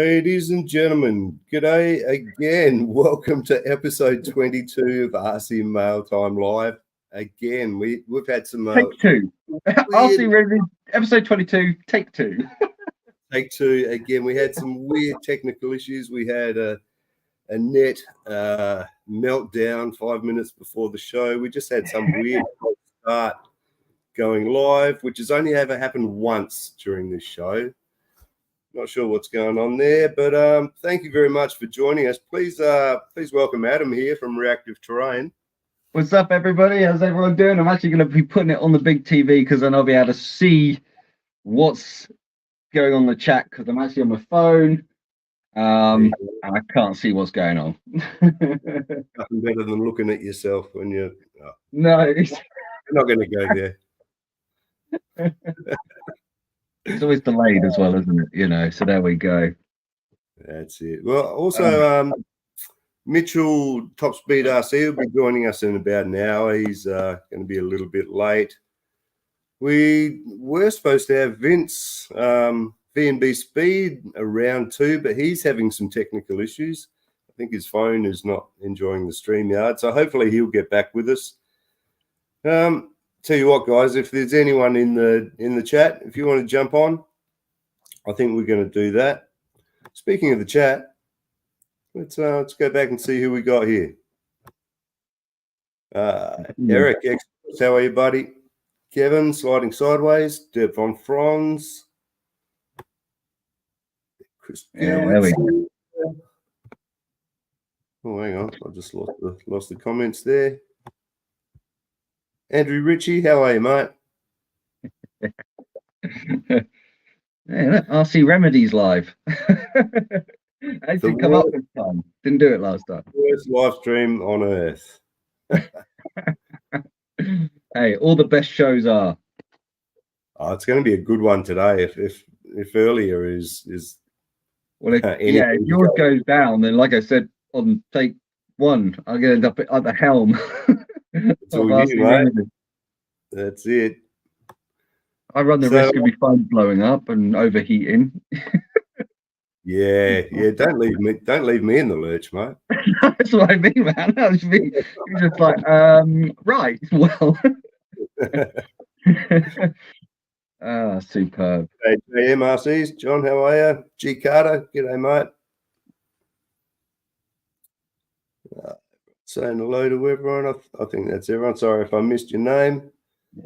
Ladies and gentlemen, g'day again. Welcome to episode 22 of RC Mail Time Live. Again, we've had some take two. RC Review, episode 22, take two. Take two. Again, we had some weird technical issues. We had a net meltdown 5 minutes before the show. We just had some weird start going live, which has only ever happened once during this show. Not sure what's going on there, but thank you very much for joining us. Please welcome Adam here from Reactive Terrain. What's up, everybody? How's everyone doing? I'm actually going to be putting it on the big TV because then I'll be able to see what's going on in the chat because I'm actually on my phone and I can't see what's going on. Nothing better than looking at yourself when you're... Oh. No. You're not going to go there. It's always delayed as well, isn't it? You know, so there we go. That's it. Well, also, Mitchell, Top Speed RC, will be joining us in about an hour. He's going to be a little bit late. We were supposed to have Vince, V&B Speed, around too, but he's having some technical issues. I think his phone is not enjoying the StreamYard, so hopefully he'll get back with us. Tell you what, guys, if there's anyone in the chat, if you want to jump on, I think we're going to do that. Speaking of the chat, let's go back and see who we got here. Eric, how are you, buddy? Kevin, sliding sideways. Deb von Franz. Chris, there we go. Oh, hang on, I just lost the comments there. Andrew Ritchie, how are you, mate? Yeah, RC Remedies live. I did come up this time. Didn't do it last time. First live stream on earth. Hey, all the best shows are. Oh, it's going to be a good one today. If earlier is well, if yours goes down, then like I said on take one, I'm going to end up at the helm. That's all you do, mate. That's it. I run the risk of my phone blowing up and overheating. Yeah. Don't leave me in the lurch, mate. That's what I mean, man. That's me. You're just like, right, well. Superb. Hey, MRCs, John, how are you? G Carter, g'day, mate. Saying hello to everyone. I think that's everyone. Sorry if I missed your name.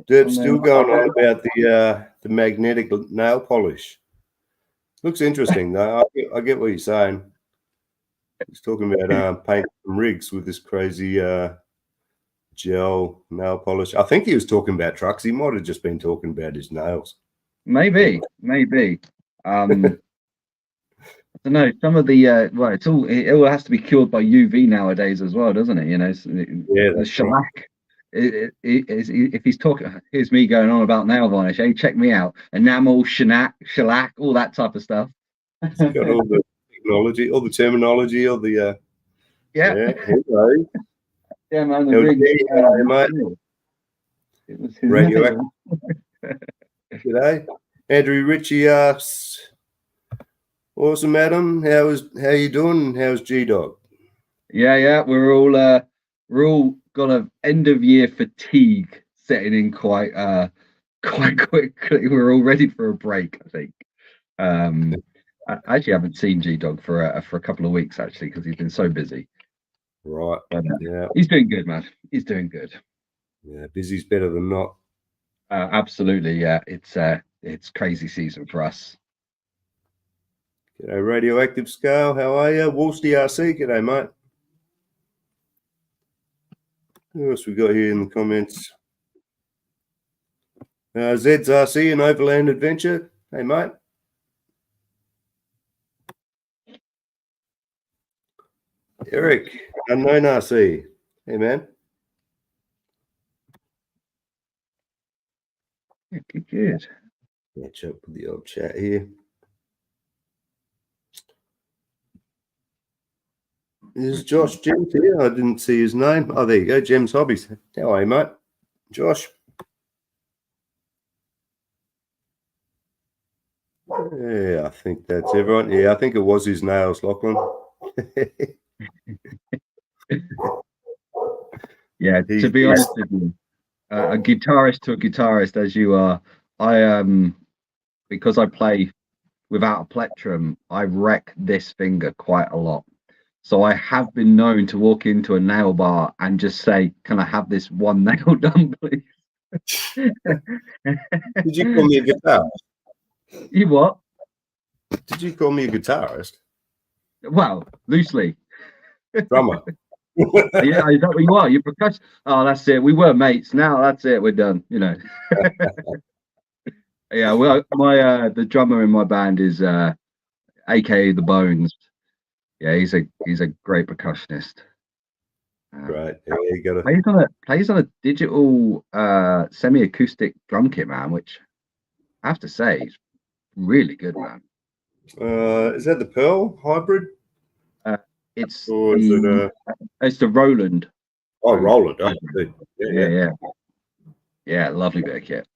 Derb's still going on about the magnetic nail polish. Looks interesting though. I get what you're saying. He's talking about painting some rigs with this crazy gel nail polish. I think he was talking about trucks. He might have just been talking about his nails. Maybe. I don't know. Some of the it all has to be cured by UV nowadays as well, doesn't it? You know, the shellac. Right. If he's talking, here's me going on about nail varnish. Hey, check me out. Enamel, shellac, all that type of stuff. It's got all the technology, all the terminology, all the hello. Yeah, man. Mate. Radioactive. G'day. Andrew Ritchie asks, awesome, Adam. How you doing? How's G-Dog? Yeah. We're all got an end of year fatigue setting in quite quickly. We're all ready for a break, I think. I actually haven't seen G-Dog for a couple of weeks actually because he's been so busy. Right. But, he's doing good, man. He's doing good. Yeah, busy's better than not. Absolutely, yeah. It's crazy season for us. G'day, Radioactive Scale. How are you? Woolsey RC. G'day, mate. Who else we got here in the comments? Zed's RC and Overland Adventure. Hey, mate. Eric, Unknown RC. Hey, man. Yeah, good. Match up with the old chat here. Is Josh Gems here? I didn't see his name. Oh, there you go. Gems Hobbies. How are you, mate? Josh. Yeah, I think that's everyone. Yeah, I think it was his nails, Lachlan. Yeah, to be honest with you, a guitarist to a guitarist as you are, I because I play without a plectrum, I wreck this finger quite a lot. So I have been known to walk into a nail bar and just say, "Can I have this one nail done, please?" Did you call me a guitarist? You what? Did you call me a guitarist? Well, loosely. Drummer. Yeah, is that what you are? You're percussion. Oh, that's it. We were mates. Now that's it. We're done. You know. Yeah. Well, my the drummer in my band is AKA the Bones. Yeah, he's a great percussionist. Right. Yeah, you got to. Plays on a digital semi-acoustic drum kit, man. Which I have to say, is really good, man. Is that the Pearl hybrid? It's Or is it's the Roland. Oh, Roland. Oh, good. Yeah, lovely bit of kit.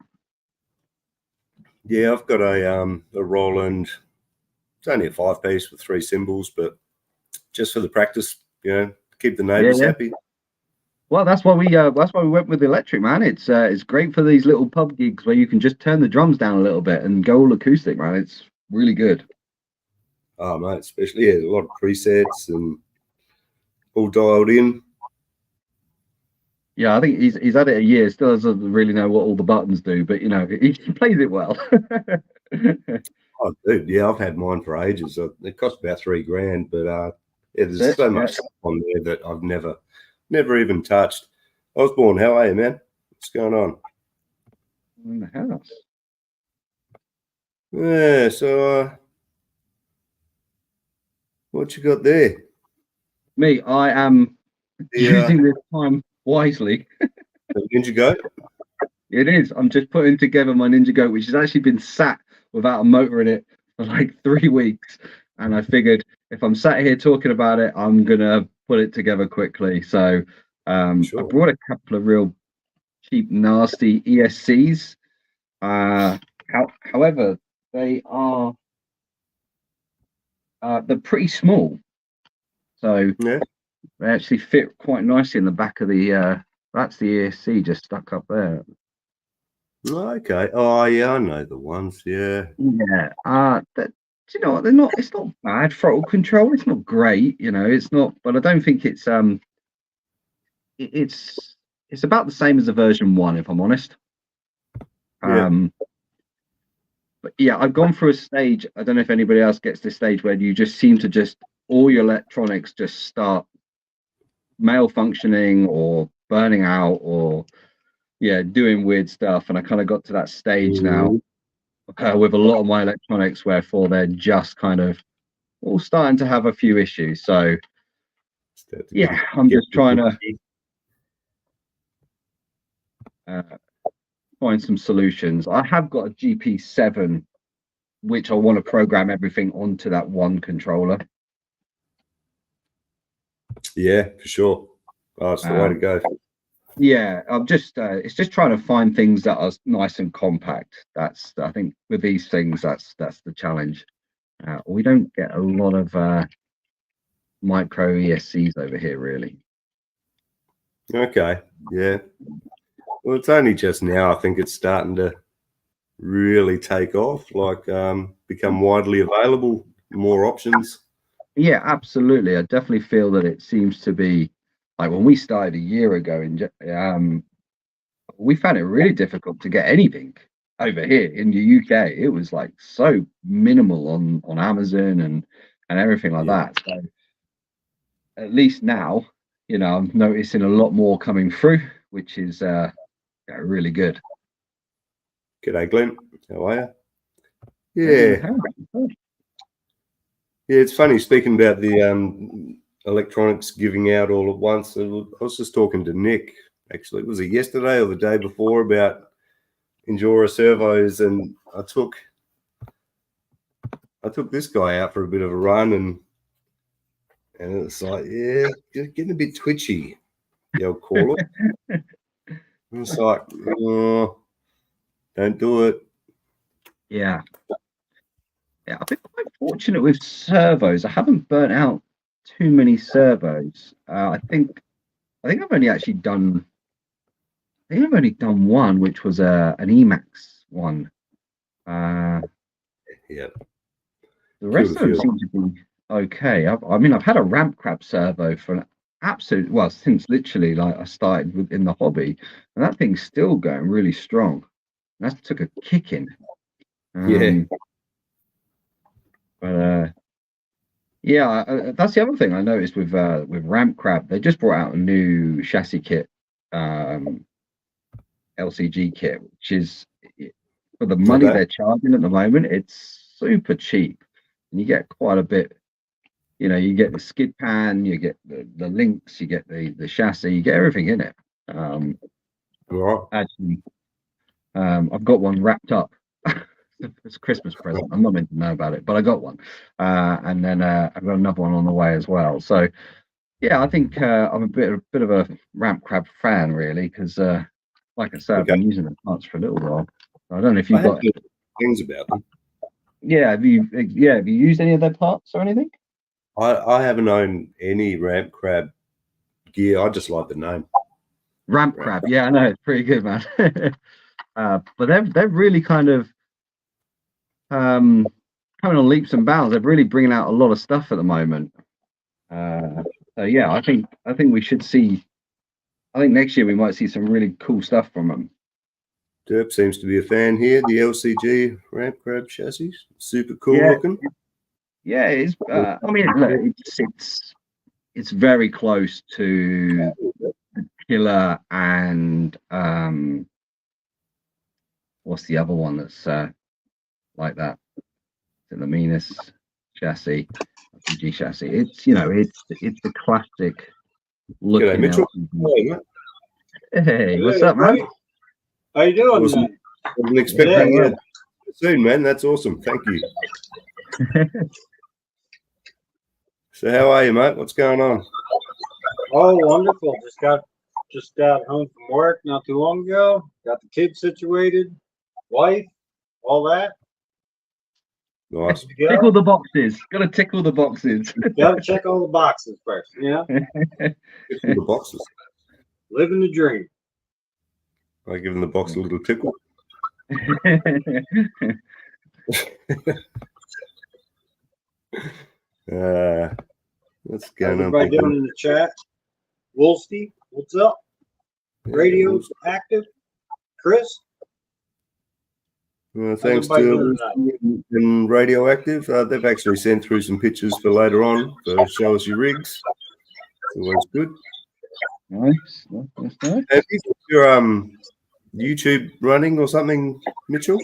Yeah, I've got a Roland. It's only a 5-piece with 3 cymbals, but just for the practice, keep the neighbours happy. Well, that's why we went with the electric, man. It's great for these little pub gigs where you can just turn the drums down a little bit and go all acoustic, man. It's really good. Oh, mate, especially a lot of presets and all dialed in. Yeah, I think he's had it a year. Still doesn't really know what all the buttons do, but he plays it well. Oh, dude, yeah, I've had mine for ages. It cost about $3,000, but there's so much stuff on there that I've never even touched. Osborne, how are you, man? What's going on? In the house. Yeah, so what you got there? Me, I am using this time wisely. The Ninja Goat? It is. I'm just putting together my Ninja Goat, which has actually been sat without a motor in it for like 3 weeks. And I figured if I'm sat here talking about it, I'm gonna put it together quickly. So I brought a couple of real cheap, nasty ESCs. However, they are they're pretty small. So they actually fit quite nicely in the back of the that's the ESC just stuck up there. Okay. Oh yeah, I know the ones. Yeah. Yeah. Do you know what? They're not. It's not bad throttle control. It's not great. It's not. But I don't think it's it's about the same as the version 1, if I'm honest. Yeah. But yeah, I've gone through a stage. I don't know if anybody else gets this stage where you just seem to all your electronics just start malfunctioning or burning out or doing weird stuff. And I kind of got to that stage now with a lot of my electronics, wherefore they're just kind of all starting to have a few issues. So yeah, I'm just trying to find some solutions. I have got a GP7, which I want to program everything onto that one controller. Yeah, for sure. Oh, it's the way to go. Yeah, I'm just it's just trying to find things that are nice and compact. I think with these things, that's the challenge. We don't get a lot of micro ESCs over here, really. Okay. Yeah. Well, it's only just now. I think it's starting to really take off, become widely available, more options. Yeah, absolutely. I definitely feel that it seems to be like when we started a year ago we found it really difficult to get anything over here in the UK. It was like so minimal on Amazon and everything like that. So at least now, I'm noticing a lot more coming through, which is really good. G'day, Glenn. How are you? Yeah. Yeah, it's funny speaking about the electronics giving out all at once. I was just talking to Nick, actually. Was it yesterday or the day before about Endura servos, and I took this guy out for a bit of a run, and it's like, yeah, getting a bit twitchy, the old caller. It's like, oh, don't do it. Yeah. Yeah, I've been quite fortunate with servos. I haven't burnt out too many servos. I think I've only actually done. I think I've only done one, which was an Emax one. Uh, Yeah. the Killed rest a of them few. seem to be okay. I mean, I've had a ramp crab servo for an absolute since literally like I started in the hobby, and that thing's still going really strong. That took a kicking. Yeah. But yeah, that's the other thing I noticed with ramp crab. They just brought out a new chassis kit, um, LCG kit, which is for the money Okay. they're charging at the moment. It's super cheap, and you get quite a bit. You know, you get the skid pan, you get the links, you get the chassis, you get everything in it. All right. Actually, I've got one wrapped up. It's a Christmas present. I'm not meant to know about it, but I got one, and then I've got another one on the way as well. So yeah, I think I'm a bit of a ramp crab fan, really, because like I said, I've Okay. been using the parts for a little while. I don't know if I you've have got. heard things about them. Yeah, have you used any of their parts or anything? I haven't owned any ramp crab gear. I just like the name. Ramp Ramp crab, yeah, I know it's pretty good, man. But they're really kind of coming on leaps and bounds. They're really bringing out a lot of stuff at the moment. So yeah, I think we should see. I think next year we might see some really cool stuff from them. Derp seems to be a fan here. The LCG ramp crab chassis, super cool Yeah, looking. yeah, it's. I mean, look, it's very close to Killer and what's the other one that's like that? It's the meanest chassis, LCG chassis. It's the classic G'day, looking Mitchell. LCG. Hey, Hey, what's Hey, up, man? buddy. How you doing? Wasn't expecting Yeah. you soon, man. That's awesome. Thank you. So, how are you, mate? What's going on? Oh, wonderful. Just got home from work not too long ago. Got the kids situated, wife, all that. Nice. Good to Tickle go. the boxes. Got to tickle the boxes. Got to check all the boxes first. Tickle the boxes. Living the dream. I giving the box a little tickle. What's How's going on? everybody doing in the chat? Woolsey, what's up? Radio's active. Chris, Thanks everybody to doing Woolsey and Radioactive. They've actually sent through some pictures for later on for show us your rigs. It's always good. Nice. That's nice. Have you got your YouTube running or something, Mitchell?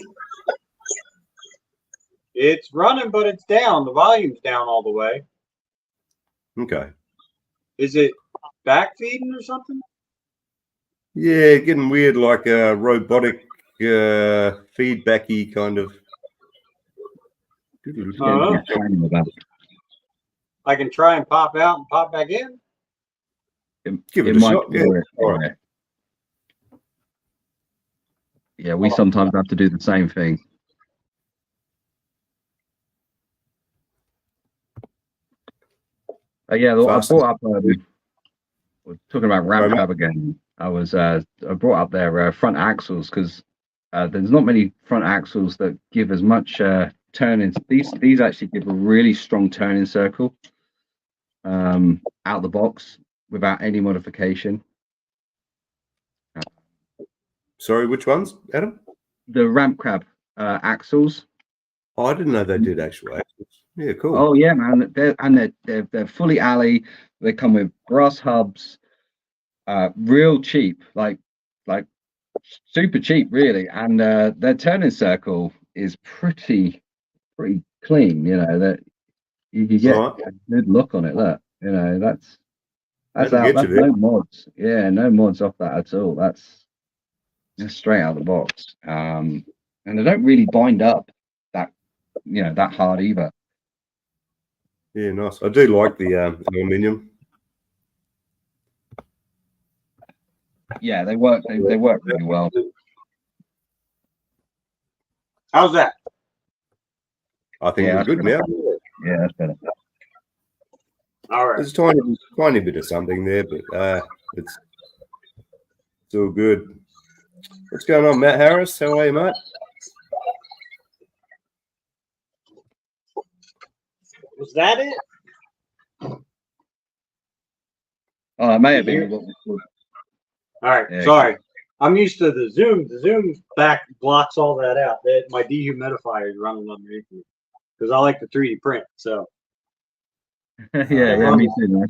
it's running, but it's down. The volume's down all the way. Okay. Is it back feeding or something? Yeah, getting weird, like a robotic feedbacky kind of. Uh-huh. Exciting about I can try and pop out and pop back in. Give it it a might shot. be Yeah. weird. All right. Yeah, we sometimes have to do the same thing. Yeah, I Fast. brought up. We're talking about ramp crab again. I brought up their front axles because there's not many front axles that give as much turning. These actually give a really strong turning circle out the box without any modification. Sorry, which ones, Adam? The ramp crab axles. Oh, I didn't know they did actual axles. Yeah, cool. Oh yeah, man. They're fully alley. They come with brass hubs, real cheap, like super cheap, really. And their turning circle is pretty clean. You know that you can get Right. a good look on it. Look, you know that's That'll out. get That's you there. no mods. Yeah, no mods off that at all. That's just straight out of the box. And they don't really bind up that hard either. Yeah, nice. I do like the aluminium. Yeah, they work. They work really well. How's that? I think Yeah, we're good now. Yeah, that's better. All right. There's a tiny bit of something there, but it's all good. What's going on, Matt Harris? How are you, mate? Was that it? Oh, it may have been what we called. All right. Yeah. Sorry. I'm used to the Zoom. The Zoom back blocks all that out. My dehumidifier is running underneath me because I like to 3D print. So yeah, me too, man.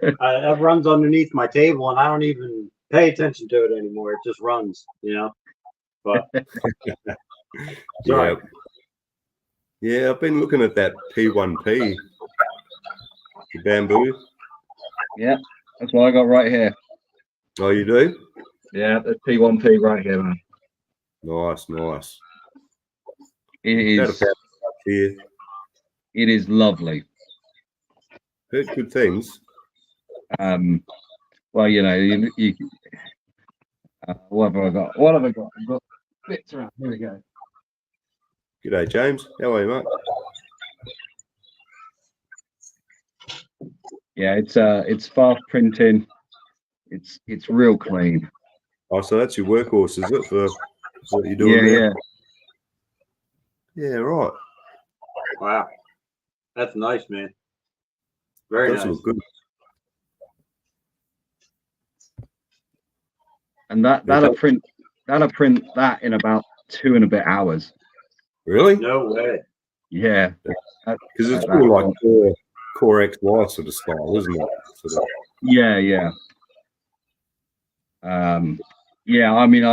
that runs underneath my table, and I don't even pay attention to it anymore. It just runs, But sorry. Yeah, I've been looking at that P1P, the bamboo. Yeah, that's what I got right here. Oh, you do? Yeah, the P1P right here, man. Nice. It is. Here. It is lovely. Heard good things. Well, you what have I got? What have I got? I've got bits around. Here we go. G'day, James. How are you, mate? Yeah, it's fast printing. It's real clean. Oh, so that's your workhorse, is it, for what you're doing now? Yeah, right. Wow. That's nice, man. Very Does nice. look good. And that'll print that in about 2 and a bit hours. Really? No way. Yeah. Because it's more like Core XY sort of style, isn't it? Sort of. Yeah. Yeah, I mean,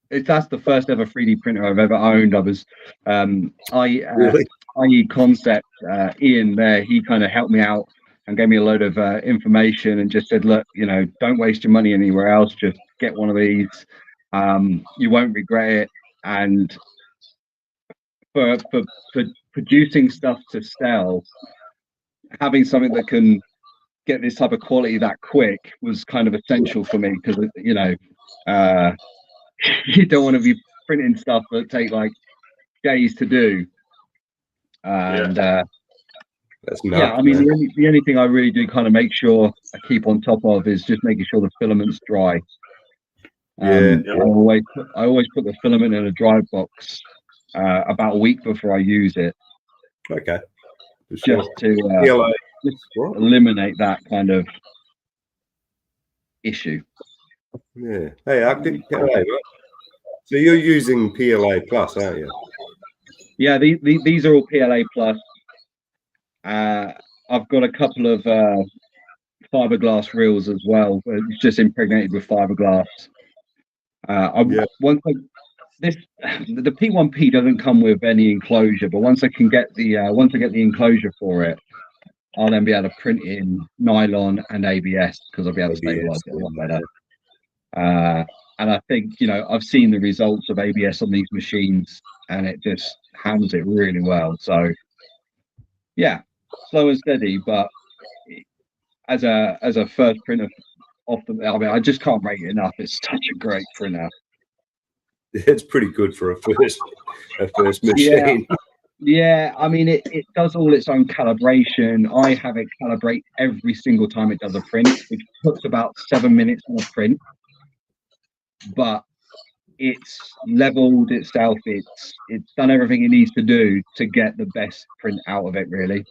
that's the first ever 3D printer I've ever owned. I was, Really? IE Concept, Ian there, he kind of helped me out and gave me a load of information and just said, look, don't waste your money anywhere else. Just get one of these. You won't regret it. And for producing stuff to sell, having something that can get this type of quality that quick was kind of essential for me because you don't want to be printing stuff that take like days to do. And That's nuts, yeah, I mean, the only thing I really do kind of make sure I keep on top of is just making sure the filament's dry. I always put the filament in a dry box about a week before I use it. Okay. Just to eliminate that kind of issue. Yeah. Hey, Arctic. Hello. So you're using PLA Plus, aren't you? Yeah, these are all PLA Plus. I've got a couple of fiberglass reels as well. It's just impregnated with fiberglass. The P1P doesn't come with any enclosure, but once I get the enclosure for it, I'll then be able to print in nylon and ABS because I'll be able to stabilize it a lot better. And I think I've seen the results of ABS on these machines, and it just handles it really well. So yeah, slow and steady, but as a first printer I just can't rate it enough. It's such a great printer. It's pretty good for a first machine. Yeah, I mean, it does all its own calibration. I have it calibrate every single time it does a print, which puts about 7 minutes on a print. But it's leveled itself. It's done everything it needs to do to get the best print out of it, really.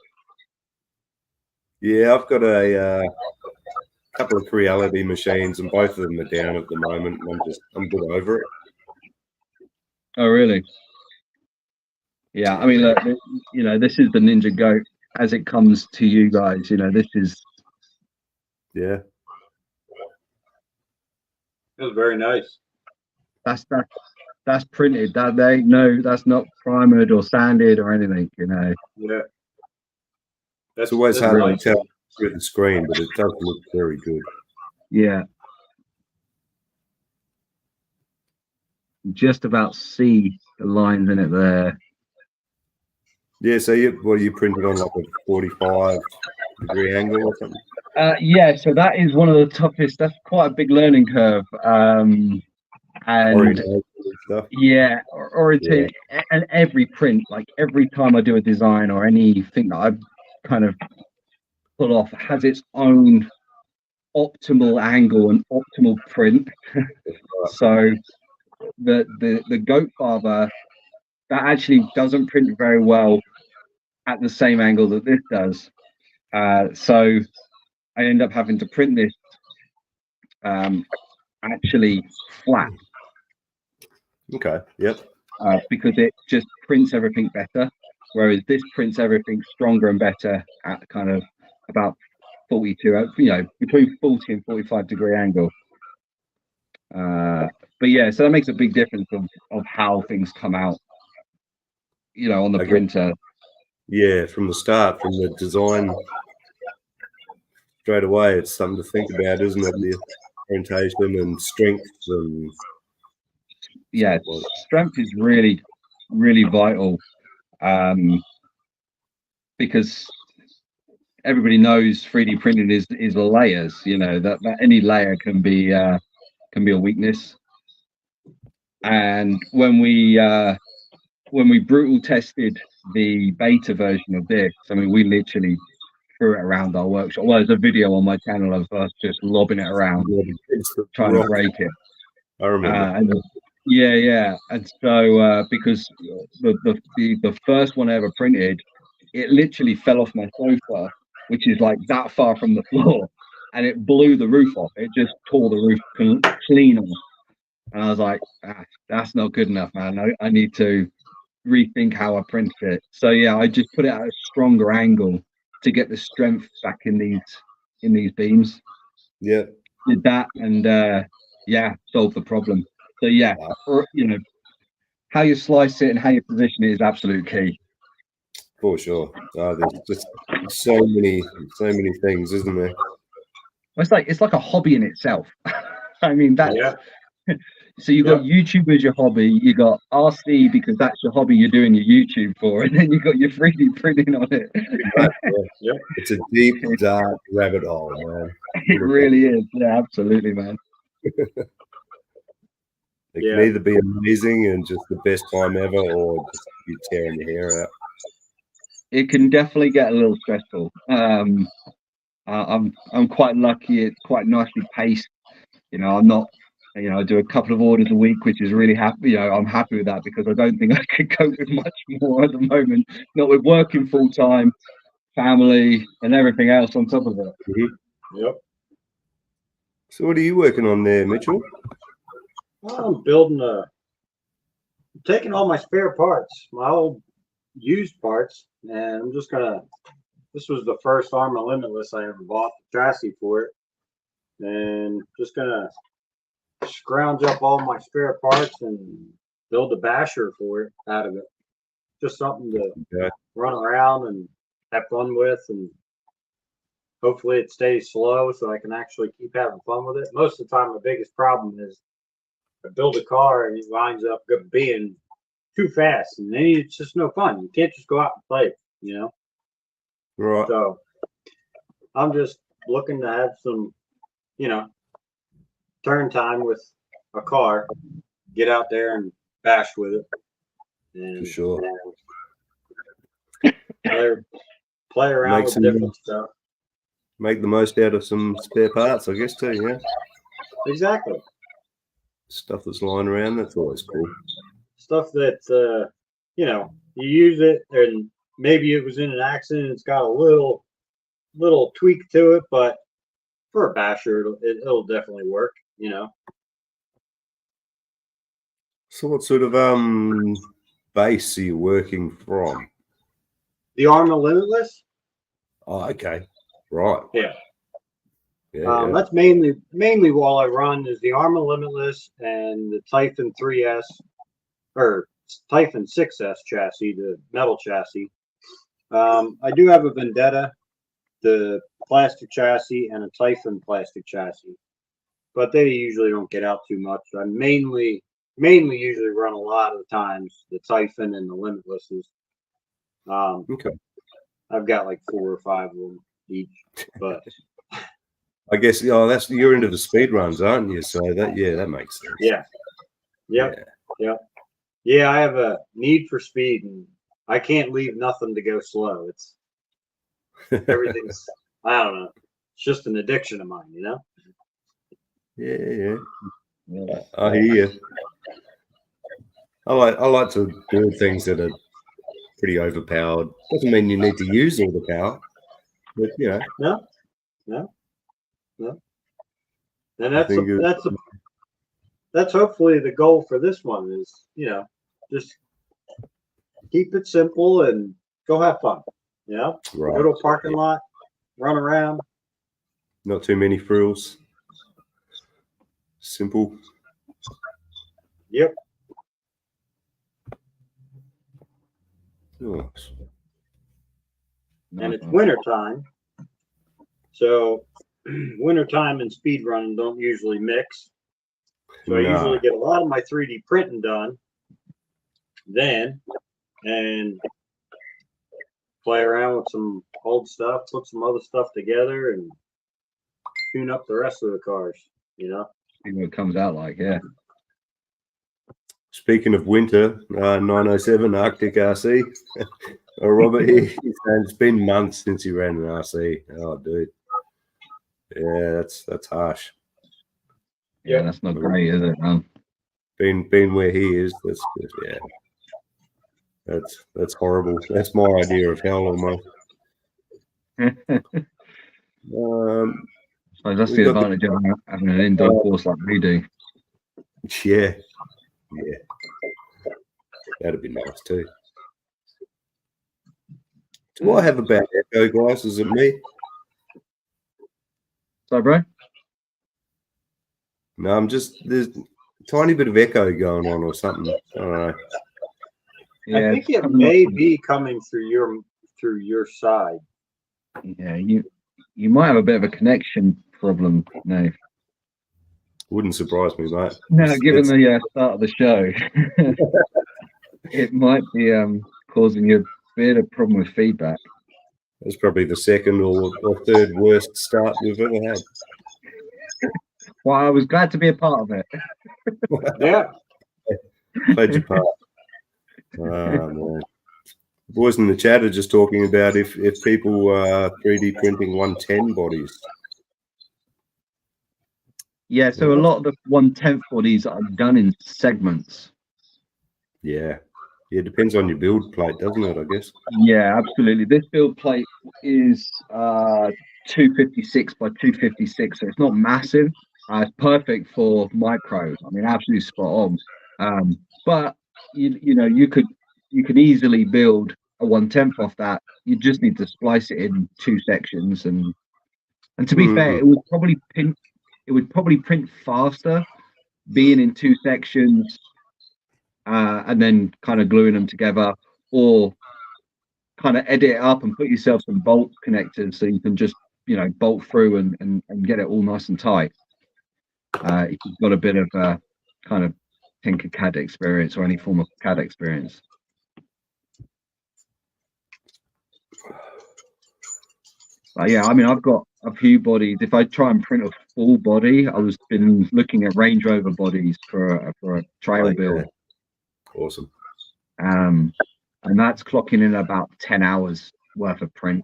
Yeah, I've got a couple of Creality machines, and both of them are down at the moment. I'm good over it. Oh, really? Yeah, I mean, look, this is the Ninja Goat as it comes to you guys. This is. Yeah. It was very nice. That's printed. That's not primered or sanded or anything. Yeah. It's always hard to tell through the screen, but it does look very good. Yeah. Just about see the lines in it there. Yeah, so you printed on like a 45-degree angle or something? Yeah, so that is one of the toughest. That's quite a big learning curve. And stuff. Yeah, or it's and every print, like every time I do a design or anything that I've kind of pull off, has its own optimal angle and optimal print. So the Goat Father, that actually doesn't print very well at the same angle that this does. So I end up having to print this actually flat. Okay. Yep. Because it just prints everything better, whereas this prints everything stronger and better at kind of about 42, between 40 and 45 degree angle. But yeah, so that makes a big difference of how things come out, on the printer. Yeah, from the start, from the design straight away, it's something to think about, isn't it? The orientation and strength and strength is really, really vital, because everybody knows 3D printing is layers. That any layer can be a weakness. And when we brutal tested the beta version of this, I mean, we literally threw it around our workshop. Well, there's a video on my channel of us just lobbing it around, trying to break it. I remember. And so because the first one I ever printed, it literally fell off my sofa, which is like that far from the floor, and it blew the roof off. It just tore the roof clean off. And I was like, that's not good enough, man. I need to rethink how I print it. So yeah, I just put it at a stronger angle to get the strength back in these beams. Yeah. Did that, and solved the problem. So yeah, how you slice it and how you position it is absolute key. For sure. There's just so many things, isn't there? It's like a hobby in itself. I mean, that's so you got YouTube as your hobby, you got RC because that's your hobby you're doing your YouTube for, and then you got your 3D printing on it. It's a deep, dark rabbit hole, man. It really is. Yeah, absolutely, man. It can either be amazing and just the best time ever, or just you tearing your hair out. It can definitely get a little stressful. I'm quite lucky. It's quite nicely paced. I'm not. I do a couple of orders a week, which is really happy. I'm happy with that because I don't think I could cope with much more at the moment. Not with working full time, family, and everything else on top of it. Mm-hmm. Yep. So, what are you working on there, Mitchell? I'm taking all my spare parts, my old used parts, and I'm just gonna. This was the first Armor Limitless I ever bought the chassis for it, and just gonna scrounge up all my spare parts and build a basher for it out of it. Just something to run around and have fun with, and hopefully it stays slow so I can actually keep having fun with it. Most of the time, the biggest problem is I build a car and it winds up being too fast, and then it's just no fun. You can't just go out and play, Right. So I'm just looking to have some, turn time with a car, get out there and bash with it. And, for sure. Play around with different stuff. Make the most out of some spare parts, I guess, too, yeah? Exactly. Stuff that's lying around, that's always cool. Stuff that, you use it and maybe it was in an accident, it's got a little tweak to it, but for a basher, it'll definitely work, So what sort of base are you working from? The Armor Limitless? Oh, okay. Right. Yeah. That's mainly while I run is the Armor Limitless and the Typhon 3S or Typhon 6S chassis, the metal chassis. I do have a Vendetta, the plastic chassis, and a Typhon plastic chassis, but they usually don't get out too much. I mainly usually run a lot of the times the Typhon and the Limitlesses. Okay. I've got like 4 or 5 of them each, but I guess you're into the speed runs, aren't you? So that makes sense. Yeah. Yep. Yeah, I have a need for speed, and I can't leave nothing to go slow. It's everything's, I don't know. It's just an addiction of mine, you know? Yeah. Yeah. I hear you. I like to build things that are pretty overpowered. Doesn't mean you need to use all the power, but you know. No. And I think that's hopefully the goal for this one is, you know, just keep it simple and go have fun. You know, right. go to a parking lot, run around. Not too many frills. Simple. Yep. Nice. And it's winter time. So winter time and speed running don't usually mix. So I usually get a lot of my 3D printing done then and play around with some old stuff, put some other stuff together and tune up the rest of the cars, you know. See what it comes out like, yeah. Speaking of winter, 907 Arctic RC. Robert, he's saying it's been months since he ran an RC. Oh, dude. Yeah, that's harsh. Yeah, that's not great, is it? Being where he is, that's horrible. That's my idea of hell almost. So that's the advantage of having an indoor course like we do. Yeah. That'd be nice too. Do I have a bad echo, guys? Is it me? So, bro? No, there's a tiny bit of echo going on or something. I don't know. Yeah, I think it may be coming through your side. Yeah, you might have a bit of a connection problem, Nave. Wouldn't surprise me, mate. No, given the start of the show, it might be causing you a bit of problem with feedback. That's probably the second or third worst start we've ever had. Well, I was glad to be a part of it. Yeah. Played your part. Man. Boys in the chat are just talking about if people are 3D printing 110 bodies. Yeah, so a lot of the 1/10 bodies are done in segments. Yeah, it depends on your build plate, doesn't it? I guess. Yeah, absolutely. This build plate is 256 by 256, so it's not massive. It's perfect for micro. I mean, absolutely spot on. But you know, you could easily build a 1/10 off that. You just need to splice it in 2 sections, and to be fair, it would probably print faster being in 2 sections and then kind of gluing them together, or kind of edit it up and put yourself some bolt connectors so you can just, you know, bolt through and get it all nice and tight. If you've got a bit of kind of Tinkercad experience or any form of CAD experience. But yeah, I mean, I've got a few bodies. If I try and print a full body, I was been looking at Range Rover bodies for a trail build. Awesome. And that's clocking in about 10 hours worth of print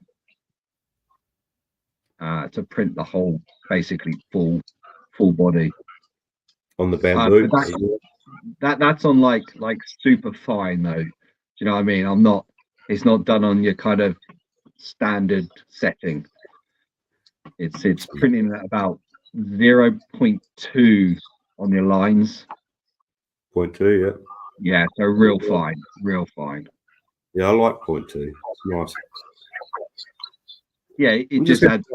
to print the whole, basically full body on the bamboo. That's on like super fine though. Do you know what I mean? It's not done on your kind of standard setting. It's printing at about 0.2 on your lines. 0.2, yeah. Yeah, so real fine. Yeah, I like 0.2. It's nice. Yeah, it just adds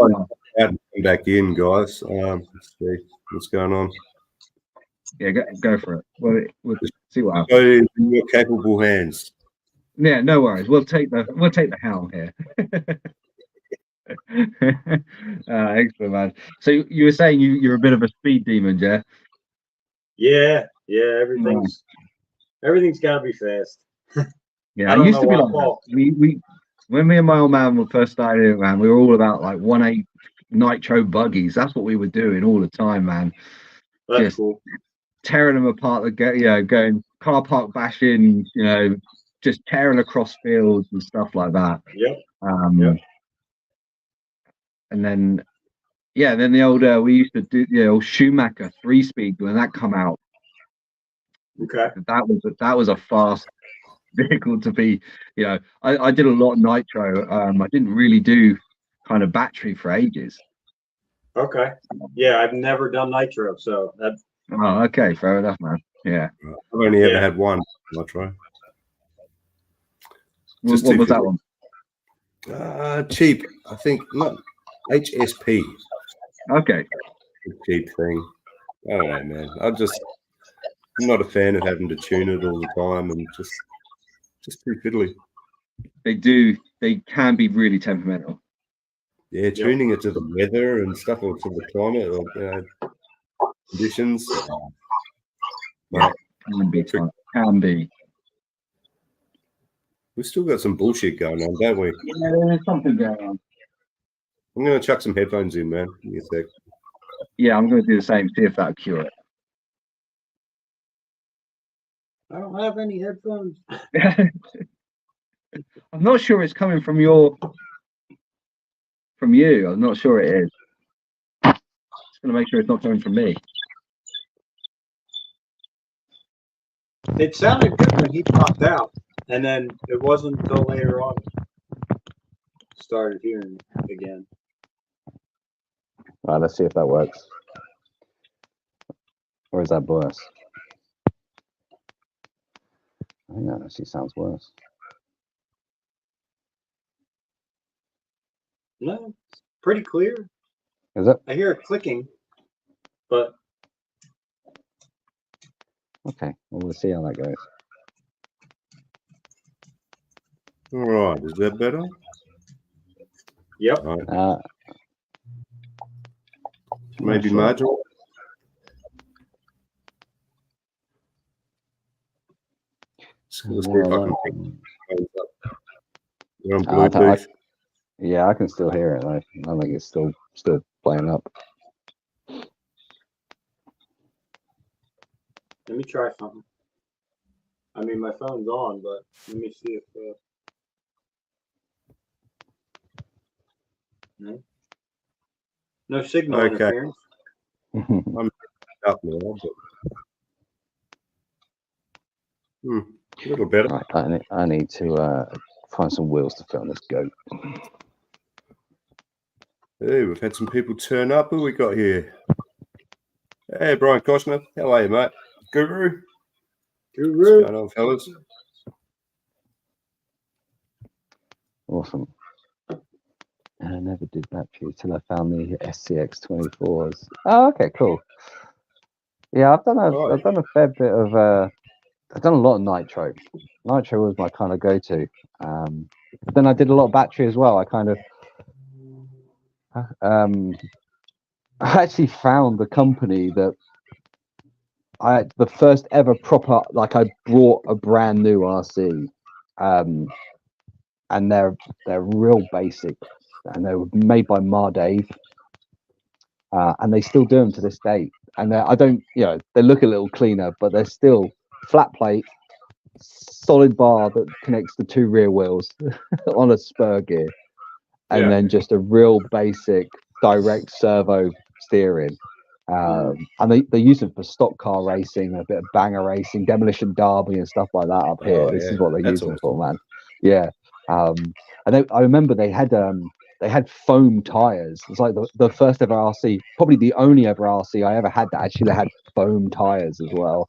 back in, guys. Let's see what's going on. Yeah, go for it. We'll see what happens. Go in your capable hands. Yeah, no worries. We'll take the helm here. Excellent, man. So you were saying you're a bit of a speed demon, yeah? Yeah. Everything's got to be fast. Yeah, I used to be like that. We when me and my old man were first started, man, we were all about like 1.8 nitro buggies. That's what we were doing all the time, man. That's just cool. tearing them apart, going car park bashing, just tearing across fields and stuff like that. Yep. Yep. And then, then the old we used to do the old Schumacher 3-speed when that come out. Okay. That was a fast vehicle to be. I did a lot of nitro. I didn't really do kind of battery for ages. Okay. Yeah, I've never done nitro, so that's. Oh, okay, fair enough, man. Yeah. I've only ever had one nitro. What was that one? Cheap, I think. Not HSP. Okay. Cheap thing. I don't know, man. I'm not a fan of having to tune it all the time, and just too fiddly. They can be really temperamental. Yeah, tuning it to the weather and stuff, or to the climate, or conditions. Can be. We've still got some bullshit going on, don't we? Yeah, there's something going on. I'm going to chuck some headphones in, man. Give me a sec. Yeah, I'm going to do the same. See if that'll cure it. I don't have any headphones. I'm not sure it's coming from you. I'm not sure it is. Just going to make sure it's not coming from me. It sounded good when he popped out, and then it wasn't until later on started hearing it again. All right, let's see if that works. Or is that worse? I think that actually sounds worse. No, it's pretty clear. Is it? I hear it clicking, but Okay, well, we'll see how that goes. All right, is that better? yep. Right. Maybe sure. marginal. Let's see if I can pick those up. You're on Bluetooth. Yeah, I can still hear it. I think it's still playing up. Let me try something. I mean, my phone's on, but let me see if. No signal interference. I'm up now, but a little better. Right, I need to find some wheels to fit on this goat. Hey, we've had some people turn up. Who we got here? Hey, Brian Costner. How are you, mate? Guru. What's going on, fellas? Awesome. I never did batteries till I found the SCX 24s. Oh, okay, cool. Yeah, I've done a fair bit of. I've done a lot of nitro. Nitro was my kind of go-to. But then I did a lot of battery as well. I kind of. I actually found the company that the first ever proper, like, I brought a brand new RC, and they're real basic, and they were made by Dave, and they still do them to this day. And I don't, they look a little cleaner, but they're still flat plate, solid bar that connects the two rear wheels on a spur gear, and then just a real basic direct servo steering. And they use them for stock car racing, a bit of banger racing, demolition derby and stuff like that up here. This is what they use them for, man. Yeah. And I remember they had foam tires. It's like the first ever RC, probably the only ever RC I ever had that actually had foam tires as well.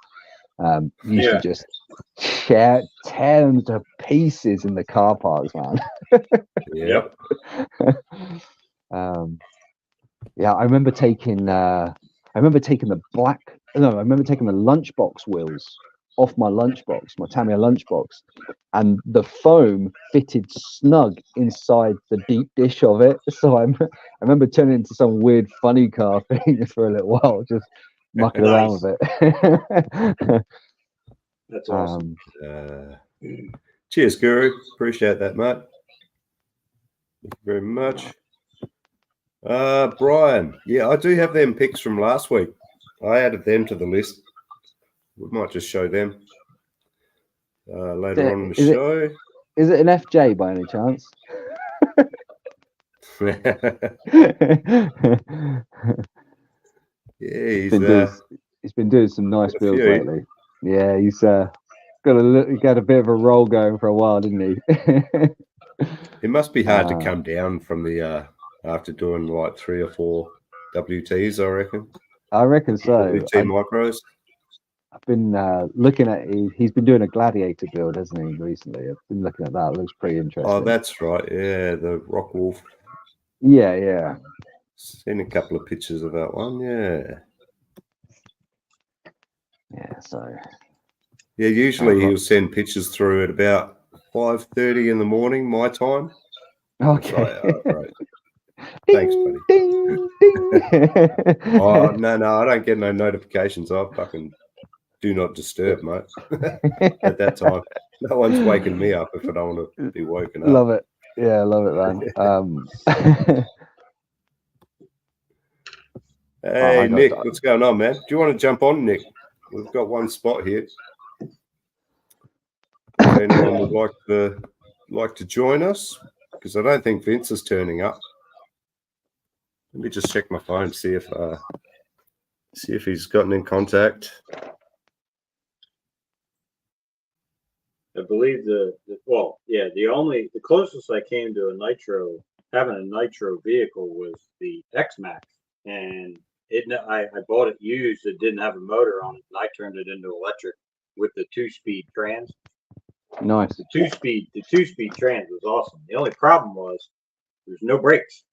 Used to just tear them to pieces in the car parks, man. Yep. Yeah, I remember taking the lunchbox wheels off my lunchbox, my Tamiya lunchbox, and the foam fitted snug inside the deep dish of it. So I remember turning into some weird funny car thing for a little while, just mucking around with it. That's awesome. Cheers, Guru. Appreciate that, mate. Thank you very much. Brian, yeah, I do have them picks from last week. I added them to the list. We might just show them. later on in the Is it- show. Is it an FJ by any chance? Yeah, He's been doing some nice got a builds few. lately. Yeah, he's got a bit of a roll going for a while, didn't he? It must be hard to Ah. come down from the after doing like 3 or 4 WTs, I reckon. I reckon so. WT micros. I've been looking at he's been doing a gladiator build, hasn't he, recently? I've been looking at that. It looks pretty interesting. Oh, that's right. Yeah, the Rock Wolf. Yeah. Seen a couple of pictures of that one. Yeah. Yeah, so Yeah, usually he'll send pictures through at about 5:30 in the morning, my time. okay. Like, oh, right. Ding, Thanks, buddy. Ding, ding. Oh, no, I don't get no notifications. I fucking do not disturb, mate. At that time, no one's waking me up if I don't want to be woken up. Love it. Yeah, I love it, man. Hey, I got Nick, that. what's going on, man? Do you want to jump on, Nick? We've got one spot here. If anyone would like to join us, because I don't think Vince is turning up. Let me just check my phone, see if he's gotten in contact. I believe the closest I came to having a nitro vehicle was the X-Max, and I bought it used. It didn't have a motor on it, and I turned it into electric with the 2-speed trans. Nice. The two-speed trans was awesome. The only problem was there's no brakes,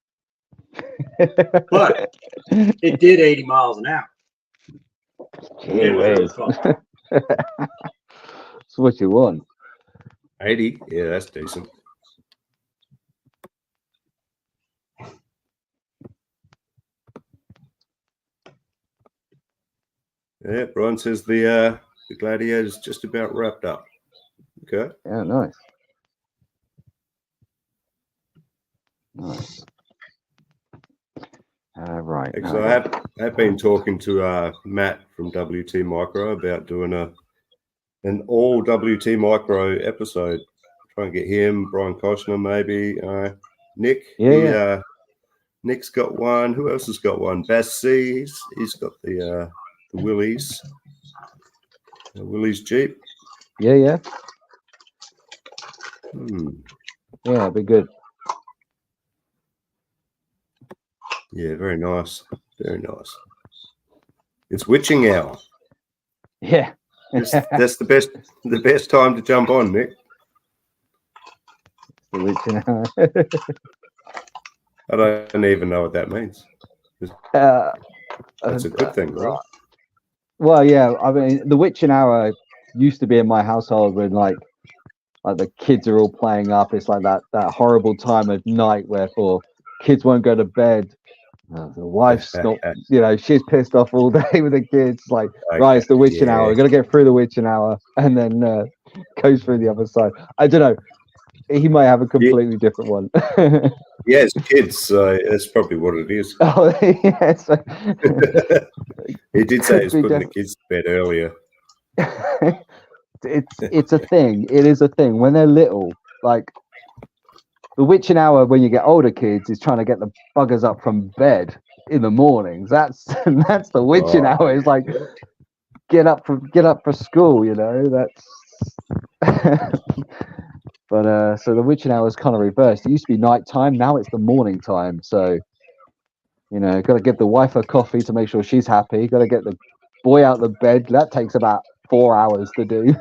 but it did 80 miles an hour. Gee It was really whiz. fun. That's what you want. 80? Yeah, that's decent. Yeah, Brian says the Gladiator's just about wrapped up. Okay. Yeah, nice. Nice. Right. Because no, I have been talking to Matt from WT Micro about doing an all WT Micro episode. Try and get him, Brian Koshner, maybe Nick. Yeah. Nick's got one. Who else has got one? Bass C. He's got the Willys. The Willys Jeep. Yeah. Yeah, Yeah, it'd be good. Yeah, very nice. Very nice. It's witching hour. Yeah. That's the best time to jump on, Nick. I don't even know what that means. That's a good thing, right? Well, yeah. I mean, the witching hour used to be in my household when like the kids are all playing up. It's like that horrible time of night where kids won't go to bed. The wife's not, she's pissed off all day with the kids. Like, okay, right, it's the witching hour. We're gonna get through the witching hour, and then goes through the other side. I don't know. He might have a completely different one. Yeah, it's kids, so that's probably what it is. Oh, yeah. He did say he's putting the kids to bed earlier. It's a thing. It is a thing when they're little. Like the witching hour when you get older kids is trying to get the buggers up from bed in the mornings. That's the witching hour. It's like get up for school. That's. But so the witching hour is kind of reversed. It used to be nighttime. Now it's the morning time. So got to get the wife her coffee to make sure she's happy. Got to get the boy out of the bed. That takes about 4 hours to do.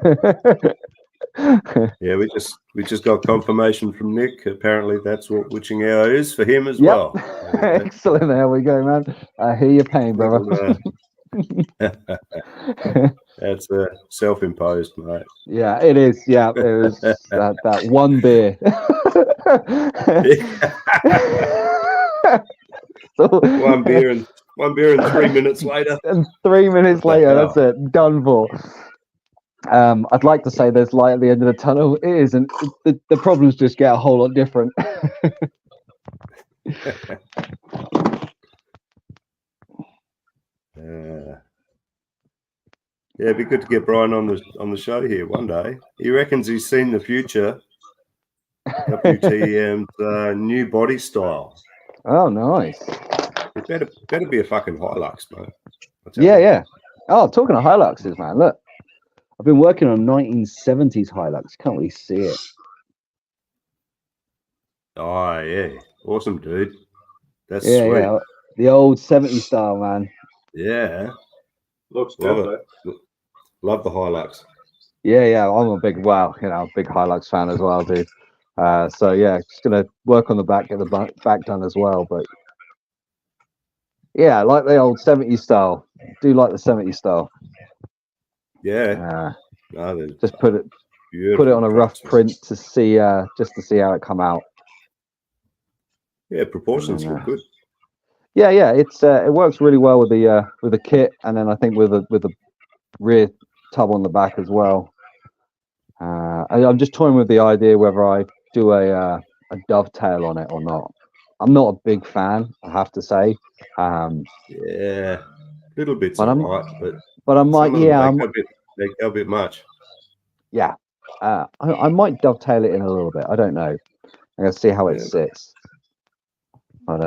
Yeah, we just got confirmation from Nick. Apparently, that's what witching hour is for him as well. Excellent. There we go, man. I hear your pain, brother. That's self-imposed, mate. Yeah, it is. Yeah, it was that one beer. One beer and 3 minutes later. And 3 minutes later, that's it. Done for. I'd like to say there's light at the end of the tunnel. It isn't. The problems just get a whole lot different. Yeah, it'd be good to get Brian on the show here one day. He reckons he's seen the future. WTM's new body style. Oh, nice. It better be a fucking Hilux, mate. Yeah. Oh, talking of Hiluxes, man. Look, I've been working on 1970s Hilux. Can't really see it. Oh yeah, awesome, dude. That's Yeah, sweet. yeah. The old 70s style, man. Yeah, Looks love good, it. Love the Hilux. Yeah. I'm a big big Hilux fan as well, dude. So yeah, just gonna work on the back, get the back done as well. But yeah, I like the old 70s style. Do like the 70s style. Yeah. No, Just put it on a rough print to see just to see how it come out. Yeah, proportions look good. Yeah, it's it works really well with the kit, and then I think with the rear tub on the back as well. I'm just toying with the idea whether I do a dovetail on it or not. I'm not a big fan, I have to say. Yeah, little bits but alright, but I might. Yeah, they go a bit much. Yeah, I might dovetail it in a little bit. I don't know. I'm gonna see how it sits. But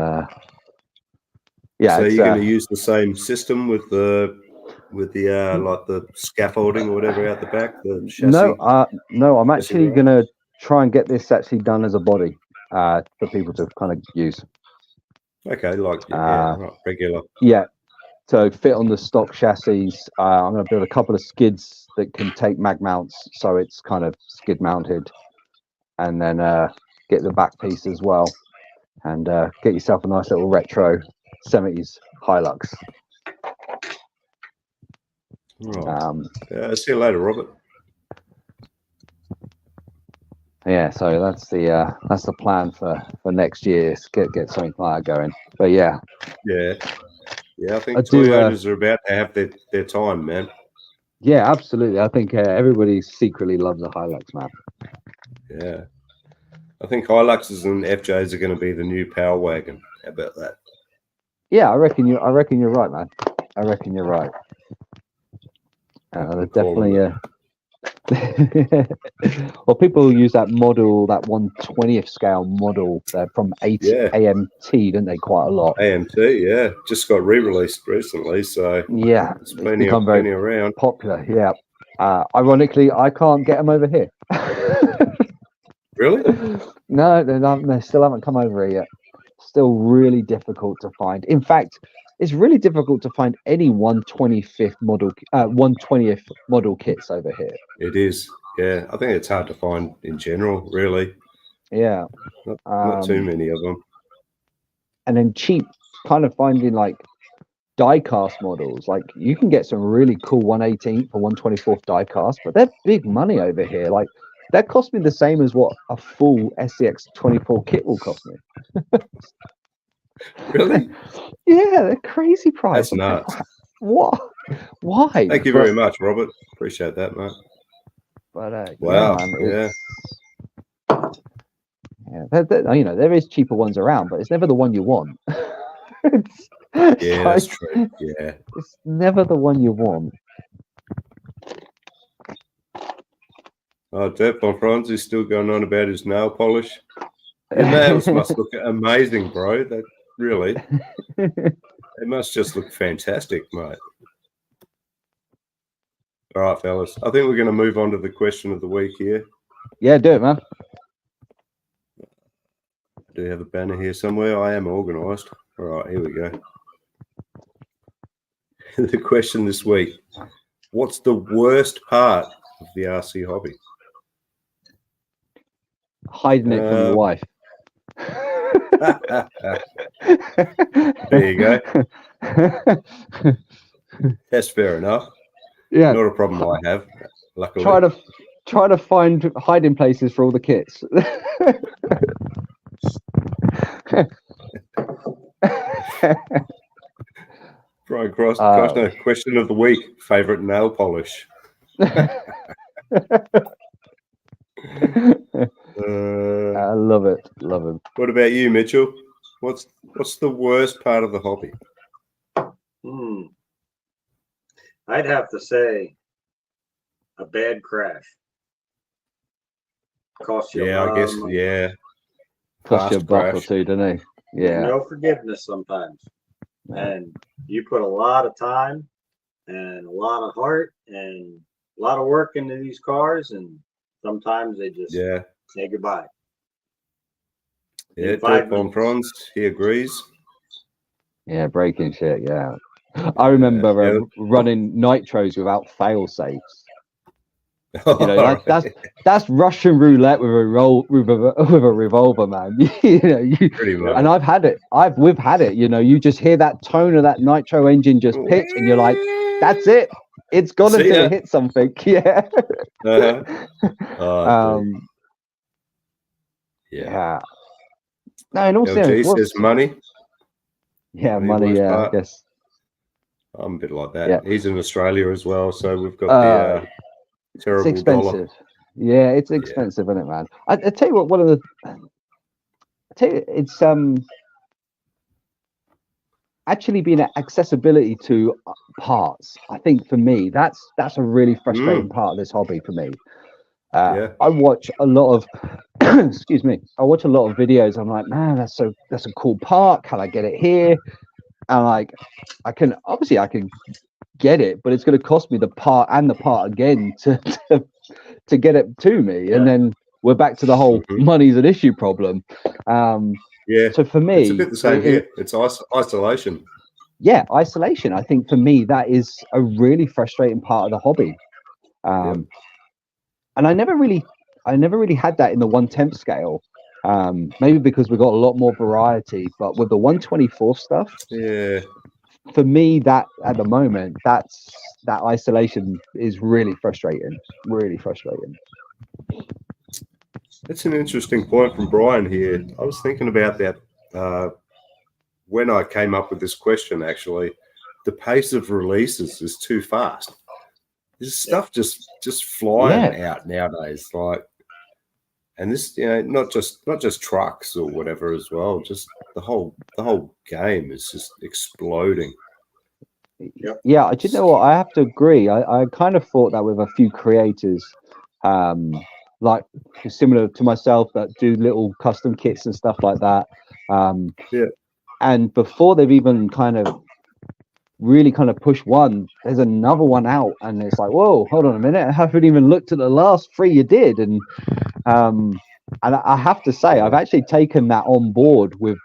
yeah. So you're going to use the same system with the like the scaffolding or whatever out the back, the chassis? No. I'm actually gonna try and get this actually done as a body for people to kind of use. Okay, like regular. Yeah. So fit on the stock chassis. I'm going to build a couple of skids that can take mag mounts, so it's kind of skid mounted, and then get the back piece as well, and get yourself a nice little retro 70s Hilux. Right. See you later, Robert. Yeah, so that's the plan for next year. Get something like that going. But yeah. Yeah, I think Toyotas are about to have their time, man. Yeah, absolutely. I think everybody secretly loves a Hilux, man. Yeah. I think Hiluxes and FJs are going to be the new power wagon. How about that? Yeah, I reckon you're right, man. I reckon you're right. Definitely. Well, people use that model, that 1/20th scale model from AMT, didn't they? Quite a lot. AMT, yeah, just got re-released recently, so yeah, it's plenty around. Popular, yeah. Ironically, I can't get them over here. Really? No, they still haven't come over here yet. Still really difficult to find. In fact, it's really difficult to find any 1/25th model, 1/20th model kits over here. It is, yeah. I think it's hard to find in general, really. Yeah, not too many of them. And then cheap, kind of finding like die-cast models. Like you can get some really cool 1/18th or 1/24th die-cast, but they're big money over here. Like that cost me the same as what a full SCX 24 kit will cost me. Really? Yeah, they're crazy price. That's nuts. What? Why? Thank you very much, Robert. Appreciate that, mate. But wow, there is cheaper ones around, but it's never the one you want. That's true. Yeah, it's never the one you want. Oh, Depp Franz is still going on about his nail polish. Your nails must look amazing, bro. That really, it must just look fantastic, mate. All right, fellas. I think we're going to move on to the question of the week here. Yeah, do it, man. I do have a banner here somewhere. I am organised. All right, here we go. The question this week: what's the worst part of the RC hobby? Hiding it from your wife. There you go. That's fair enough. Yeah, not a problem I have. Luckily, try to find hiding places for all the kits. Brian Cross, no, question of the week: favorite nail polish. I love it. Love him. What about you, Mitchell? What's the worst part of the hobby? I'd have to say a bad crash. Costs you a Yeah, I lot guess. of money. Yeah, Cost you a fast buck or crash. two, don't they? Yeah. No forgiveness sometimes. Yeah. And you put a lot of time and a lot of heart and a lot of work into these cars, and sometimes they just Yeah, say goodbye. yeah. In 5 Dirt Bomb minutes. Prawns, he agrees. Yeah, breaking shit. Yeah. I remember Yeah. running nitros without fail safes. Oh, You know, that's Russian roulette with a revolver, man. You know, pretty much. and I've had it. We've had it. You know, you just hear that tone of that nitro engine just pitch, and you're like, that's it. It's gone See until ya. it hits something. Yeah. Uh-huh. Oh, dude. Yeah. Yeah. No, in all LG seriousness, says money. yeah, Money, money. worst Yeah, I part. guess. I'm a bit like that. Yeah. He's in Australia as well, so we've got the It's terrible dollar. expensive. Yeah, it's expensive, isn't it, man? I tell you what, it's actually being accessibility to parts. I think for me, that's a really frustrating part of this hobby for me. Yeah. I watch a lot of excuse me. I watch a lot of videos. I'm like, man, that's a cool part. Can I get it here? And like, I can get it, but it's going to cost me the part again to get it to me, and then we're back to the whole money's an issue problem. Yeah. So for me, it's a bit the same here. It's isolation. Yeah, isolation. I think for me that is a really frustrating part of the hobby. And I never really had that in the 1/10 scale. Maybe because we got a lot more variety, but with the 1/24 stuff, Yeah. for me, that at the moment, that isolation is really frustrating. Really frustrating. That's an interesting point from Brian here. I was thinking about that when I came up with this question, actually. The pace of releases is too fast. This stuff just flying out nowadays. Like, and this, you know, not just trucks or whatever as well, just the whole game is just exploding. Yeah, do you know what? I have to agree. I kind of thought that with a few creators, like similar to myself that do little custom kits and stuff like that. And before they've even really pushed one, there's another one out, and it's like, whoa, hold on a minute, I haven't even looked at the last 3 you did. And I have to say, I've actually taken that on board with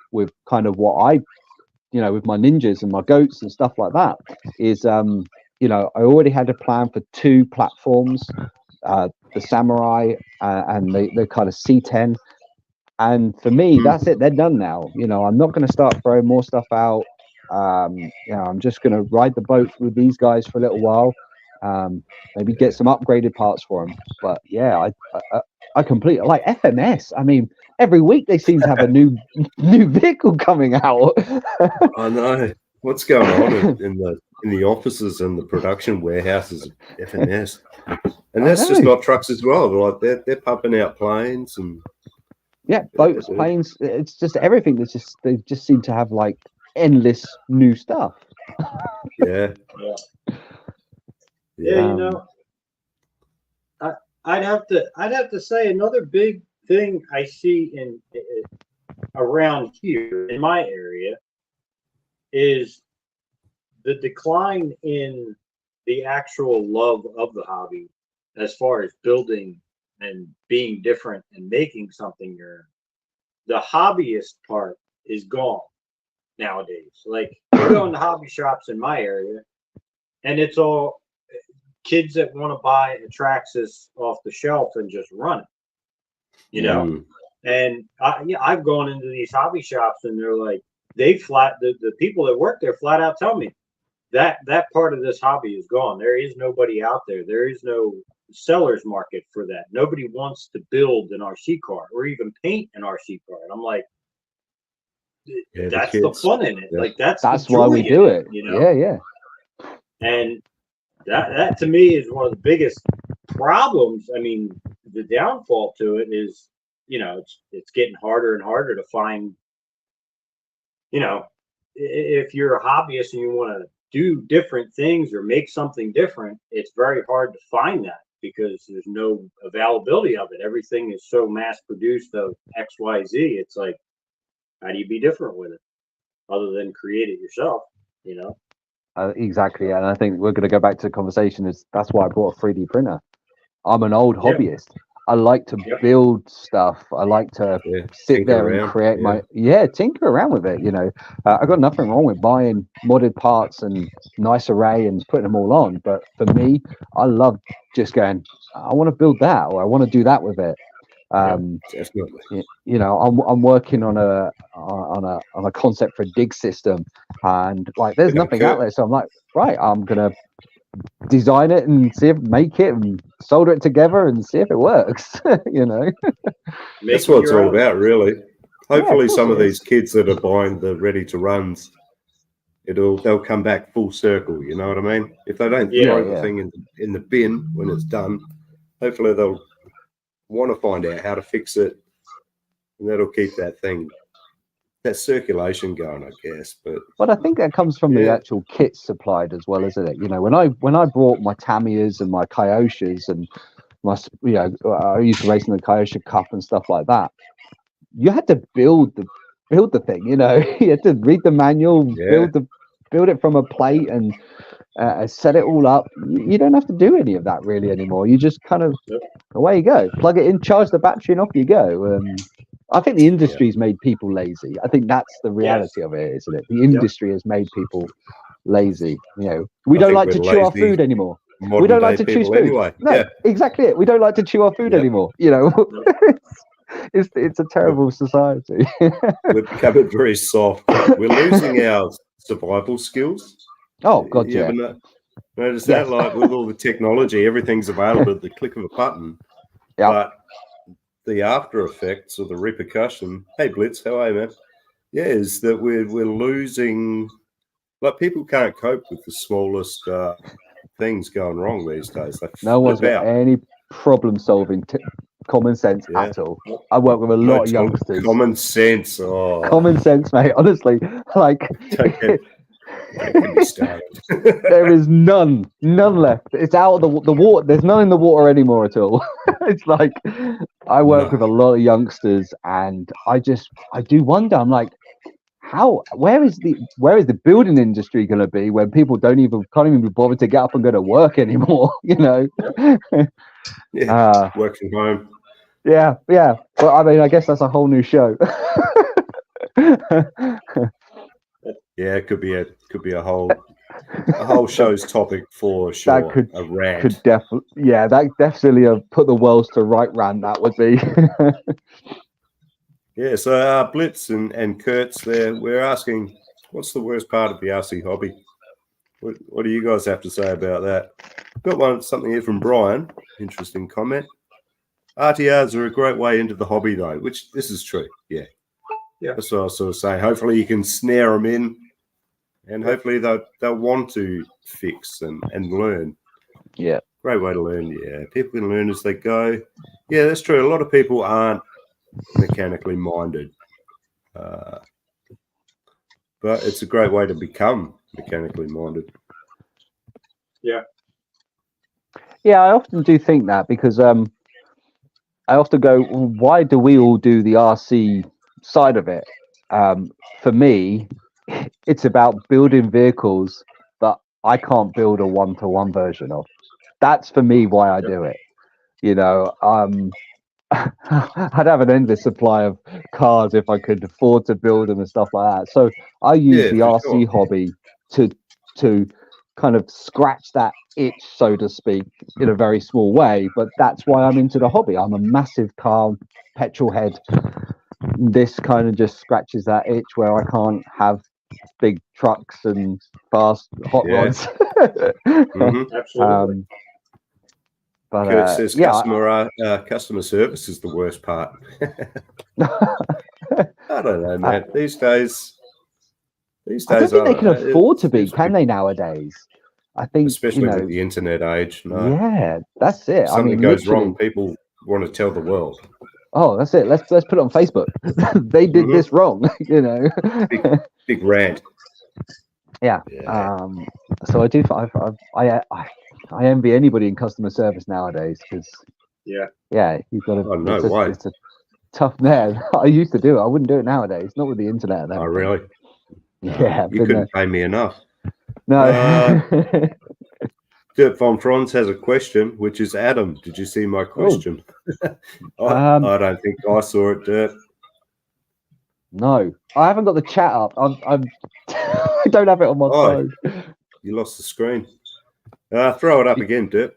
kind of what I, you know, with my ninjas and my goats and stuff like that, is you know, I already had a plan for 2 platforms, the samurai and the kind of C10. And for me, that's it. They're done now. You know, I'm not going to start throwing more stuff out. You know, I'm just going to ride the boat with these guys for a little while. Maybe get some upgraded parts for them. But yeah, I completely like FMS. I mean, every week they seem to have a new vehicle coming out. I know what's going on in the offices and the production warehouses of FMS, and that's just not trucks as well. Like they're pumping out planes and boats, planes. It's just everything. They just seem to have like endless new stuff. Yeah, you know, I'd have to say another big thing I see in around here in my area is the decline in the actual love of the hobby, as far as building and being different and making something your own. The hobbyist part is gone nowadays. Like, you go into hobby shops in my area, and it's all kids that want to buy a Traxxas off the shelf and just run it, you know. And I've gone into these hobby shops, and they're like, the people that work there flat out tell me that part of this hobby is gone. There is nobody out there. There is no seller's market for that. Nobody wants to build an RC car or even paint an RC car. And I'm like, that's the fun in it. Like, that's why we do it. You know? Yeah. And that to me is one of the biggest problems. I mean, the downfall to it is, you know, it's getting harder and harder to find, you know, if you're a hobbyist and you want to do different things or make something different, it's very hard to find that because there's no availability of it. Everything is so mass produced of XYZ. It's like, how do you be different with it other than create it yourself, you know? Exactly, and I think we're going to go back to the conversation. Is that's why I bought a 3D printer. I'm an old hobbyist. I like to build stuff. I like to sit there and create my tinker around with it. You know, I got nothing wrong with buying modded parts and nice array and putting them all on. But for me, I love just going, I want to build that, or I want to do that with it. Definitely. You know, I'm working on a concept for a dig system, and like there's nothing out there. So I'm like, right, I'm gonna design it and see if make it and solder it together and see if it works. You know, that's what it's all about, really. Hopefully some of these kids that are buying the ready to runs, they'll come back full circle, you know what I mean? If they don't throw the thing in the bin when it's done, hopefully they'll want to find out how to fix it, and that'll keep that circulation going, I guess. But I think that comes from the actual kits supplied as well, isn't it? You know, when I brought my Tamiyas and my Kyoshas and my, you know, I used to race in the Kyosha Cup and stuff like that. You had to build the thing, you know. You had to read the manual, build it from a plate and set it all up. You don't have to do any of that really anymore. You just kind of away you go, plug it in, charge the battery, and off you go. I think the industry's made people lazy. I think that's the reality of it, isn't it? The industry has made people lazy. You know, we don't like to chew our food anymore. We don't like to chew food. Anyway. No, exactly it. We don't like to chew our food anymore. You know, it's a terrible society. We're becoming very soft. We're losing our survival skills. Oh God, yeah. Notice that, like with all the technology, everything's available at the click of a button. Yeah. But the after effects or the repercussion, hey Blitz, how are you, man? Yeah, is that we're losing, like people can't cope with the smallest things going wrong these days. No one's got any problem solving common sense at all. I work with a lot of youngsters. Common sense. Common sense, mate. Honestly, like there is none left. It's out of the water. There's none in the water anymore at all. It's like I work with a lot of youngsters, and I do wonder. I'm like, where is the building industry going to be when people can't even be bothered to get up and go to work anymore? You know, work from home. Yeah. But I mean, I guess that's a whole new show. Yeah, it could be a whole show's topic for sure. That could definitely that definitely put the worlds to right rant. That would be. Yeah, so Blitz and Kurtz there, we're asking, what's the worst part of the RC hobby? What do you guys have to say about that? Got something here from Brian. Interesting comment. RTRs are a great way into the hobby though, which this is true. Yeah. That's what I was sort of saying. Hopefully you can snare them in, and hopefully they'll want to fix and learn. Yeah. Great way to learn. Yeah. People can learn as they go. Yeah, that's true. A lot of people aren't mechanically minded. But it's a great way to become mechanically minded. Yeah. Yeah, I often do think that because I often go, well, why do we all do the RC side of it? For me, it's about building vehicles that I can't build a one-to-one version of. That's for me why I do it. You know, I'd have an endless supply of cars if I could afford to build them and stuff like that. So I use the RC hobby to kind of scratch that itch, so to speak, in a very small way. But that's why I'm into the hobby. I'm a massive car petrol head. This kind of just scratches that itch where I can't have big trucks and fast hot rods. Absolutely. But Kurt says customer service is the worst part. I don't know, man. These days, I don't think they can afford to be, can they nowadays? I think, especially with the internet age. No. Yeah, that's it. Something goes wrong, people want to tell the world. Oh, that's it. Let's put it on Facebook. They did this wrong, you know. Big rant. Yeah. So I do. I envy anybody in customer service nowadays because Yeah. you've got to. Oh, no way. It's a tough man. I used to do it. I wouldn't do it nowadays. Not with the internet. And Oh, everything. really? Yeah, I've You been couldn't pay me enough. there. No. Dirk von Franz has a question, which is Adam. Did you see my question? I don't think I saw it, Dirk. No, I haven't got the chat up. I'm I don't have it on my phone. You lost the screen. Throw it up again, Dirk.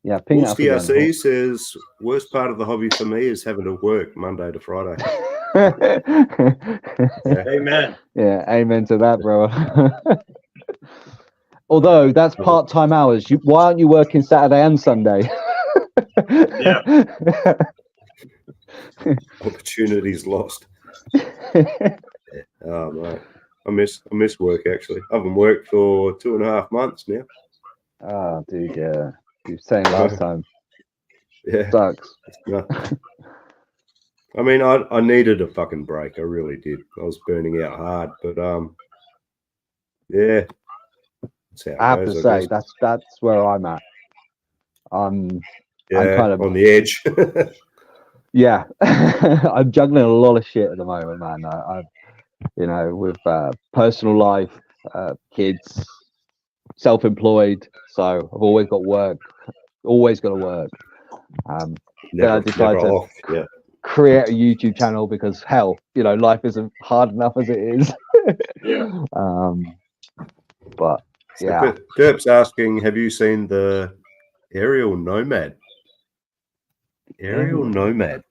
Yeah, ping it up again. DRC says, worst part of the hobby for me is having to work Monday to Friday. Yeah. Amen. Yeah, amen to that, bro. Although that's part-time hours. Why aren't you working Saturday and Sunday? Yeah. Opportunities lost. Oh, mate. I miss work, actually. I haven't worked for 2.5 months now. Oh, dude, yeah. You were saying last time. Yeah. Sucks. No. I mean, I needed a fucking break. I really did. I was burning out hard, but yeah. I have to say that's where I'm at. I'm kind of on the edge. Yeah, I'm juggling a lot of shit at the moment, man. I've with personal life, kids, self-employed, so I've always got work, always got to work. Then I decided to create a YouTube channel because hell, life isn't hard enough as it is. Yeah. But yeah, Derp's asking, have you seen the aerial nomad? Aerial nomad.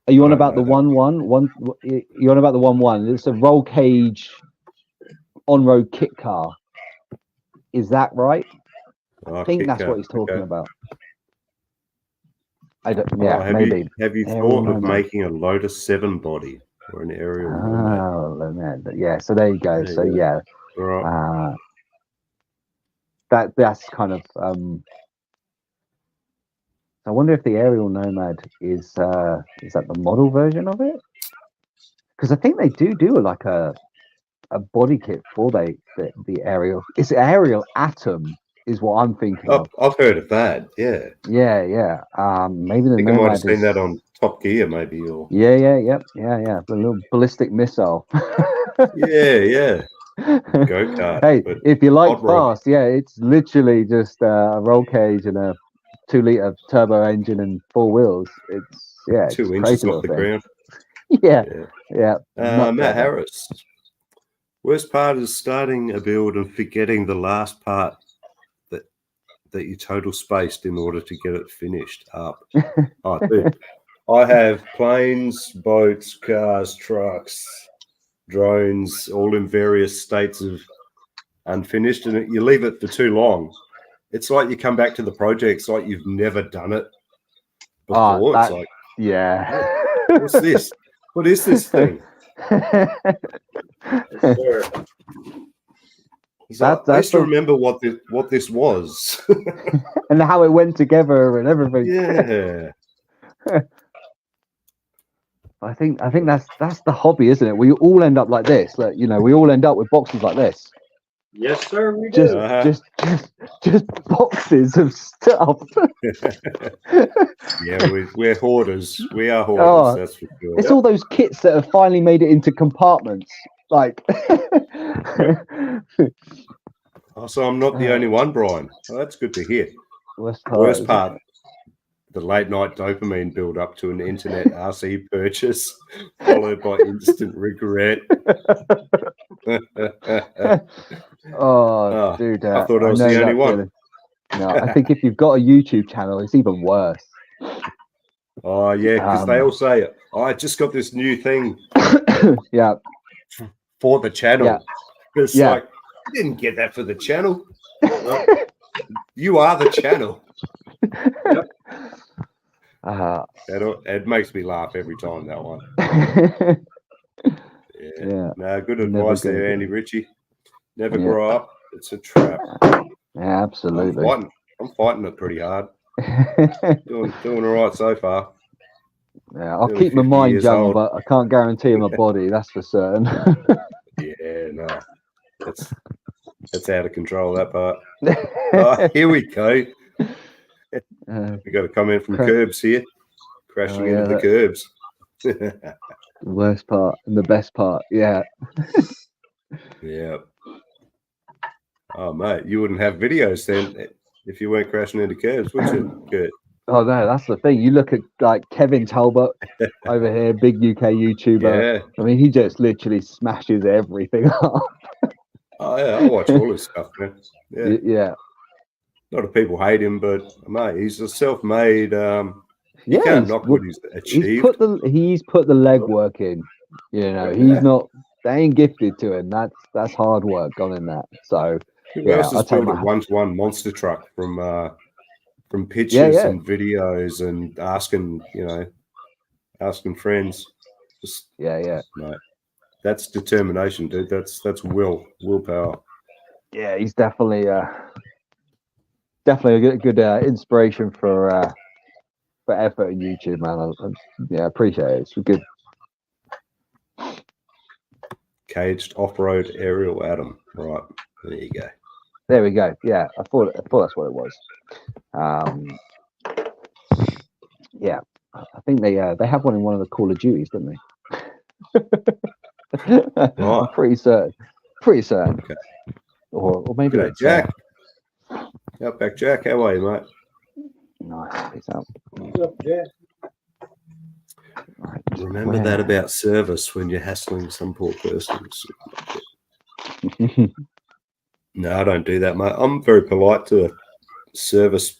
Are you on about the 1-1? You're on about the 1-1. It's a roll cage on-road kit car. Is that right? I think that's what he's talking about. I don't. Yeah, maybe. Have you thought of making a Lotus 7 body or an aerial nomad? Oh, nomad. Yeah. So there you go. So yeah. Right. That's kind of. I wonder if the aerial nomad is that the model version of it? Because I think they do like a body kit for the aerial. It's aerial atom is what I'm thinking of. I've heard of that. Yeah. Yeah. Maybe the I think nomad I might have seen that on Top Gear, maybe. Or yeah. The little ballistic missile. yeah. Go-kart. Hey, if you like fast, it's literally just a roll cage and a 2-liter turbo engine and 4 wheels. It's 2 inches off the ground. Yeah. Matt Harris. Worst part is starting a build and forgetting the last part that you total spaced in order to get it finished up. Oh, dude. I have planes, boats, cars, trucks, drones, all in various states of unfinished, and you leave it for too long. It's like you come back to the project, it's like you've never done it before. It's like, what's this? What is this thing? I used to remember what this was and how it went together and everything. Yeah. I think that's the hobby, isn't it? We all end up like this. Like, we all end up with boxes like this. Yes, sir. We do. Just boxes of stuff. Yeah, we're hoarders. We are hoarders. That's for sure. It's all those kits that have finally made it into compartments. Like, so I'm not the only one, Brian. Oh, that's good to hear. Worst part. The late night dopamine build up to an internet RC purchase, followed by instant regret. Dude, I thought I was the only one. No, I think if you've got a YouTube channel, it's even worse. Oh yeah, because they all say, I just got this new thing. Yeah. For the channel. Yeah. It's like, you didn't get that for the channel. Well, you are the channel. Yep. It makes me laugh every time, that one. No, good advice there, Andy Ritchie. Never grow up. It's a trap. Yeah, absolutely. I'm fighting it pretty hard. doing all right so far. Yeah, I'll keep my mind young, but I can't guarantee my body. That's for certain. Yeah, no, it's out of control, that part. Oh, here we go. Uh, We got a comment from Cra- Curbs here, crashing Oh, yeah, into the that- curbs. the worst part and the best part. Yeah. Yeah. Oh, mate, you wouldn't have videos then if you weren't crashing into curbs, would you, Kurt? Oh no, that's the thing. You look at like Kevin Talbot over here, big UK YouTuber. Yeah. I mean, he just literally smashes everything up. Oh, yeah, I watch all his stuff, man. Yeah. Yeah. A lot of people hate him, but, mate, he's a self-made... you Yeah, can't he's- knock what he's achieved. he's put the legwork in. You know, Yeah. he's not. They ain't gifted to him. That's hard work gone in that. So Who yeah, else has I'll take built a my- one-to-one monster truck from pictures yeah. and videos and asking friends? Just, Yeah. mate, that's determination, dude. That's willpower. Yeah, he's definitely a good inspiration for effort in YouTube, man. I appreciate it. It's good. Caged off-road aerial Adam. Right, there you go. There we go. Yeah, I thought that's what it was. Yeah, I think they have one in one of the Call of Duties, don't they? I'm pretty certain. Okay. Or maybe G'day, it's Jack. Outback Jack, how are you, mate? nice. Peace out. What's up, Jack? Right, Remember that about service when you're hassling some poor person. No, I don't do that, mate. I'm very polite to service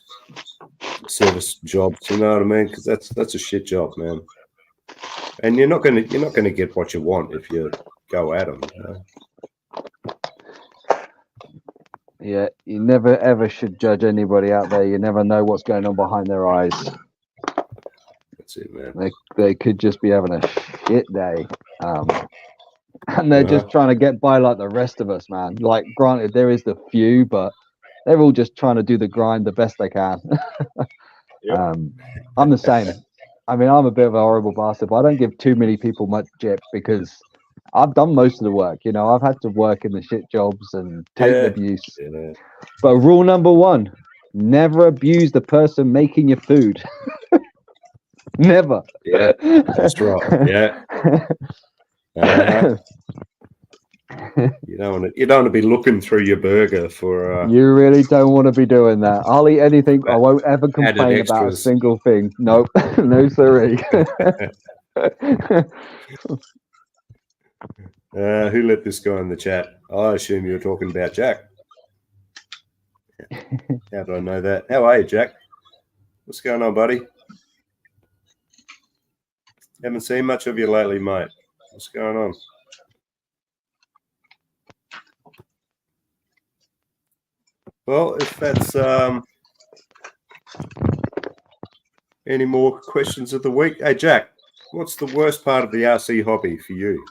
jobs. You know what I mean? Because that's a shit job, man. And you're not gonna get what you want if you go at them. You know? Yeah, you never ever should judge anybody out there. You never know what's going on behind their eyes. That's it, man. They could just be having a shit day. And they're just Uh-huh. trying to get by like the rest of us, man. Like, granted, there is the few, but they're all just trying to do the grind the best they can. Yep. I'm the same. I mean, I'm a bit of a horrible bastard, but I don't give too many people much jip because I've done most of the work. You know, I've had to work in the shit jobs and take the abuse. Yeah. But rule number one, never abuse the person making your food. Never. Yeah, that's right. Yeah. Uh-huh. You don't want to be looking through your burger for. You really don't want to be doing that. I'll eat anything. I won't ever Added complain about a extras. single thing. Nope. No siree. Who let this guy in the chat? I assume you were talking about Jack. How did I know that? How are you, Jack? What's going on, buddy? Haven't seen much of you lately, mate. What's going on? Well, if that's any more questions of the week. Hey, Jack, what's the worst part of the RC hobby for you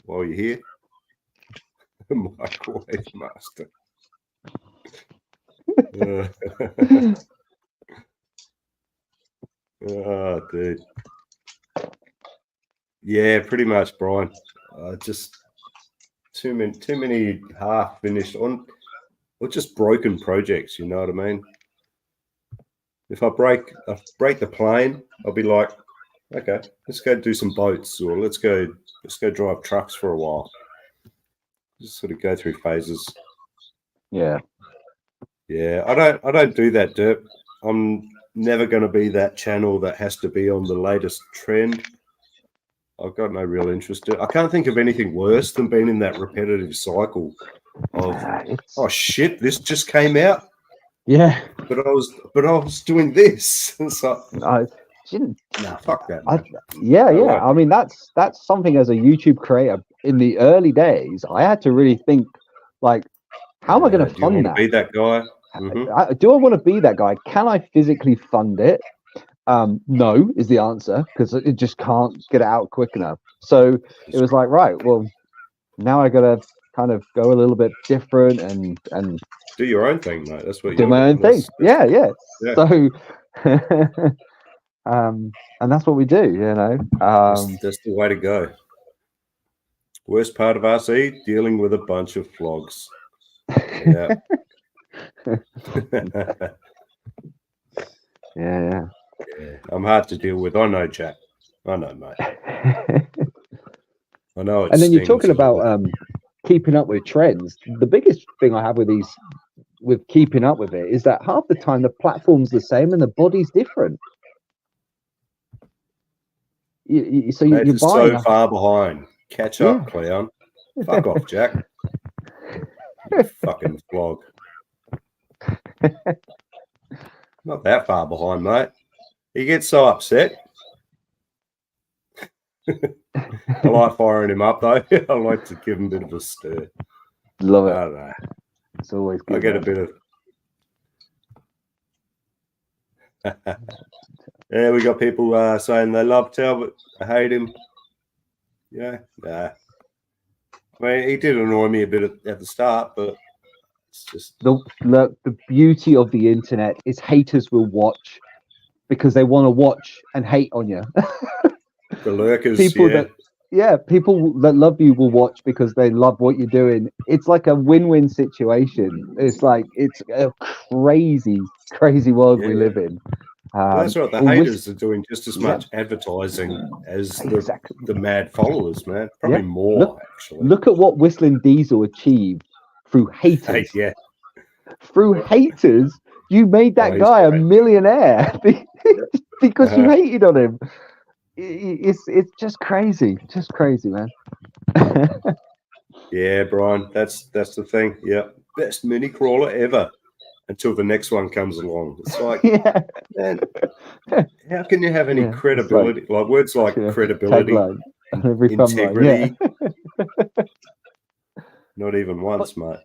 while you're here? Microwave master. Oh, dude. Yeah, pretty much, Brian. Just too many half finished or just broken projects. You know what I mean? If I break the plane, I'll be like, okay, let's go do some boats, or let's go drive trucks for a while. Just sort of go through phases. Yeah. Yeah, I don't do that, Derp. I'm never going to be that channel that has to be on the latest trend. I've got no real interest in it. I can't think of anything worse than being in that repetitive cycle of, oh shit, this just came out. Yeah. But I was doing this. So, I didn't. nah, fuck that. Yeah. right. I mean, that's something as a YouTube creator in the early days. I had to really think, like, how am I going to fund that? Be that guy? Do I want to be that guy? Can I physically fund it? No is the answer, because it just can't get it out quick enough. So it was like, right, well, now I got to kind of go a little bit different and do your own thing, mate. That's what you do my own thing. Yeah. So, and that's what we do, you know. That's the way to go. Worst part of RC, dealing with a bunch of flogs. Yeah. Yeah. Yeah, I'm hard to deal with. I know, Jack. I know, mate. I know it And then you're stings talking a little about keeping up with trends. The biggest thing I have with these, with keeping up with it, is that half the time the platform's the same and the body's different. So bit. Mate, you're it's buying so far behind. Catch Yeah. up, clown. Fuck off, Jack. You fucking flog. Not that far behind, mate. He gets so upset. I like firing him up, though. I like to give him a bit of a stir. Love I it. don't know. It's always good. I get a man. bit of. Yeah, we got people saying they love Talbot. I hate him. Yeah, nah. I mean, he did annoy me a bit at the start, but it's just The beauty of the internet is haters will watch because they want to watch and hate on you. the lurkers. People Yeah, that love you will watch because they love what you're doing. It's like a win-win situation. It's like it's a crazy world we Yeah. live in. Well, that's right. The well, haters are doing just as Yeah. much advertising as Exactly. the mad followers, man. Probably Yeah. more, actually. Look at what Whistling Diesel achieved through haters. Yeah. Through haters, you made that he's guy a great. millionaire because you Uh-huh. hated on him. It's just crazy, man. Yeah, Brian, that's the thing. Yeah, best mini crawler ever until the next one comes along. It's like, Yeah. man, how can you have any Yeah, it's credibility? Like words like Yeah, credibility, tagline on every thumbnail. integrity. Yeah. Not even once, mate.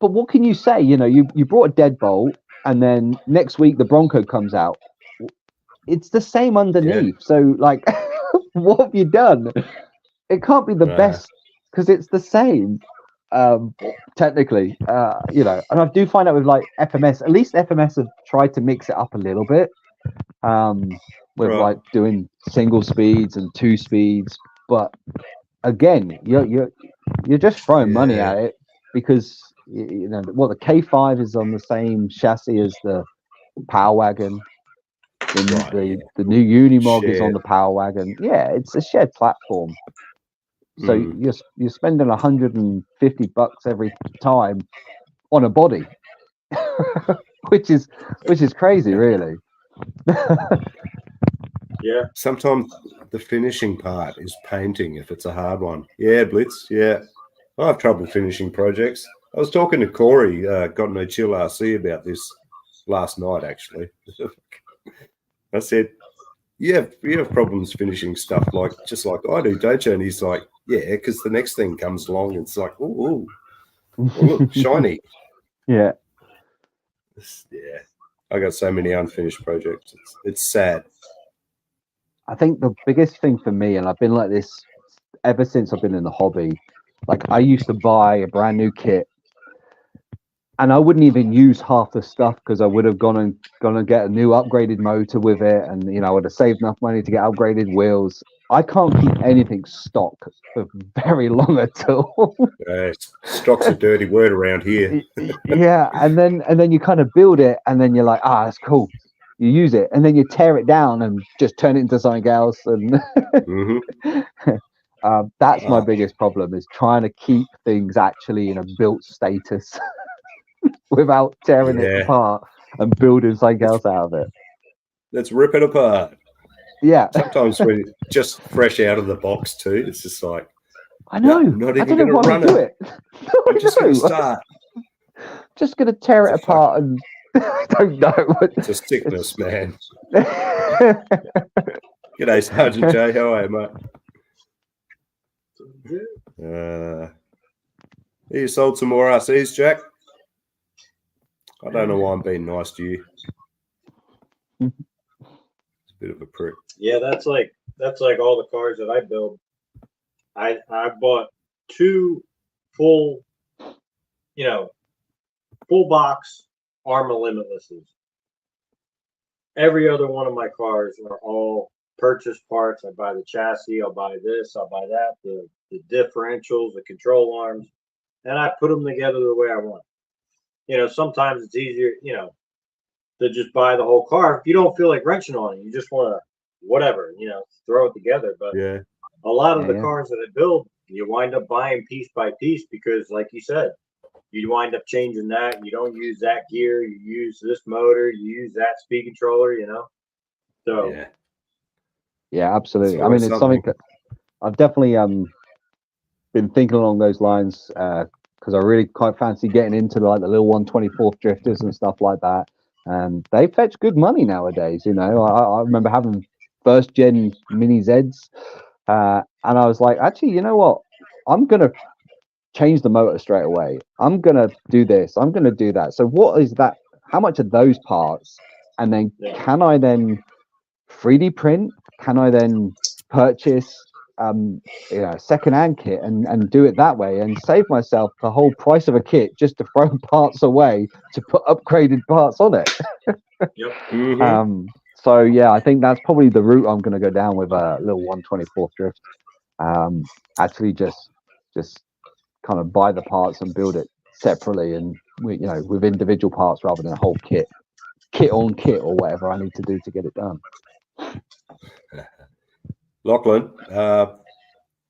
But what can you say? You know, you brought a deadbolt, and then next week the Bronco comes out. It's the same underneath. So, like, what have you done? It can't be the best because it's the same. Technically, you know, and I do find out with like FMS. At least FMS have tried to mix it up a little bit. With Right. like doing single speeds and 2 speeds, but again, you're just throwing money at it because you know what, the K5 is on the same chassis as the Power Wagon. The new Unimog is on the Power Wagon. Yeah, it's a shared platform. So you're spending $150 every time on a body, which is crazy, really. Yeah. Sometimes the finishing part is painting if it's a hard one. Yeah, Blitz. Yeah, I have trouble finishing projects. I was talking to Corey, Got No Chill RC, about this last night, actually. I said, you have problems finishing stuff just like I do, don't you? And he's like, yeah, because the next thing comes along and it's like, oh, look, shiny. Yeah. Yeah. I got so many unfinished projects. It's sad. I think the biggest thing for me, and I've been like this ever since I've been in the hobby, like I used to buy a brand new kit and I wouldn't even use half the stuff because I would have gone and get a new upgraded motor with it, and you know I would have saved enough money to get upgraded wheels. I can't keep anything stock for very long at all. Stock's a dirty word around here. Yeah, and then you kind of build it, and then you're like, that's cool. You use it, and then you tear it down and just turn it into something else. And that's my biggest problem, is trying to keep things actually in a built status without tearing it apart and building something else out of it. Let's rip it apart. Yeah. Sometimes we're just fresh out of the box too. It's just like, I know. I'm not even going to run it. I'm just going to start. Just going to tear it apart and I don't know. It's a sickness, man. G'day, Sergeant J. How are you, mate? You sold some more RCs, Jack? I don't know why I'm being nice to you. It's a bit of a prick. Yeah, that's like all the cars that I build. I bought 2 full box Arma Limitlesses. Every other one of my cars are all purchased parts. I buy the chassis, I'll buy this, I'll buy that, the differentials, the control arms, and I put them together the way I want. sometimes it's easier, to just buy the whole car. If you don't feel like wrenching on it, you just want to, whatever, throw it together. But Yeah. a lot of the Yeah. cars that I build, you wind up buying piece by piece because, like you said, you wind up changing that. You don't use that gear. You use this motor. You use that speed controller, So, Yeah. Yeah, absolutely. It's I mean, always it's something that I've definitely been thinking along those lines because I really quite fancy getting into like the little 124th drifters and stuff like that. And they fetch good money nowadays. I remember having first gen Mini Zs, and I was like, actually, you know what? I'm gonna change the motor straight away. I'm gonna do this. I'm gonna do that. So what is that? How much are those parts? And then can I then 3D print? Can I then purchase second-hand kit and do it that way and save myself the whole price of a kit just to throw parts away to put upgraded parts on it? Yep. Mhm. So yeah, I think that's probably the route I'm going to go down with a little 124th drift. Actually, just kind of buy the parts and build it separately, and with individual parts rather than a whole kit on kit or whatever I need to do to get it done. Lachlan,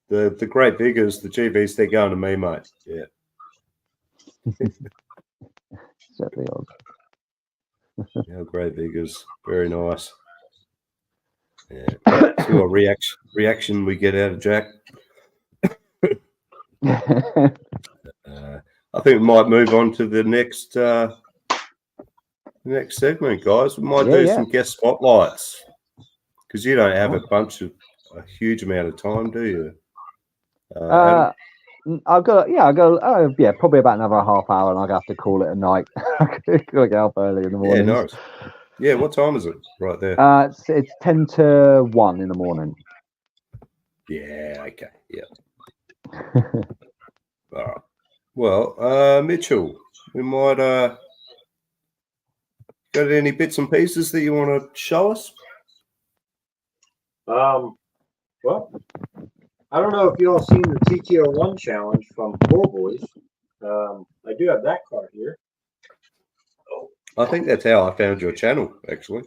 the great Viggers, the GVs, they're going to me, mate. Yeah. Certainly odd. Yeah, great Viggers. Very nice. Yeah. See what reaction we get out of Jack. I think we might move on to the next segment, guys. We might do some guest spotlights because you don't have a huge amount of time, do you? I've got probably about another half hour, and I'll have to call it a night. Gotta get up early in the morning. Yeah, nice. Yeah, what time is it right there? It's 10 to 1 in the morning. Yeah, okay, yeah. All right. Well, Mitchell, we might got any bits and pieces that you want to show us? Well, I don't know if you all seen the TTO1 challenge from Poor Boys. I do have that car here. I think that's how I found your channel, actually.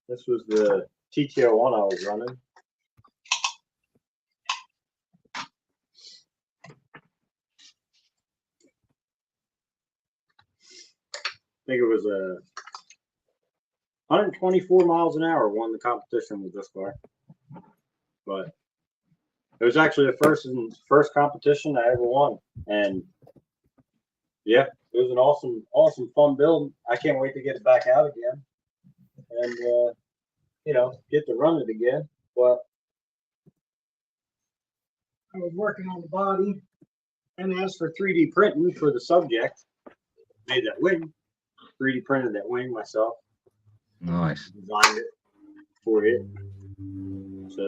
This was the TTO1 I was running. I think it was 124 miles an hour won the competition with this car. But it was actually the first competition I ever won. And yeah, it was an awesome fun build. I can't wait to get it back out again and get to run it again. But I was working on the body and asked for 3D printing for the subject. Made that wing. 3D printed that wing myself. Nice. Designed it for it. So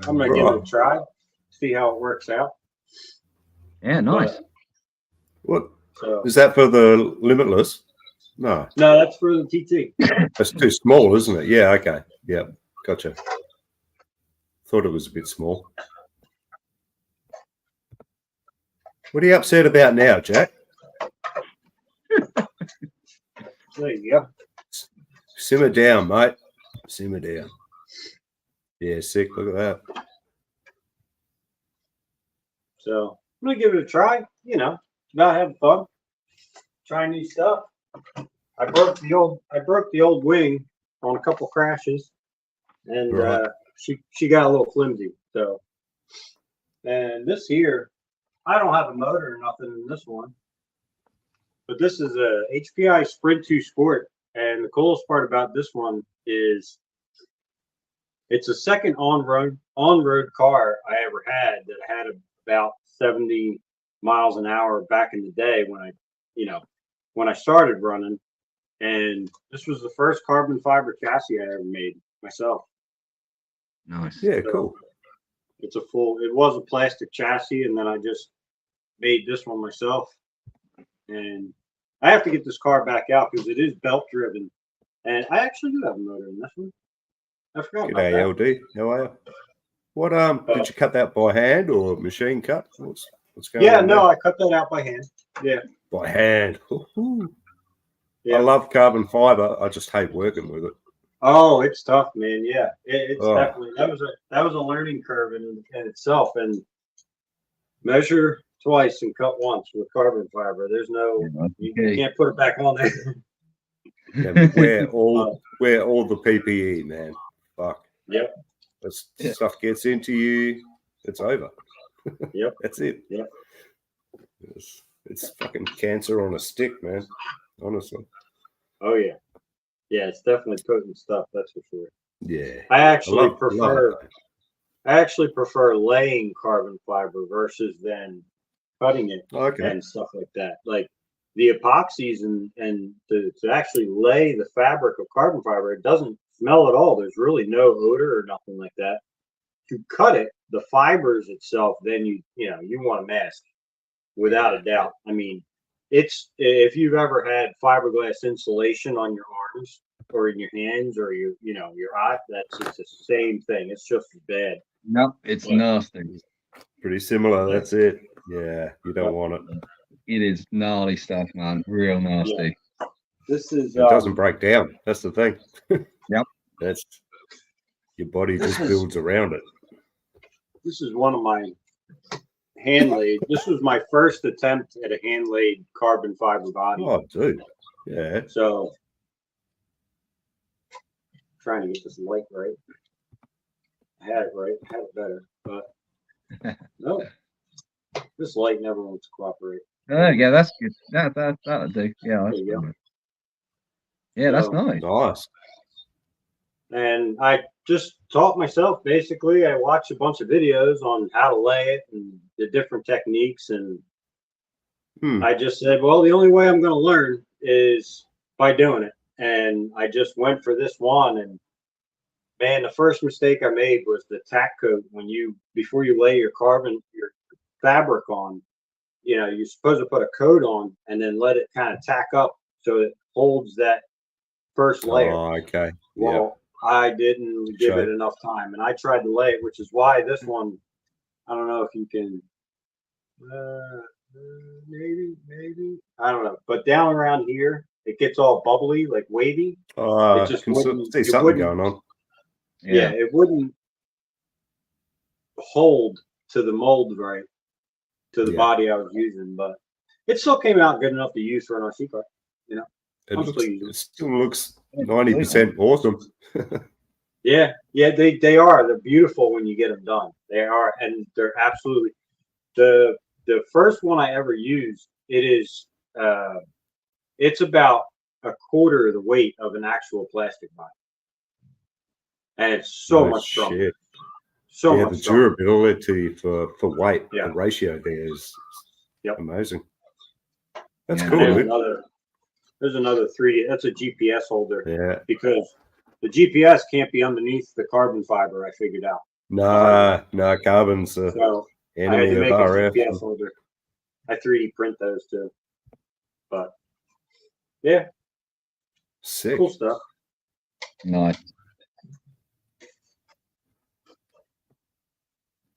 I'm gonna give it a try, see how it works out. Yeah, nice. What is that for the Limitless? No, that's for the TT. That's too small, isn't it? Yeah, okay. Yeah, gotcha. Thought it was a bit small. What are you upset about now, Jack? There you go. Simmer down, mate. Simmer down. Yeah, sick. Look at that. So I'm gonna give it a try. About having fun, trying new stuff. I broke the old wing on a couple crashes, and she got a little flimsy. So, and this here, I don't have a motor or nothing in this one, but this is a HPI Sprint 2 Sport, and the coolest part about this one is it's a second on-road car I ever had that had about 70 miles an hour back in the day when I started running. And this was the first carbon fiber chassis I ever made myself. Nice. Yeah, cool. It was a plastic chassis, and then I just made this one myself. And I have to get this car back out because it is belt driven. And I actually do have a motor in this one. I forgot about that. LD. How are you? What did you cut that by hand or machine cut? What's going Yeah, on no, there? I cut that out by hand. Yeah. By hand. Woohoo. Yeah. I love carbon fiber. I just hate working with it. Oh, it's tough, man. Yeah, it's Oh. definitely that was a learning curve in itself. And measure twice and cut once with carbon fiber. There's no you can't put it back on there. And wear all the PPE, man. Fuck. Yep. This stuff gets into you, it's over. Yep. That's it. Yep. It's fucking cancer on a stick, man. Honestly. Oh yeah. Yeah, it's definitely potent stuff, that's for sure. Yeah. I actually love prefer it. I actually prefer laying carbon fiber versus then cutting it Okay. and stuff like that. Like the epoxies and to actually lay the fabric of carbon fiber, it doesn't smell at all. There's really no odor or nothing like that. To cut it, the fibers itself, then you want a mask without a doubt. I mean, it's if you've ever had fiberglass insulation on your arms or in your hands or your eye, it's the same thing. It's just as bad. No, it's nasty. Pretty similar. That's it. Yeah, you don't want it. It is gnarly stuff, man. Real nasty. Yeah. This is It doesn't break down. That's the thing. Yep. That's your body just builds around it. This is one of my hand laid. This was my first attempt at a hand laid carbon fiber body. Oh, dude. Yeah. So trying to get this light right. I had it right. I had it better, but no. This light never wants to cooperate. Yeah, that's good. That'll do. Yeah, that's There you go. fine. Yeah, that's So- nice. Nice. And I just taught myself basically. I watched a bunch of videos on how to lay it and the different techniques, and I just said, well, the only way I'm going to learn is by doing it. And I just went for this one. And man, the first mistake I made was the tack coat. Before you lay your fabric on, you're supposed to put a coat on and then let it kind of tack up so it holds that first layer. Oh, okay. Well, I didn't give it enough time, and I tried to lay it, which is why this one, I don't know if you can, maybe, I don't know, but down around here, it gets all bubbly, like wavy. I just can wouldn't- see it something wouldn't- going on. Yeah, it wouldn't hold to the mold right, to the body I was using, but it still came out good enough to use for an RC car. It still looks 90% awesome. Yeah, they are. They're beautiful when you get them done. They are, and they're absolutely the first one I ever used. It's about a quarter of the weight of an actual plastic body, and it's so much stronger. Shit. So Yeah, much the stronger. durability for weight, Yeah. the ratio there is amazing. That's Yeah, cool, And dude. there's another 3D. That's a GPS holder Yeah. because the GPS can't be underneath the carbon fiber. I figured out. No, carbon's the So I had enemy to of make a RF. GPS holder. I 3D print those too. But yeah, Sick. cool stuff. Nice.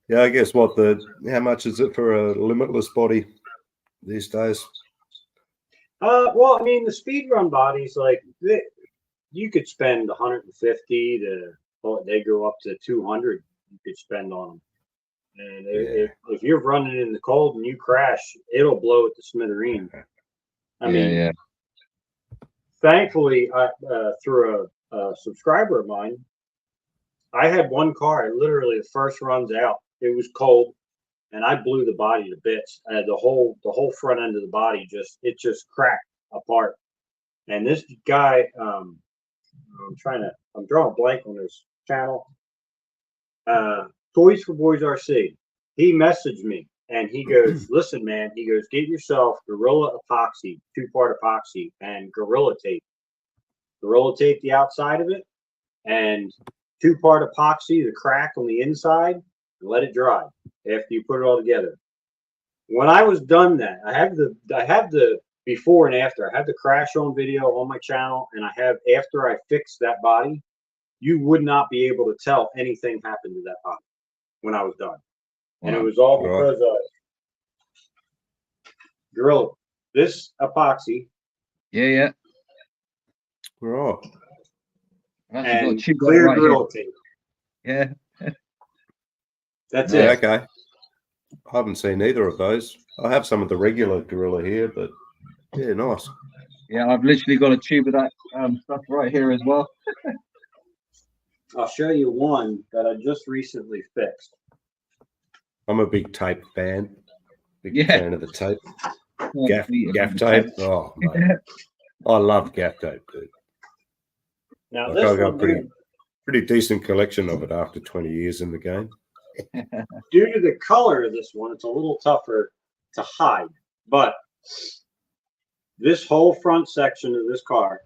Yeah, I guess how much is it for a limitless body these days? Well, I mean, the speed run bodies, like you could spend 150 to, they go up to 200. You could spend on them, and if you're running in the cold and you crash, it'll blow it to smithereen. I mean, thankfully, through a subscriber of mine, I had one car. Literally, the first runs out, it was cold, and I blew the body to bits. The whole front end of the body just cracked apart. And this guy, I'm drawing a blank on his channel. Toys for Boys RC. He messaged me and he goes, "Listen, man," he goes, "get yourself Gorilla Epoxy, 2-part epoxy, and Gorilla Tape. Gorilla Tape the outside of it, and 2-part epoxy, the crack on the inside, and let it dry after you put it all together." When I was done that, I have the before and after. I have the crash on video on my channel, and I have after I fixed that body. You would not be able to tell anything happened to that body when I was done. And it was all because of Gorilla. This epoxy Yeah. Right. I've actually got a and tube clear right Gorilla tape. here. That's Yeah, it. okay. I haven't seen either of those. I have some of the regular Gorilla here, but yeah, nice. Yeah, I've literally got a tube of that stuff right here as well. I'll show you one that I just recently fixed. I'm a big tape fan. Big Yeah. fan of the tape. Gaff The tape. Oh, mate. I love gaff tape, dude. Now Like, this I've got one, pretty decent collection of it after 20 years in the game. due to the color of this one, it's a little tougher to hide. But this whole front section of this car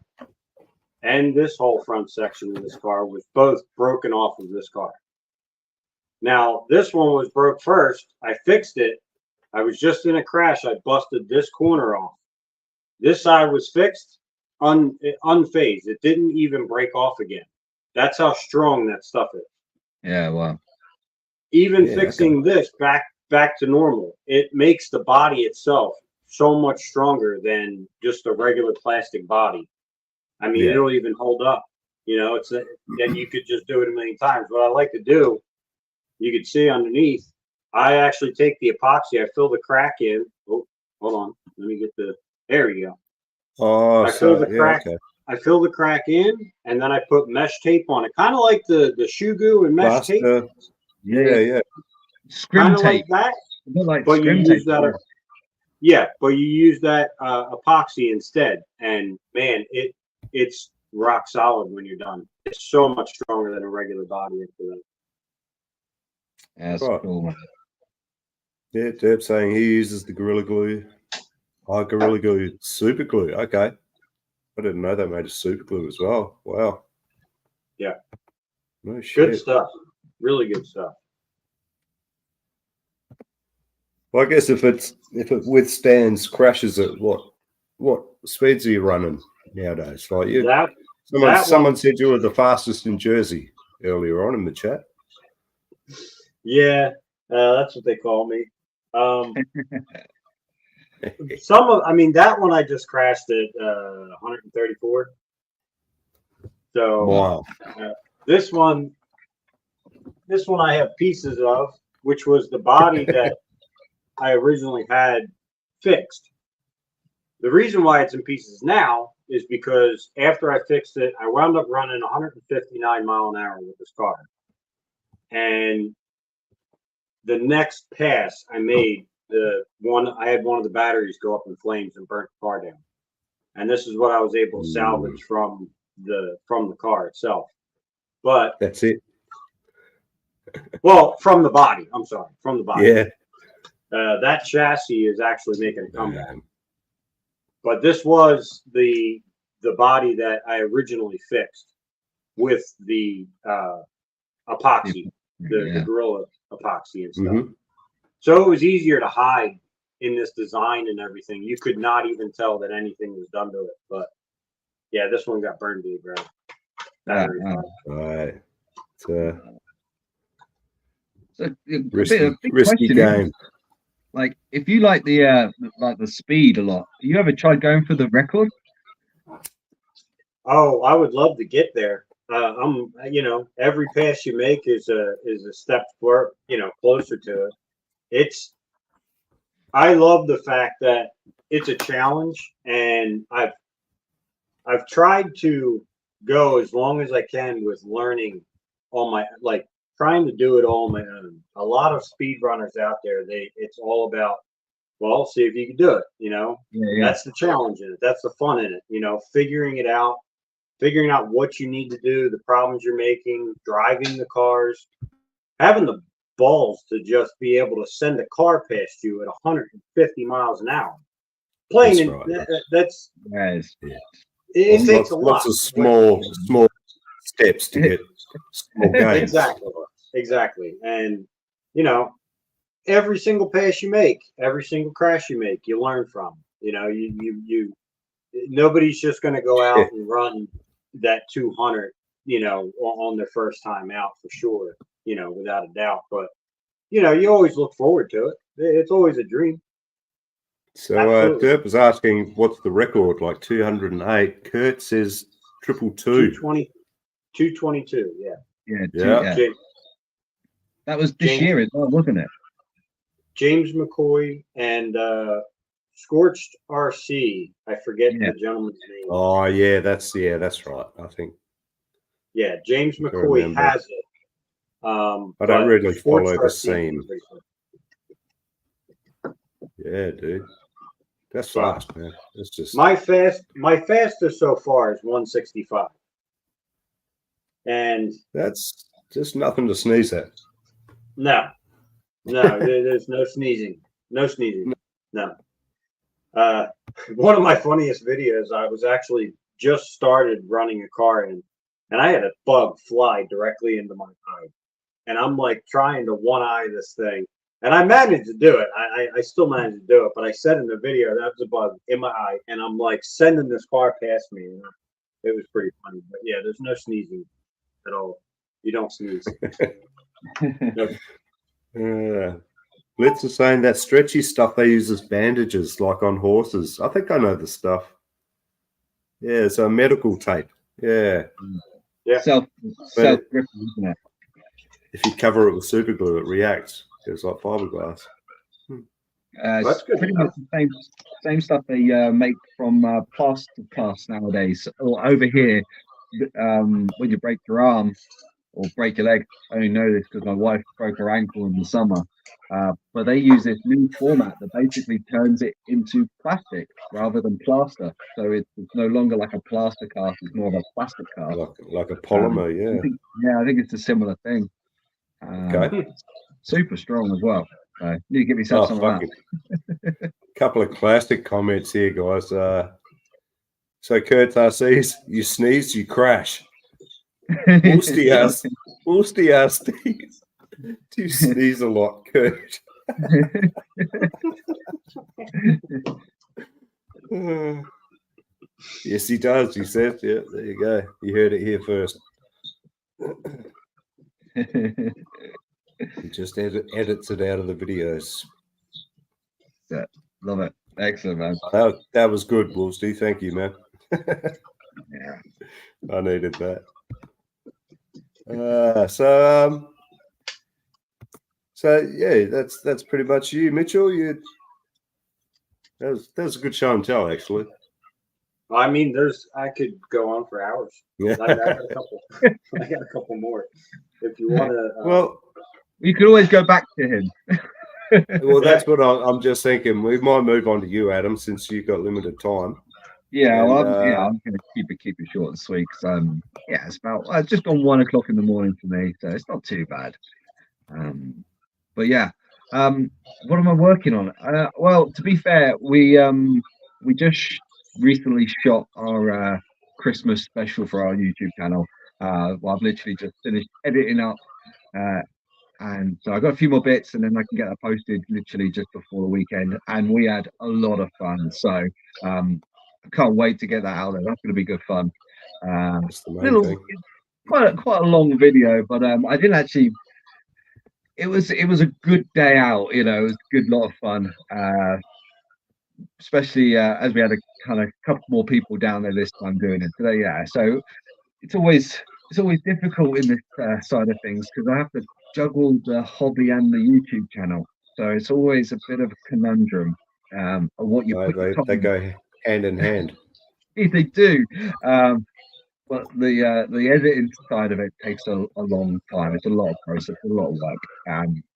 and this whole front section of this car was both broken off of this car. Now, this one was broke first. I fixed it. I was just in a crash. I busted this corner off. This side was fixed, unfazed. It didn't even break off again. That's how strong that stuff is. Yeah, wow. Even Yeah, fixing this back to normal, it makes the body itself so much stronger than just a regular plastic body. I mean, Yeah. it'll even hold up. You know, then you could just do it a million times. What I like to do, you could see underneath, I actually take the epoxy, I fill the crack in. Oh, hold on. Let me get there we go. Oh, I so fill the yeah, crack. okay. I fill the crack in, and then I put mesh tape on it, kind of like the shoe goo and mesh tape, Plaster. Yeah. Scrim kind of like tape. that. A bit like But you scrim use tape. that. Yeah, but you use that epoxy instead, and man, it's rock solid when you're done. It's so much stronger than a regular body after that. Yeah, that's Right. cool, man. Yeah, Deb's saying he uses the Gorilla Glue. Oh, Gorilla Glue super glue. Okay. I didn't know they made a super glue as well. Wow. Yeah. No shit. Good stuff. Really good stuff. Well, I guess if it withstands crashes at what speeds are you running nowadays? Like you, someone said you were the fastest in Jersey earlier on in the chat. Yeah, that's what they call me. That one I just crashed at 134. So Wow. this one I have pieces of, which was the body that I originally had fixed. The reason why it's in pieces now is because after I fixed it, I wound up running 159 mile an hour with this car. And the next pass I made, I had one of the batteries go up in flames and burnt the car down. And this is what I was able to salvage from the car itself. But that's it. Well, from the body. I'm sorry, from the body. Yeah. That chassis is actually making a comeback. But this was the body that I originally fixed with the epoxy, the Gorilla epoxy and stuff. Mm-hmm. So it was easier to hide in this design and everything. You could not even tell that anything was done to it. But yeah, this one got burned to the ground. Right. It's a big risky question, game. Like, if you like the speed a lot, you ever tried going for the record? Oh, I would love to get there. Every pass you make is a step closer to it. I love the fact that it's a challenge, and I've tried to go as long as I can with learning trying to do it all on my own. A lot of speed runners out there, it's all about, well, see if you can do it. That's the challenge in it. That's the fun in it. Figuring out what you need to do, the problems you're making, driving the cars, having the balls to just be able to send a car past you at 150 miles an hour. It takes a lot. Lots of small steps to get small gains. Exactly. And every single pass you make, every single crash you make, you learn from. Nobody's just going to go out and run that 200, on their first time out for sure, without a doubt. But you always look forward to it. It's always a dream. So Absolutely. Derp was asking what's the record, like 208. Kurt says 222. 222, yeah. Yeah, Yeah. James, that was this James- year as well, wasn't it? James McCoy and Scorched RC. I forget Yeah. the gentleman's name. Oh yeah, that's right. I think Yeah, James I McCoy remember. has it. I but don't really Scorched follow the RC scene. is pretty good. Yeah, dude. That's So, fast, man. It's just My fastest so far is 165. And that's just nothing to sneeze at. no, there's no sneezing. No sneezing. No. One of my funniest videos, I was actually just started running a car and I had a bug fly directly into my eye. And I'm like trying to one eye this thing. And I managed to do it. I still managed to do it. But I said in the video, that was a bug in my eye. And I'm like sending this car past me. And it was pretty funny. But yeah, there's no sneezing at all. You don't sneeze. No. Blitz is saying that stretchy stuff they use as bandages, like on horses. I think I know the stuff. Yeah, so medical tape. Yeah. Yeah. Self gripping, isn't it? If you cover it with super glue, it reacts. It's like fiberglass. That's good Pretty enough. much the same stuff they make from plasticast nowadays. Or over here, when you break your arm or break your leg, I only know this because my wife broke her ankle in the summer. But they use this new format that basically turns it into plastic rather than plaster. So it's no longer like a plaster cast; it's more of a plastic cast. Like a polymer, I think it's a similar thing. Okay. Super strong as well. So need to get myself some of that. Couple of classic comments here, guys. So Kurt says, you sneeze, you crash. Woolsty asks, do you sneeze a lot, Kurt? Yes, he does. He says, yeah, there you go. You heard it here first. He just edits it out of the videos. Yeah, love it. Excellent, man. That was good, Woolsty. Thank you, man. Yeah. I needed that. So yeah, that's pretty much you, Mitchell. That was a good show and tell, actually. I mean, I could go on for hours. Yeah. I got a couple. I got a couple more. If you want to. Well, you could always go back to him. well, that's what I'm just thinking. We might move on to you, Adam, since you've got limited time. Yeah, And, I'm going to keep it short and sweet. Cause, it's about it's just on 1 o'clock in the morning for me, so it's not too bad. But yeah, what am I working on? Well, to be fair, we just recently shot our Christmas special for our YouTube channel. Well, I've literally just finished editing up, and so I got a few more bits, and then I can get that posted literally just before the weekend. And we had a lot of fun, so I can't wait to get that out there. That's going to be good fun. That's the main thing. Quite a long video, but I didn't actually. It was a good day out, it was a good lot of fun, especially as we had a couple more people down there this time doing it today. Yeah, so it's always difficult in this side of things because I have to juggle the hobby and the YouTube channel, so it's always a bit of a conundrum of what you put. They go hand in hand. They do. But the editing side of it takes a long time. It's a lot of process, a lot of work.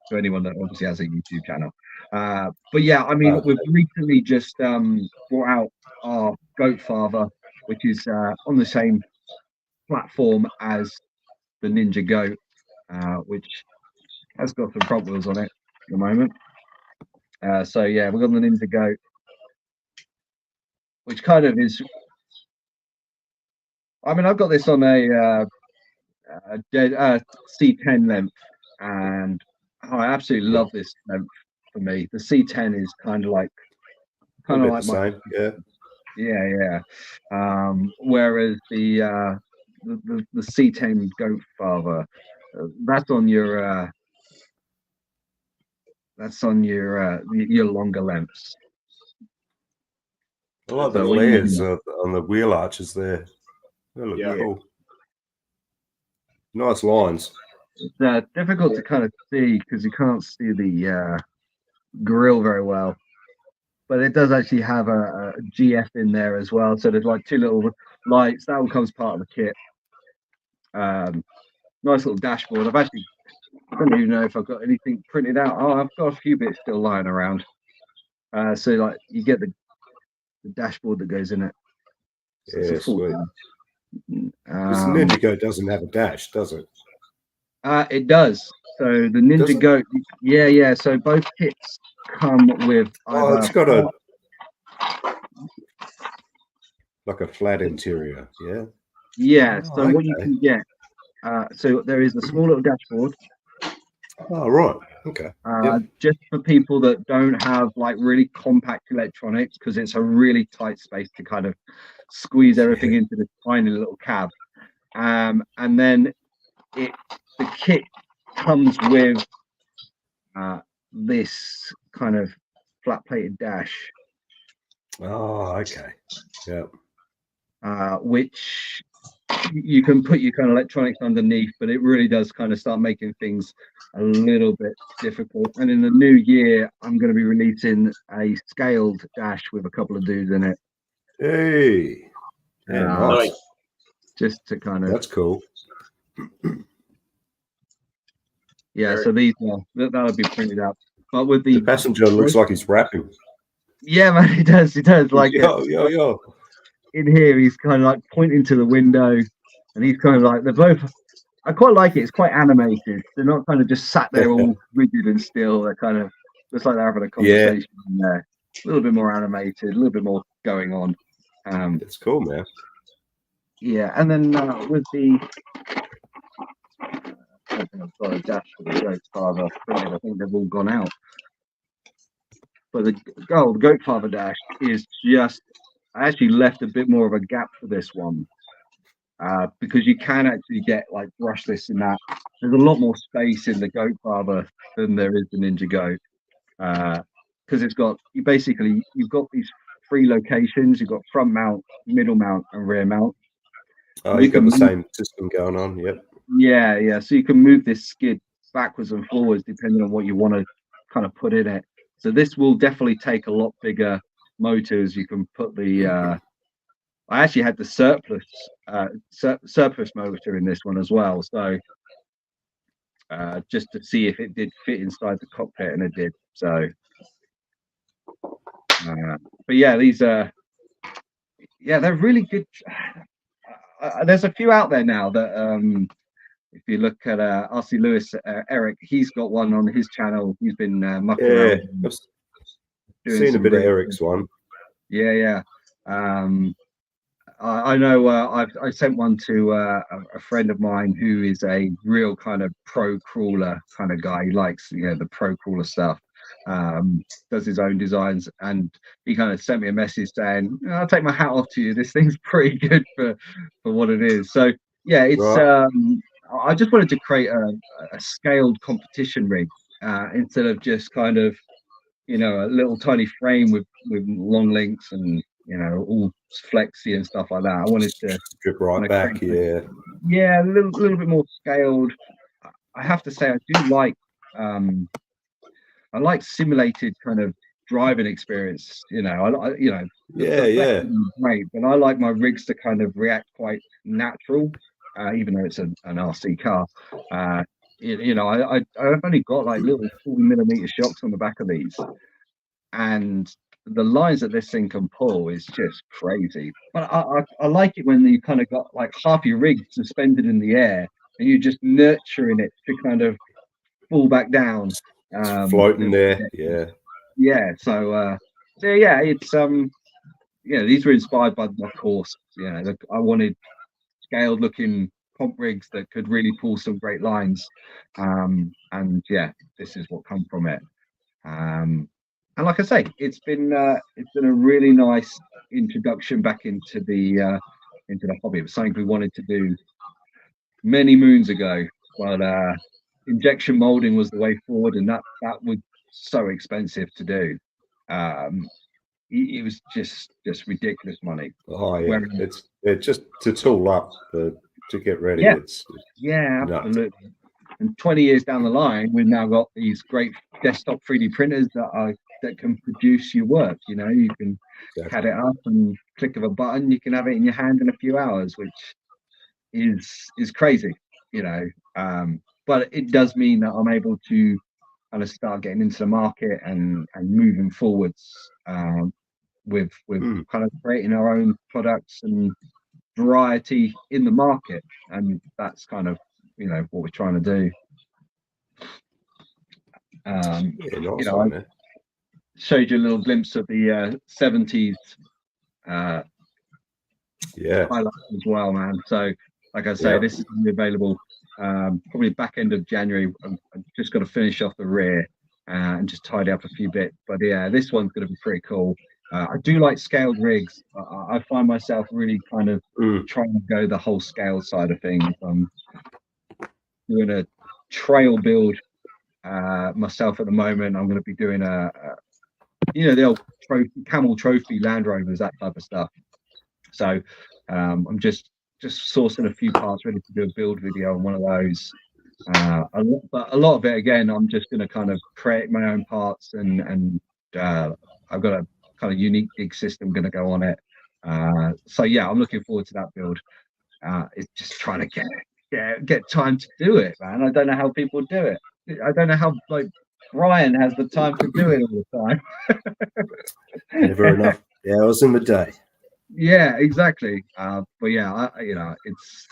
For anyone that obviously has a YouTube channel. But yeah, I mean, we've recently just brought out our Goat Father, which is on the same platform as the Ninja Goat, which has got some front wheels on it at the moment. So yeah, we've got the Ninja Goat, which kind of is. I mean, I've got this on a C10 length, and I absolutely love this length. For me, the C10 is kind of like the same, yeah. Whereas the C10 Goat Father, that's on your longer lengths. I like the So, flares on the wheel arches there. They look Yeah. cool. Nice lines. it's difficult to kind of see because you can't see the grill very well. But it does actually have a GF in there as well. So there's like two little lights. That all comes part of the kit. Nice little dashboard. I don't even know if I've got anything printed out. Oh, I've got a few bits still lying around. So like you get the dashboard that goes in it. So it's a Yeah, full sweet. dash. This Ninja Goat doesn't have a dash, does it? It does. So the Ninja Does it? Goat, yeah. So both kits come with Oh, either it's got like a flat interior. Yeah. yeah. Oh, So what you okay. can get, so there is a small little dashboard. Oh, right. Okay. Yep. Just for people that don't have like really compact electronics, because it's a really tight space to kind of squeeze everything into this tiny little cab. And then the kit comes with this kind of flat plated dash, Oh, okay. Yeah. which you can put your kind of electronics underneath, but it really does kind of start making things a little bit difficult. And in the new year, I'm going to be releasing a scaled dash with a couple of dudes in it. Hey. Yeah, nice. Nice. Just to kind of That's cool. yeah. So these that'll be printed out. But with The the passenger looks like he's rapping. yeah, man, he does. Like Yo. in here, he's kind of like pointing to the window, and he's kind of like they're both. I quite like it. It's quite animated. They're not kind of just sat there all rigid and still. They're kind of looks like they're having a conversation in there. A little bit more animated, a little bit more going on. It's cool, man. Yeah, and then with the I've got a dash for the Goat Father. I think they've all gone out. But the Goat Father dash is just. I actually left a bit more of a gap for this one. Because you can actually get like brushless in that. There's a lot more space in the Goat Father than there is the Ninja Goat, because you've got these three locations. You've got front mount, middle mount, and rear mount. Oh, you got the same system going on. Yep. Yeah. So you can move this skid backwards and forwards depending on what you want to kind of put in it. So this will definitely take a lot bigger motors. You can put the I actually had the surplus motor in this one as well. So just to see if it did fit inside the cockpit, and it did. So, but yeah, these they're really good. There's a few out there now that if you look at RC Lewis, Eric, he's got one on his channel. He's been mucking around. I've seen a bit of Eric's one. Yeah. I know I sent one to a friend of mine who is a real kind of pro crawler kind of guy. He likes the pro crawler stuff. Does his own designs, and he kind of sent me a message saying, "I'll take my hat off to you. This thing's pretty good for what it is." So yeah, it's. Right. I just wanted to create a scaled competition rig instead of just kind of a little tiny frame with long links and all flexy and stuff like that. I wanted to Strip right back. Yeah. Yeah, a little bit more scaled. I have to say, I do like I like simulated kind of driving experience. The great, but I like my rigs to kind of react quite natural, even though it's an RC car. I've only got like little 40mm shocks on the back of these, and the lines that this thing can pull is just crazy. But I like it when you kind of got like half your rig suspended in the air and you're just nurturing it to kind of fall back down. It's floating there. Yeah. So yeah, it's these were inspired by my course. I wanted scaled looking comp rigs that could really pull some great lines. And yeah, this is what come from it. And like I say, it's been a really nice introduction back into the hobby. It was something we wanted to do many moons ago, but injection molding was the way forward, and that was so expensive to do. it was just ridiculous money. Oh yeah, Where- it's just to tool up to get ready. Yeah. It's Yeah, nuts. absolutely. And 20 years down the line, we've now got these great desktop 3D printers that can produce your work. You know, you can CAD it up and click of a button, you can have it in your hand in a few hours, which is crazy, you know. But it does mean that I'm able to kind of start getting into the market and moving forwards with kind of creating our own products and variety in the market, and that's kind of, you know, what we're trying to do. Yeah, You nice know, one, I man. showed you a little glimpse of the 70s Yeah, highlights as well, man. So like I say, Yep. this is gonna be available probably back end of January. I've just got to finish off the rear and just tidy up a few bits, but yeah, this one's going to be pretty cool. I do like scaled rigs. I find myself really kind of trying to go the whole scale side of things. I'm doing a trail build myself at the moment. I'm going to be doing you know, the old camel trophy Land Rovers, that type of stuff. So I'm just sourcing a few parts, ready to do a build video on one of those. But a lot of it, again, I'm just going to kind of create my own parts, and I've got a kind of unique dig system going to go on it. So yeah, I'm looking forward to that build. It's just trying to get time to do it, man. I don't know how people do it. I don't know how, like, Brian has the time to do it all the time. never enough hours in the day. Yeah, exactly. But yeah, you know, it's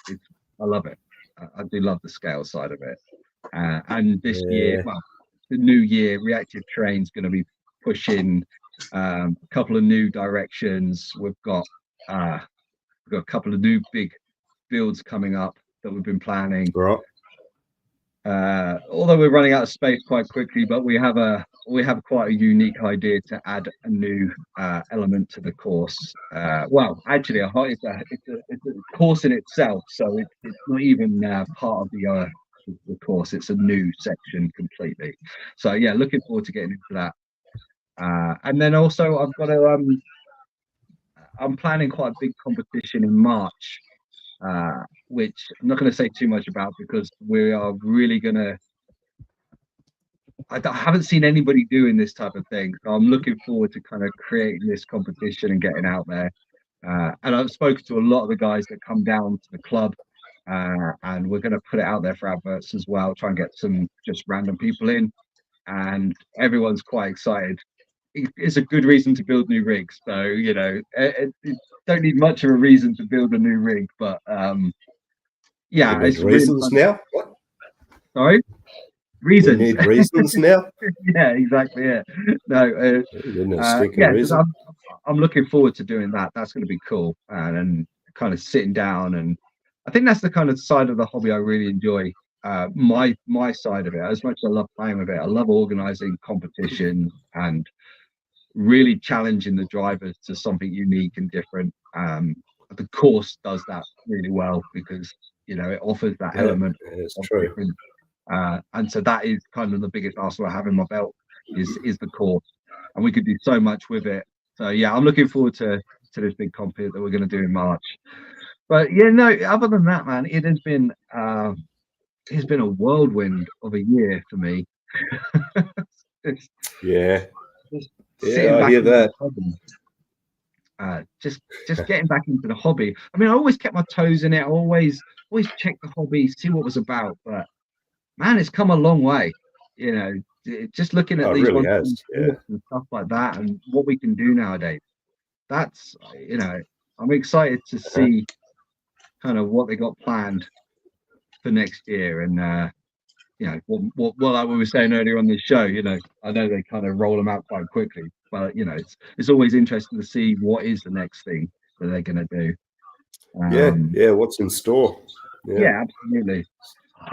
I love it. I do love the scale side of it. And this year, well, the new year, Reactive Terrain's going to be pushing a couple of new directions. We've got a couple of new big builds coming up that we've been planning. Right. Although we're running out of space quite quickly, but we have quite a unique idea to add a new element to the course. Well, actually, it's a course in itself, so it's not even part of the course. It's a new section completely. So yeah, looking forward to getting into that. And then also I've got to I'm planning quite a big competition in March, which I'm not going to say too much about because we are really going to. I haven't seen anybody doing this type of thing, so I'm looking forward to kind of creating this competition and getting out there. And I've spoken to a lot of the guys that come down to the club, and we're going to put it out there for adverts as well. Try and get some just random people in, and everyone's quite excited. It's a good reason to build new rigs, so you know, it don't need much of a reason to build a new rig, but yeah, We it's need really reasons fun. now. What? Sorry, We reasons. need reasons now. Yeah, exactly. Yeah, no. Yeah, reason. I'm looking forward to doing that. That's going to be cool, and kind of sitting down, and I think that's the kind of side of the hobby I really enjoy. My side of it, as much as I love playing with it, I love organizing competitions and really challenging the drivers to something unique and different. The course does that really well because, you know, it offers that element It's of true. different. And so that is kind of the biggest arsenal I have in my belt is the course, and we could do so much with it. So yeah, I'm looking forward to this big comp that we're going to do in March. But yeah, no, other than that, man, it has been a whirlwind of a year for me. Yeah. Sitting I back hear into that. the hobby, just getting back into the hobby. I mean, I always kept my toes in it. I always checked the hobby, see what it was about. But man, it's come a long way. You know, just looking at Oh, it these really ones has. Yeah. and stuff like that, and what we can do nowadays. That's, you know, I'm excited to see kind of what they got planned for next year, and you know, what like we were saying earlier on this show, you know, I know they kind of roll them out quite quickly, but you know, it's always interesting to see what is the next thing that they're going to do. Yeah. What's in store? Yeah, absolutely.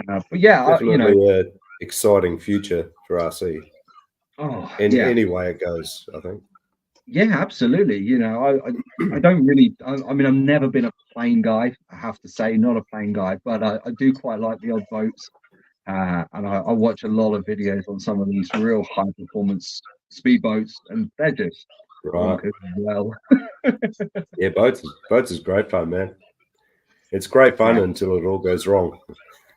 But yeah, Definitely you know, a exciting future for RC. Any way it goes, I think. Yeah, absolutely. You know, I don't really. I mean, I've never been a plane guy. I have to say, not a plane guy, but I do quite like the odd boats. And I watch a lot of videos on some of these real high performance speedboats, and they're just Right. bonkers as well. Yeah, boats is great fun, man. It's great fun until it all goes wrong.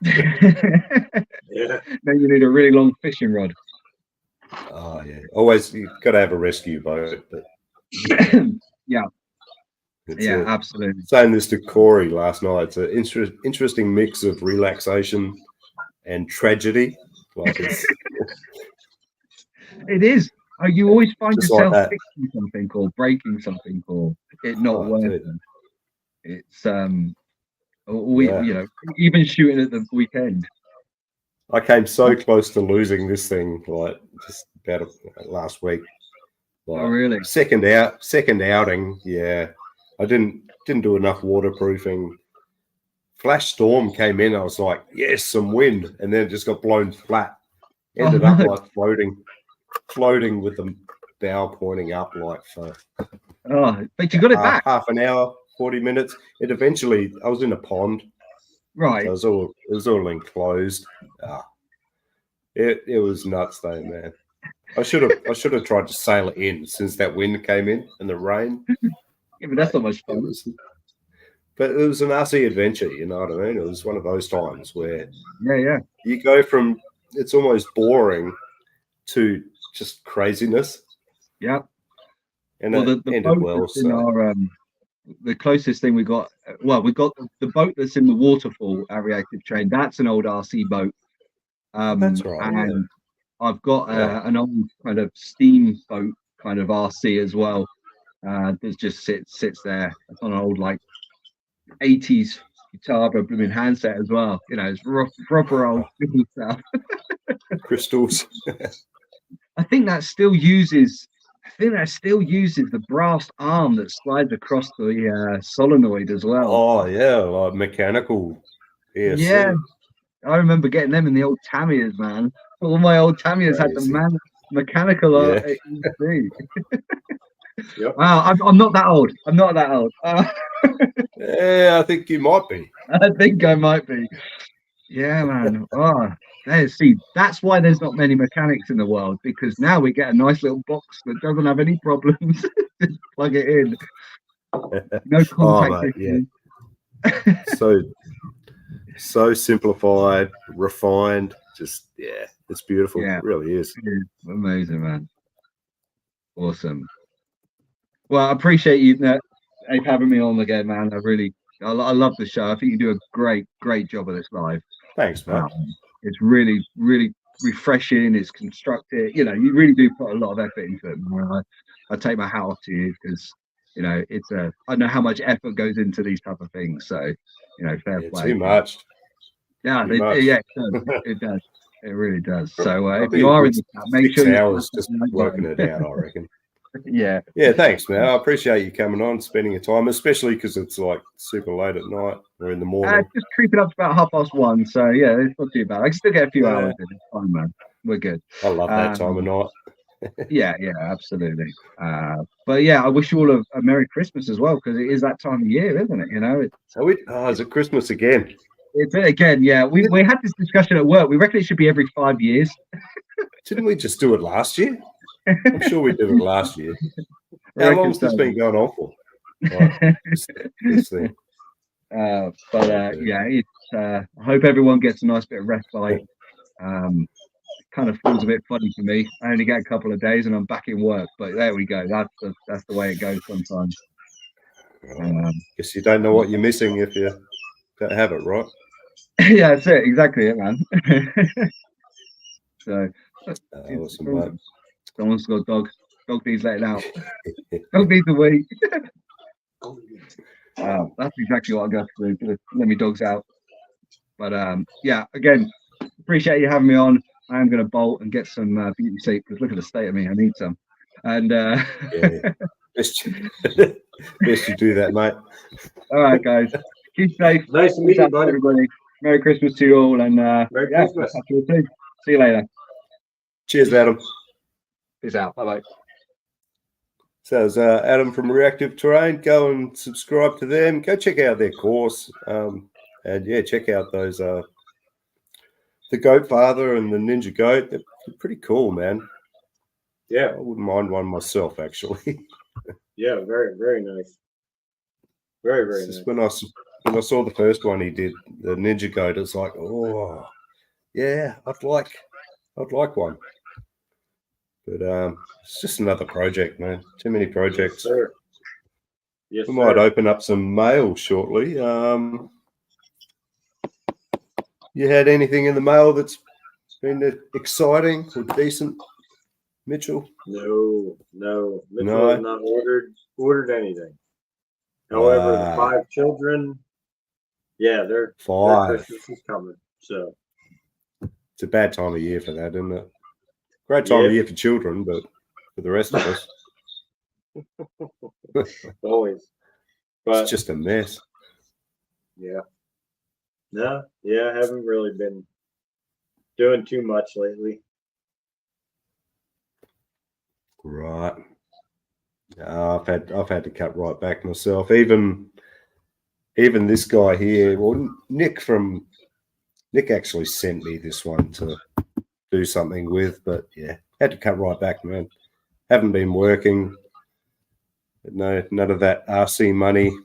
Yeah. Then you need a really long fishing rod. Oh yeah, always you've got to have a rescue boat. But Yeah, it's yeah, absolutely. saying this to Corey last night. It's an interesting mix of relaxation and tragedy. Like it's It is. You always find just like yourself that. fixing something or breaking something or it not Oh, working. dude. It's we Yeah. you know, even shooting at the weekend. I came so close to losing this thing, like just about last week. Like, Oh really? Second outing. Yeah, I didn't do enough waterproofing. Flash storm came in. I was like, yes, some wind, and then it just got blown flat. Ended up no. like floating with the bow pointing up, like for Oh, but you got it back. half an hour, 40 minutes. It eventually. I was in a pond. Right. So it was all enclosed. It was nuts though, man. I should have tried to sail it in since that wind came in and the rain. Yeah, but that's not much It fun. but it was an RC adventure, you know what I mean? It was one of those times where Yeah. you go from it's almost boring to just craziness. Yeah. And Well, it the ended boat well. that's in So our the closest thing we got. Well, we got the boat that's in the waterfall, our reactive train. That's an old RC boat. that's right. And I've got Yeah. an old kind of steamboat kind of RC as well. That just sits there. It's on an old like 80s guitar, but blooming handset as well. You know, it's proper old stuff. Crystals. I think that still uses. I think that still uses the brass arm that slides across the solenoid as well. Oh yeah, like mechanical ESC. Yeah, I remember getting them in the old Tamias, man. All my old Tamias had Crazy. the mechanical Yeah. ESC. Yep. Wow, I'm not that old. I'm not that old. Yeah, I think you might be. I think I might be. Yeah, man. Oh, see, that's why there's not many mechanics in the world, because now we get a nice little box that doesn't have any problems. Just plug it in. No contact mate, issues. So simplified, refined. Just it's beautiful. Yeah. It really is. Amazing, man. Awesome. Well, I appreciate you having me on again, man. I love the show. I think you do a great job of this live. Thanks, mate. It's really refreshing. It's constructive. You know, you really do put a lot of effort into it. I take my hat off to you because you know I know how much effort goes into these type of things. So you know, fair play. Too much. Yeah, Too much. yeah, it does. It really does. So if Probably you are a in good the chat, make sure 6 you hours just working it out, I reckon. Yeah. Yeah, thanks, man. I appreciate you coming on, spending your time, especially because it's like super late at night or in the morning. Just creeping up to about 1:30. So yeah, it's not too bad. I can still get a few hours in. It's fine, man. We're good. I love that time of night. Yeah, absolutely. But yeah, I wish you all a Merry Christmas as well, because it is that time of year, isn't it? You know, is it Christmas again? It's again, yeah. We had this discussion at work. We reckon it should be every 5 years. Didn't we just do it last year? I'm sure we did it last year. How long's this been going on for? Like, this thing. Yeah, it's, I hope everyone gets a nice bit of respite. Kind of feels a bit funny for me. I only get a couple of days and I'm back in work, but there we go. That's the way it goes sometimes. Guess you don't know what you're missing if you don't have it, right? Yeah, that's it. Exactly it, man. So, awesome, mate. Someone's got a dog. Dog needs letting out. Dog needs a wee. That's exactly what I got to do. Let me dogs out. But yeah, again, appreciate you having me on. I am going to bolt and get some beauty sleep because look at the state of me. I need some. And best you do that, mate. All right, guys. Keep safe. Nice to meet you, buddy. Everybody. Merry Christmas to you all, and Merry Christmas. See you later. Cheers, Adam. Peace out. Bye. So it's Adam from Reactive Terrain. Go and subscribe to them. Go check out their course. And yeah, check out those the Goat Father and the Ninja Goat. They're pretty cool, man. Yeah, I wouldn't mind one myself, actually. yeah, very, very nice. Very, very It's just nice. when I saw the first one he did, the Ninja Goat, it's like, oh, yeah, I'd like one. But it's just another project, man. Too many Yes, projects. sir. Yes, We might sir. open up some mail shortly. You had anything in the mail that's been exciting or decent, Mitchell? No, no. Mitchell No. has not ordered anything. However, the 5 children, yeah, their 5. Christmas is coming. So It's a bad time of year for that, isn't it? Great time Yeah. of year for children, but for the rest of us, always. But it's just a mess. yeah. No, yeah, I haven't really been doing too much lately. Right. I've had to cut right back myself. Even this guy here, well, Nick actually sent me this one to do something with, but yeah, had to cut right back, man. Haven't been working. No, none of that RC money.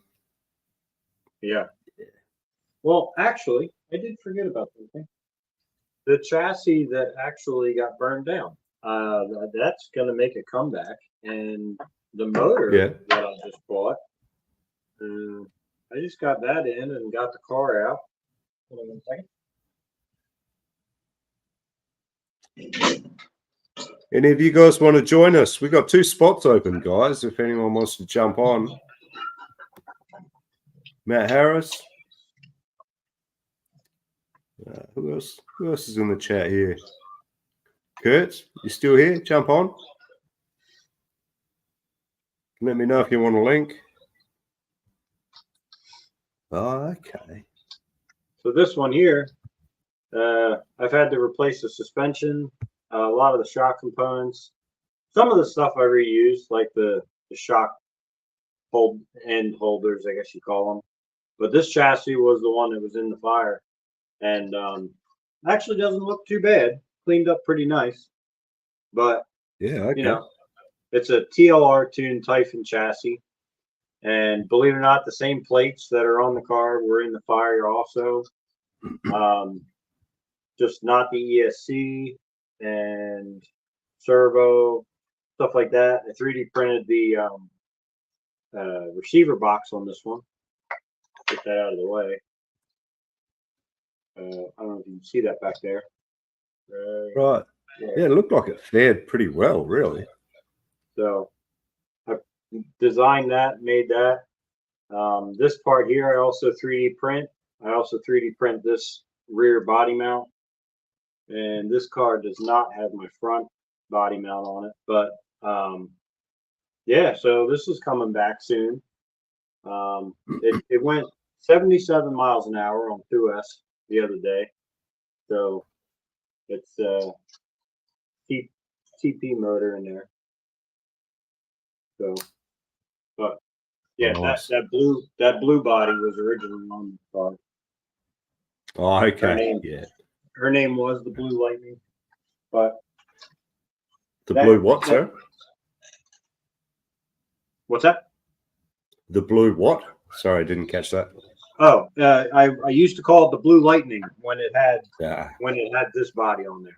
Yeah. Well, actually, I did forget about something. The chassis that actually got burned down. That's going to make a comeback, and the motor Yeah. that I just bought. I just got that in and got the car out. Hold on a second. Any of you guys want to join us? We've got 2 spots open, guys, if anyone wants to jump on. Matt Harris. Who else? Who else is in the chat here? Kurt, you still here? Jump on. Let me know if you want a link. Oh, okay. So this one here, I've had to replace the suspension, a lot of the shock components. Some of the stuff I reused, like the shock end holders, I guess you call them. But this chassis was the one that was in the fire, and actually doesn't look too bad. Cleaned up pretty nice. But Yeah, okay. you know, it's a TLR tuned Typhon chassis, and believe it or not, the same plates that are on the car were in the fire also. Just not the ESC and servo, stuff like that. I 3D printed the receiver box on this one. Get that out of the way. I don't know if you can see that back there. Right. Yeah, it looked like it fared pretty well, really. So I designed that, made that. This part here, I also 3D print. I also 3D print this rear body mount. And this car does not have my front body mount on it. But yeah, so this is coming back soon. It went 77 miles an hour on 2S the other day. So it's TP motor in there. So, but yeah, Nice. that blue body was originally on the car. Oh, okay. Her name was the Blue Lightning, but the blue what, sir? What's that? The blue what? Sorry, I didn't catch that. Oh, I used to call it the Blue Lightning when it had this body on there.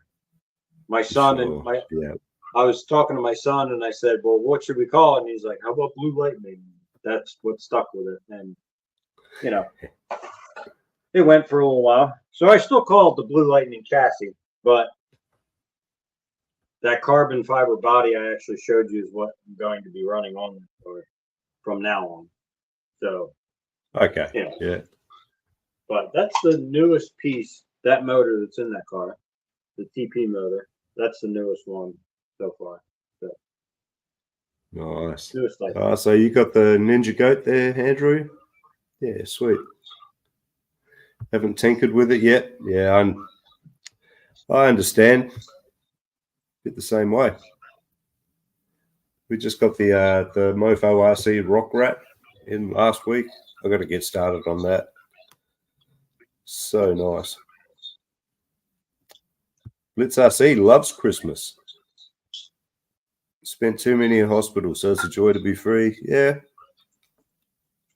My son and I was talking to my son and I said, well, what should we call it? And he's like, how about Blue Lightning? That's what stuck with it. And, you know, it went for a little while. So I still call it the Blue Lightning chassis, but that carbon fiber body I actually showed you is what I'm going to be running on the car from now on. So, okay. You know, yeah. But that's the newest piece, that motor that's in that car, the TP motor. That's the newest one so far. So, nice. newest life. So you got the Ninja Goat there, Andrew? Yeah, sweet. Haven't tinkered with it yet. Yeah, I understand. Bit the same way. We just got the Mofo RC Rock Rat in last week. I got to get started on that. So nice. Blitz RC loves Christmas. Spent too many in hospital, so it's a joy to be free. Yeah.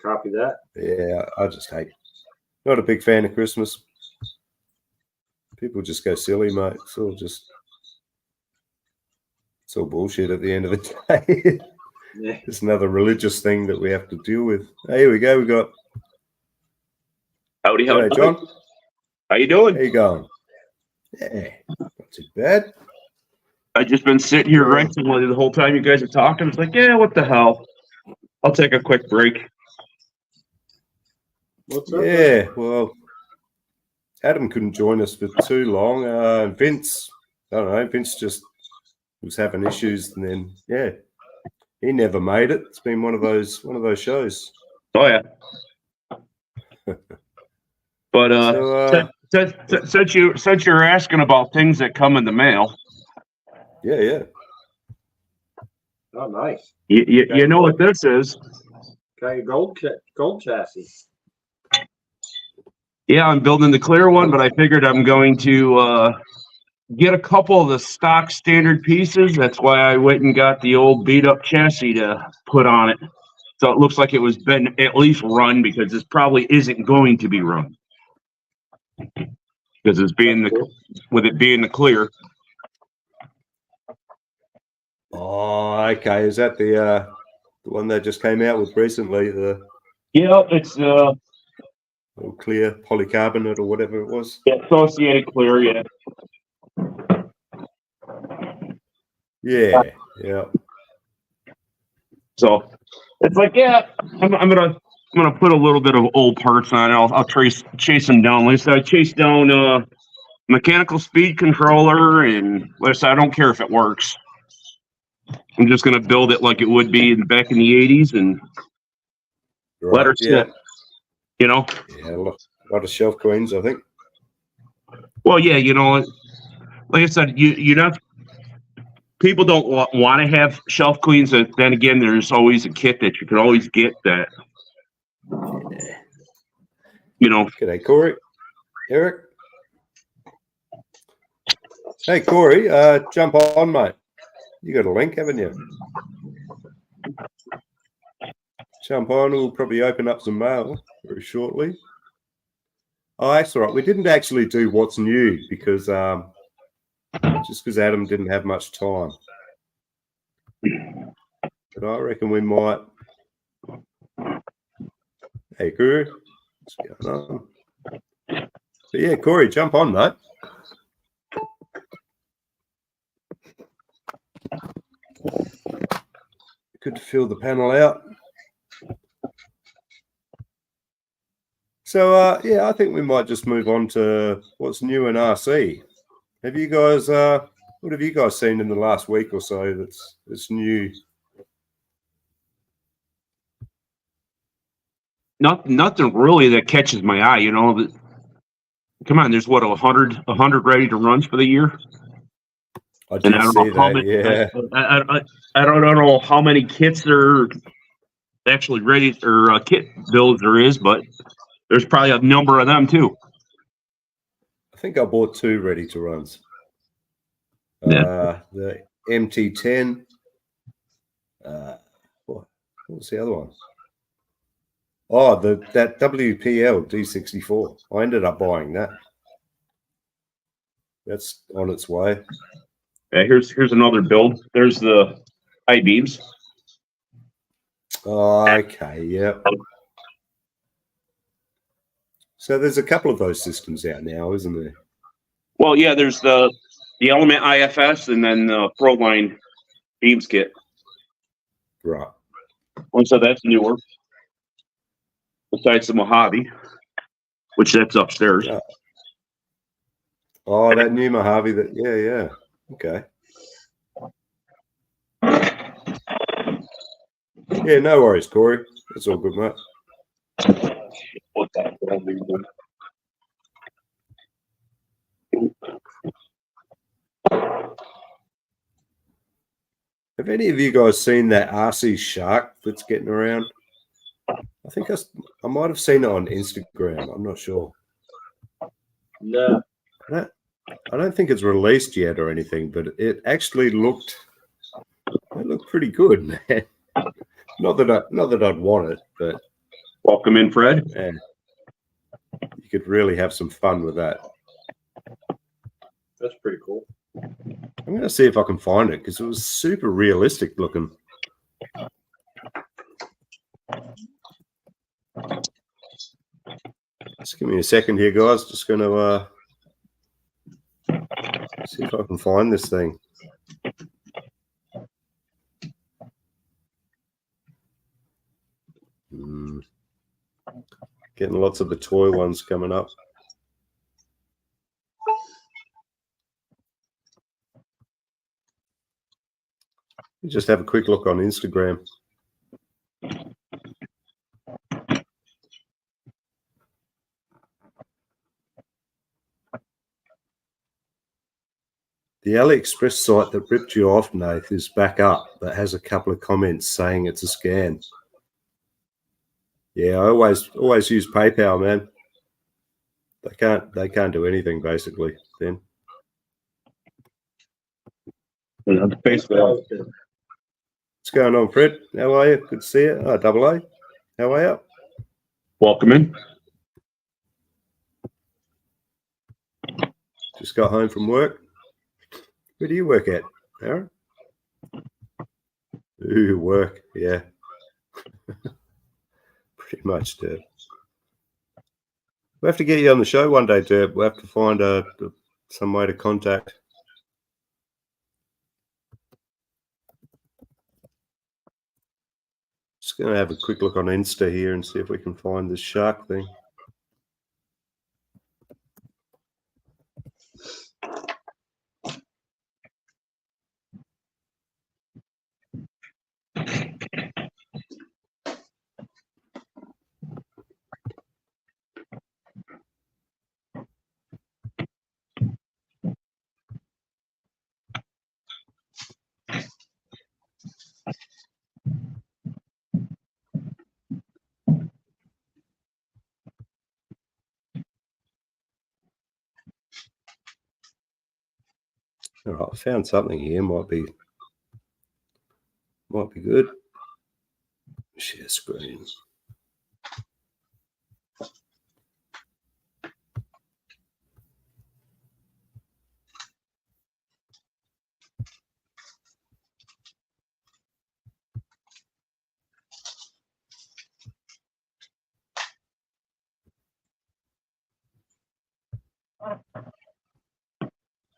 Copy that. Yeah, I just hate. Not a big fan of Christmas. People just go silly, mate. It's all bullshit at the end of the day. Yeah. It's another religious thing that we have to deal with. Hey, here we go. We got. Howdy, G'day, John. How you doing? How you going? Yeah, not too bad. I just been sitting here writing the whole time you guys are talking. It's like, yeah, what the hell? I'll take a quick break. What's up? Yeah, well, Adam couldn't join us for too long. Vince, I don't know. Vince just was having issues, and then he never made it. It's been one of those shows. Oh yeah. But since you're asking about things that come in the mail, yeah. Oh, nice. You know what this is? Got your gold chassis. Yeah, I'm building the clear one, but I figured I'm going to get a couple of the stock standard pieces. That's why I went and got the old beat up chassis to put on it. So it looks like it was been at least run, because this probably isn't going to be run. Because it's being with it being the clear. Oh, okay. Is that the one that just came out with recently? The It's little clear polycarbonate or whatever it was. Associated Clear, yeah. Yeah. So it's like, I'm gonna put a little bit of old parts on it. I'll chase them down. Like I said, I chased down mechanical speed controller, and like I said, I don't care if it works. I'm just gonna build it like it would be back in the '80s and let her sit. You know? Yeah, a lot of shelf queens, I think. Well, yeah, like I said, you know, people don't want to have shelf queens. But then again, there's always a kit that you can always get that. G'day, Corey. Eric. Hey, Corey, jump on, mate. You got a link, haven't you? Jump on. We'll probably open up some mail very shortly. Oh, that's all right. We didn't actually do what's new because Adam didn't have much time. But I reckon we might. Hey, Guru. What's going on? But yeah, Corey, jump on, mate. Good to fill the panel out. So, I think we might just move on to what's new in RC. Have you guys, what have you guys seen in the last week or so that's new? Nothing really that catches my eye. Come on, there's what 100 ready to runs for the year. I did see that. Yeah. I don't know how many kits are actually ready, or kit builds there is, but there's probably a number of them too. I think I bought 2 ready to runs. Yeah. The MT10. What was the other one? Oh, that WPL D64. I ended up buying that. That's on its way. Yeah, here's another build. There's the I-beams. Oh, okay, yeah. So there's a couple of those systems out now, isn't there? Well, yeah, there's the Element IFS and then the Proline beams kit. Right. So that's newer. Besides the Mojave, which that's upstairs. Yeah. Oh, that new Mojave. Yeah. Okay. Yeah, no worries, Corey. That's all good, mate. What the hell are you doing? Have any of you guys seen that RC shark that's getting around? I think I might have seen it on Instagram. I'm not sure. No. I don't think it's released yet or anything, but it actually looked They look pretty good, man. Not that I'd want it, but Welcome in, Fred. man, you could really have some fun with that. That's pretty cool. I'm going to see if I can find it because it was super realistic looking. Just give me a second here, guys. Just going to see if I can find this thing. Getting lots of the toy ones coming up. Just have a quick look on Instagram. The AliExpress site that ripped you off, Nath, is back up, but has a couple of comments saying it's a scam. Yeah, I always use PayPal, man. They can't do anything basically. Then Basically, what's going on, Fred? How are you? Good to see you. Oh, Double A. How are you? welcome in. Just got home from work. Where do you work at, Aaron? Ooh, work. Yeah. Pretty much, Derb. We have to get you on the show one day, Derb. We'll have to find some way to contact. Just going to have a quick look on Insta here and see if we can find this shark thing. All right, I found something here. Might be good. Share screen.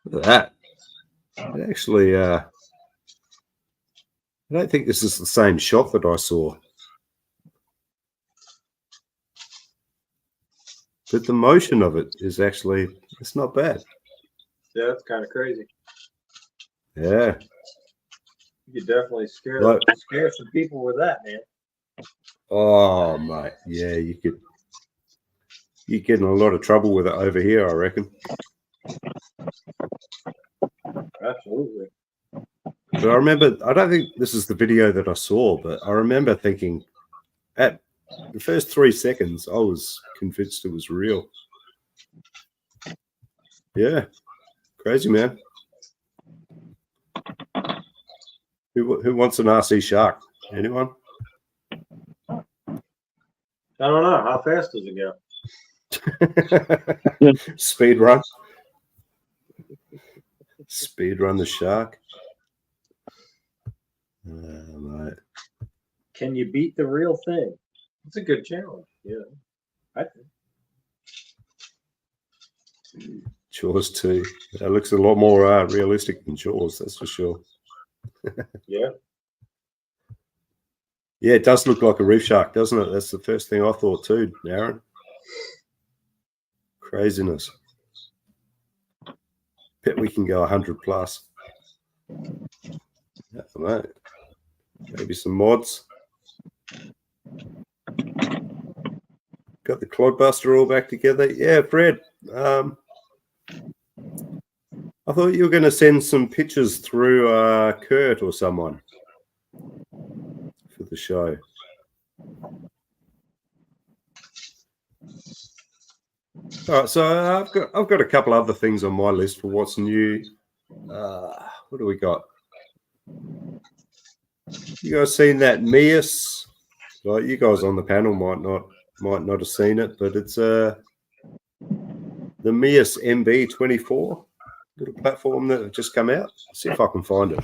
Look at that. It actually, I don't think this is the same shot that I saw. But the motion of it is actually, it's not bad. Yeah, that's kind of crazy. Yeah. You could definitely scare some people with that, man. Oh, mate. Yeah, you're getting a lot of trouble with it over here, I reckon. Absolutely. But I remember, I don't think this is the video that I saw, but I remember thinking at the first 3 seconds, I was convinced it was real. Yeah. Crazy, man. Who wants an RC shark? Anyone? I don't know. How fast does it go? Speed run. Speed run the shark. Mate. Can you beat the real thing? It's a good challenge. Yeah, I think. Jaws 2. That looks a lot more realistic than Jaws, that's for sure. Yeah. Yeah, it does look like a reef shark, doesn't it? That's the first thing I thought too, Aaron. Craziness. Bet we can go 100 plus. Yeah, mate. Maybe some mods. Got the Clodbuster all back together. Yeah, Fred. I thought you were going to send some pictures through Kurt or someone for the show. All right, so I've got a couple other things on my list for what's new. What do we got? You guys seen that Mias? Like, you guys on the panel might not have seen it, but it's the Mias MB24 little platform that just come out. See if I can find it.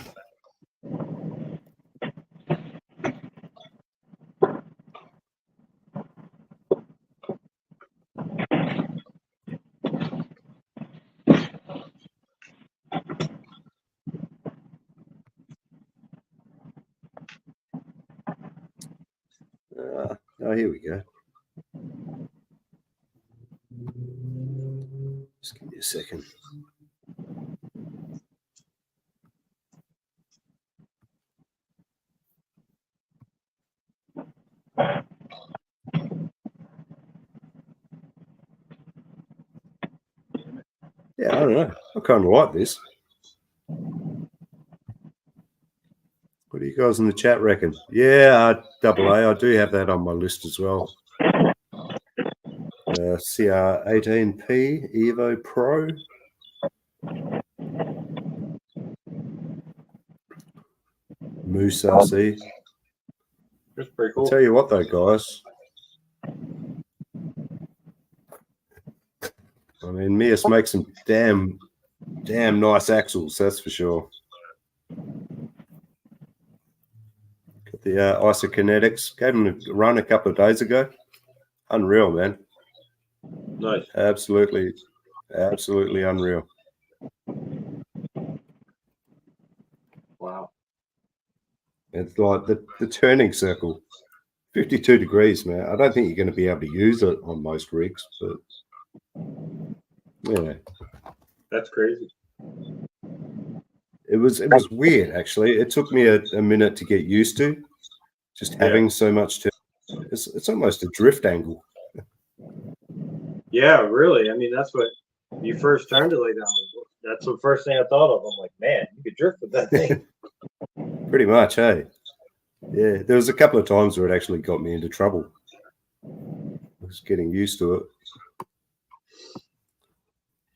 Oh, here we go. Just give me a second. Yeah, I don't know. I kind of like this. What do you guys in the chat reckon? Yeah, double A. I do have that on my list as well. CR18P Evo Pro. Moose RC. That's pretty I'll cool. tell you what though, guys. I mean, Mias makes some damn nice axles, that's for sure. Got the Isokinetics. Gave them a run a couple of days ago. Unreal, man. Nice. Absolutely unreal. Wow. It's like the turning circle. 52 degrees, man. I don't think you're going to be able to use it on most rigs, but yeah. That's crazy. It was weird, actually. It took me a minute to get used to just having so much to. It's almost a drift angle. Yeah, really. I mean, that's what you first turned it like that. That's the first thing I thought of. I'm like, man, you could drift with that thing. Pretty much, hey. Yeah, there was a couple of times where it actually got me into trouble. I was getting used to it.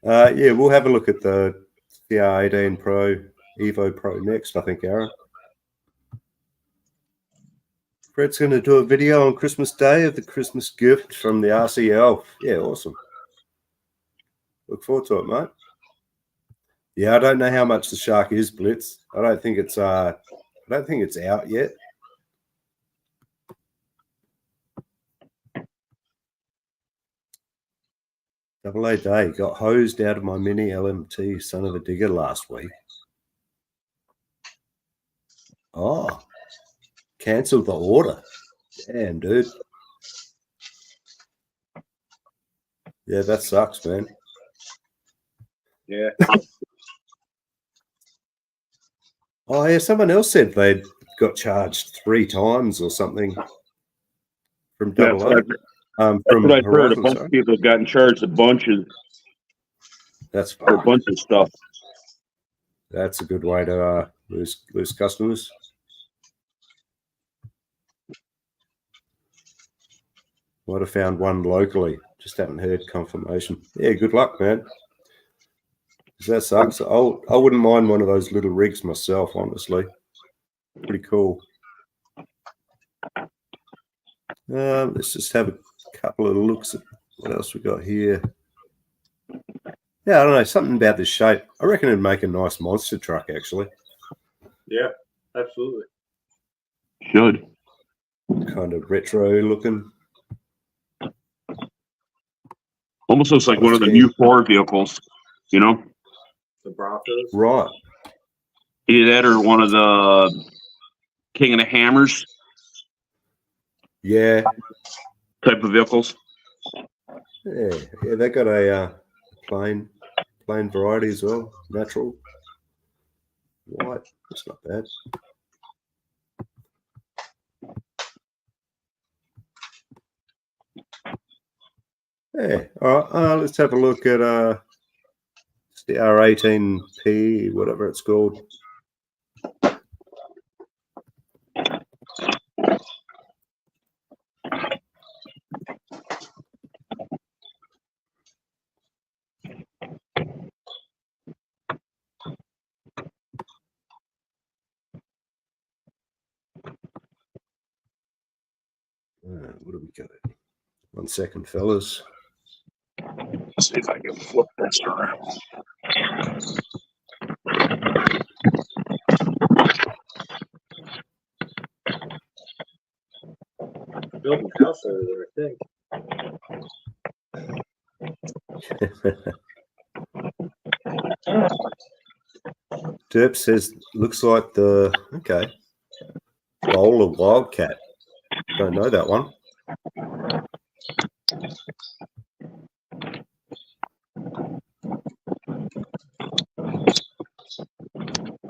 Yeah, we'll have a look at the R18 Pro, Evo Pro next, I think, Aaron. Fred's going to do a video on Christmas Day of the Christmas gift from the RCL. Yeah, awesome. Look forward to it, mate. Yeah, I don't know how much the Shark is, Blitz. I don't think it's out yet. Double A Day got hosed out of my mini LMT son of a digger last week. Oh, cancelled the order. Damn, dude. Yeah, that sucks, man. Yeah. Oh, yeah, someone else said they got charged 3 times or something from Double A. That's From what I've heard. A Horizon, bunch of people have gotten charged a bunch of stuff. That's a good way to lose customers. Might have found one locally. Just haven't heard confirmation. Yeah, good luck, man. That sucks. I wouldn't mind one of those little rigs myself, honestly. Pretty cool. Let's just have a couple of looks at what else we got here. Yeah, I don't know. Something about this shape. I reckon it'd make a nice monster truck, actually. Yeah, absolutely. Should. Kind of retro looking. Almost looks like one of the new Ford vehicles, you know? The Broncos. Right. Either that or one of the King of the Hammers Yeah. type of vehicles. Yeah, they got a plain variety as well. Natural. White. That's not bad. Yeah. All right. Let's have a look at the R18P, whatever it's called. we go. 1 second, fellas. Let's see if I can flip this around. Building a house over there, I think. Derp says, looks like the, okay, Bowler Wildcat. Don't know that one.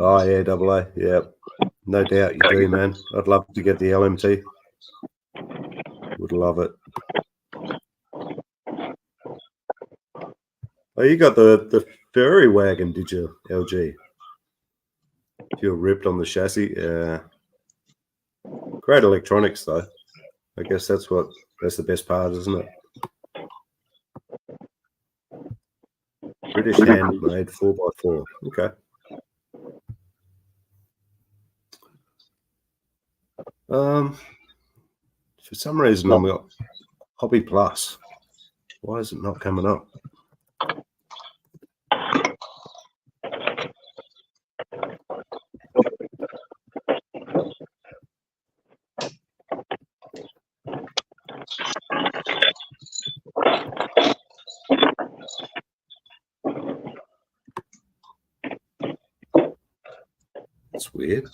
Oh, yeah, double A. Yeah, no doubt you do, man. I'd love to get the LMT. Would love it. Oh, you got the furry wagon, did you, LG? You're ripped on the chassis. Yeah. Great electronics, though. I guess that's the best part, isn't it? British handmade 4x4. Okay. For some reason, I've got Hobby Plus. Why is it not coming up? That's weird.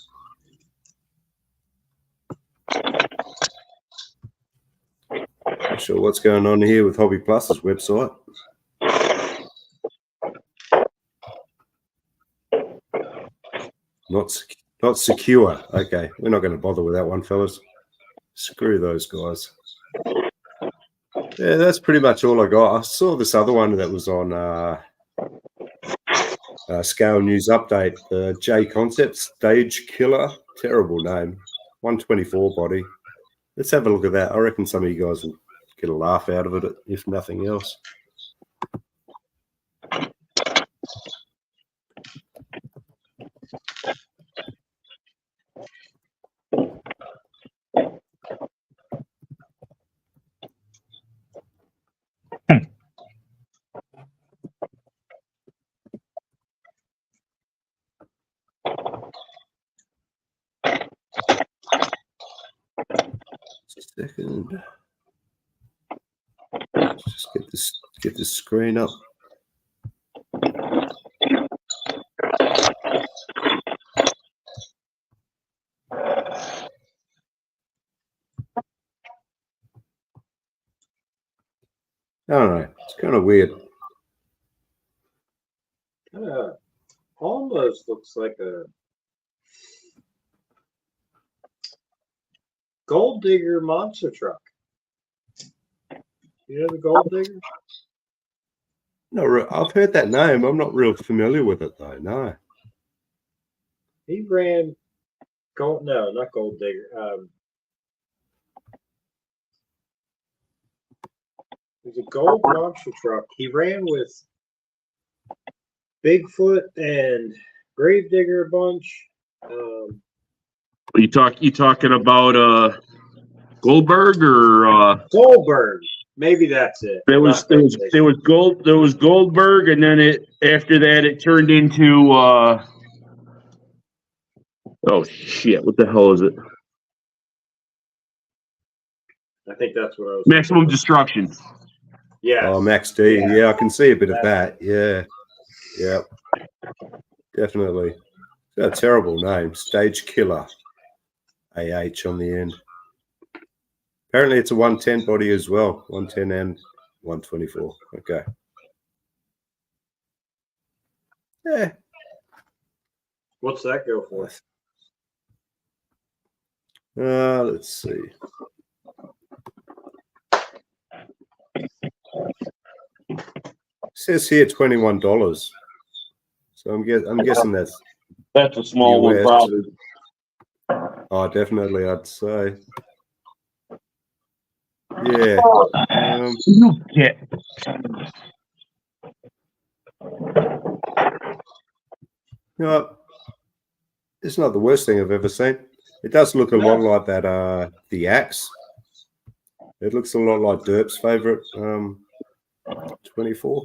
Not sure what's going on here with Hobby Plus's website. Not secure. Okay, we're not going to bother with that one, fellas. Screw those guys. Yeah, that's pretty much all I got. I saw this other one that was on Scale News Update, the J Concept Stage Killer. Terrible name. 124 body. Let's have a look at that. I reckon some of you guys will get a laugh out of it, if nothing else. Just a second. Let's just get this screen up. I don't know. It's kind of weird. Almost looks like a Gold Digger monster truck. You know the Gold Digger? No, I've heard that name. I'm not real familiar with it though. No. He ran no, not Gold Digger. It was a gold monster truck. He ran with Bigfoot and Gravedigger a bunch. You talking about Goldberg or Goldberg? Maybe that's it. There was Goldberg, and then after that it turned into oh shit! What the hell is it? I think that's what I was. Maximum Destruction. Yeah. Oh, Max D. Yeah, I can see a bit of that. Yeah. Yeah. Definitely. A terrible name. Stage Killer. AH on the end. Apparently it's a 110 body as well. 110 and 124. Okay. Yeah. What's that go for? Let's see. It says here $21. So I'm guessing that's a small one, probably. Oh, definitely, I'd say. Yeah. Yeah. You know, it's not the worst thing I've ever seen. It does look a lot like that. The Axe. It looks a lot like Derp's favorite 24.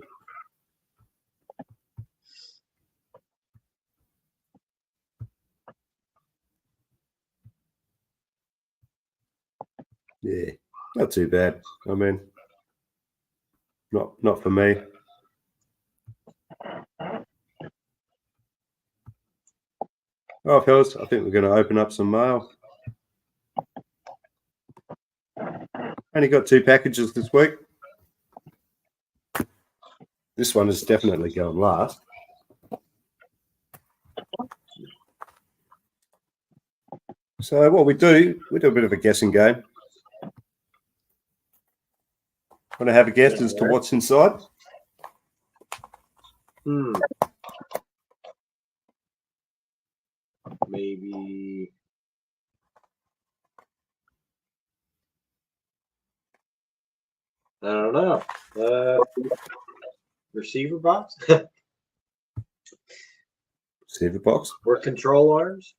Yeah, not too bad. I mean, not for me. Oh, fellas, I think we're going to open up some mail. Only got 2 packages this week. This one is definitely going last. So what we do a bit of a guessing game. Want to have a guess as to what's inside? Maybe. I don't know. Receiver box Receiver box. or control arms.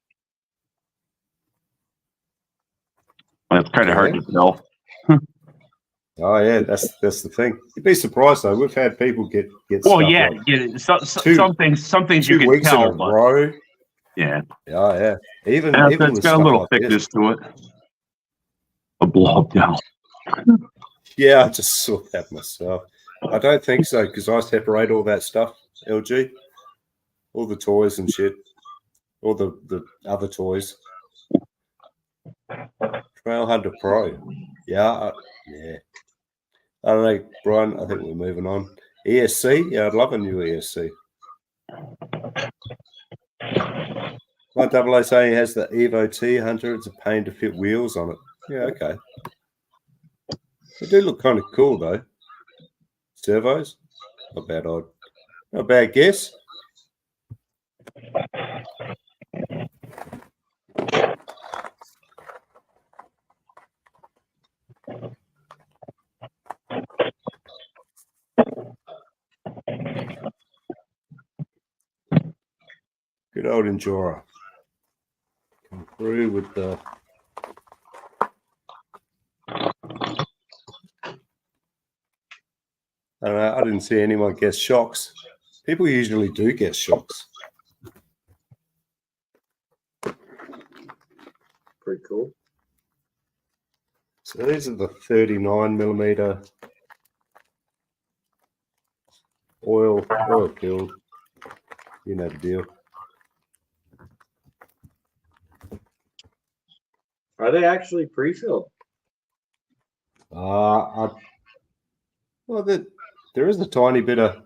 It's kind of hard to tell. Oh yeah, that's the thing. You'd be surprised though. We've had people get Well, stuff yeah, like some things you 2 can weeks tell, in a but row. yeah, Oh yeah. Even it's with got a stuff little like thickness this. to it. A blob down. Yeah, I just saw that myself. I don't think so because I separate all that stuff. LG, all the toys and shit, all the other toys. Trail Hunter Pro. Yeah, yeah. I don't know, Brian. I think we're moving on. ESC. Yeah, I'd love a new ESC. My double A saying he has the Evo T Hunter. It's a pain to fit wheels on it. Yeah, okay. They do look kind of cool though. Servos. Not bad. Not a bad guess. Good old Endura. Come through with the I don't know. I didn't see anyone guess shocks. People usually do guess shocks. Pretty cool. So these are the 39mm oil filled. You know the deal. Are they actually pre-filled? Well, there is a tiny bit of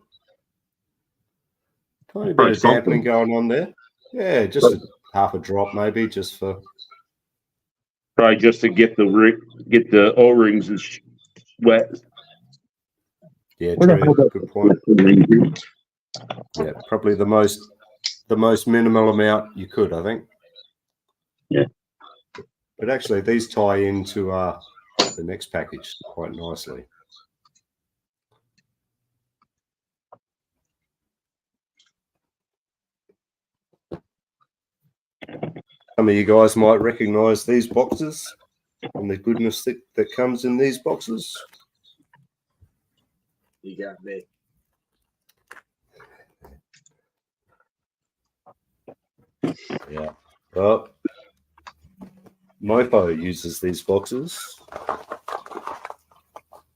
dampening going on there. Yeah, just half a drop maybe, just for Probably just to get the O-rings wet. yeah. True, good point. Yeah, probably the most minimal amount you could, I think. Yeah. But actually, these tie into the next package quite nicely. Some of you guys might recognize these boxes and the goodness that comes in these boxes. You got me. Yeah. Well, Mofo uses these boxes.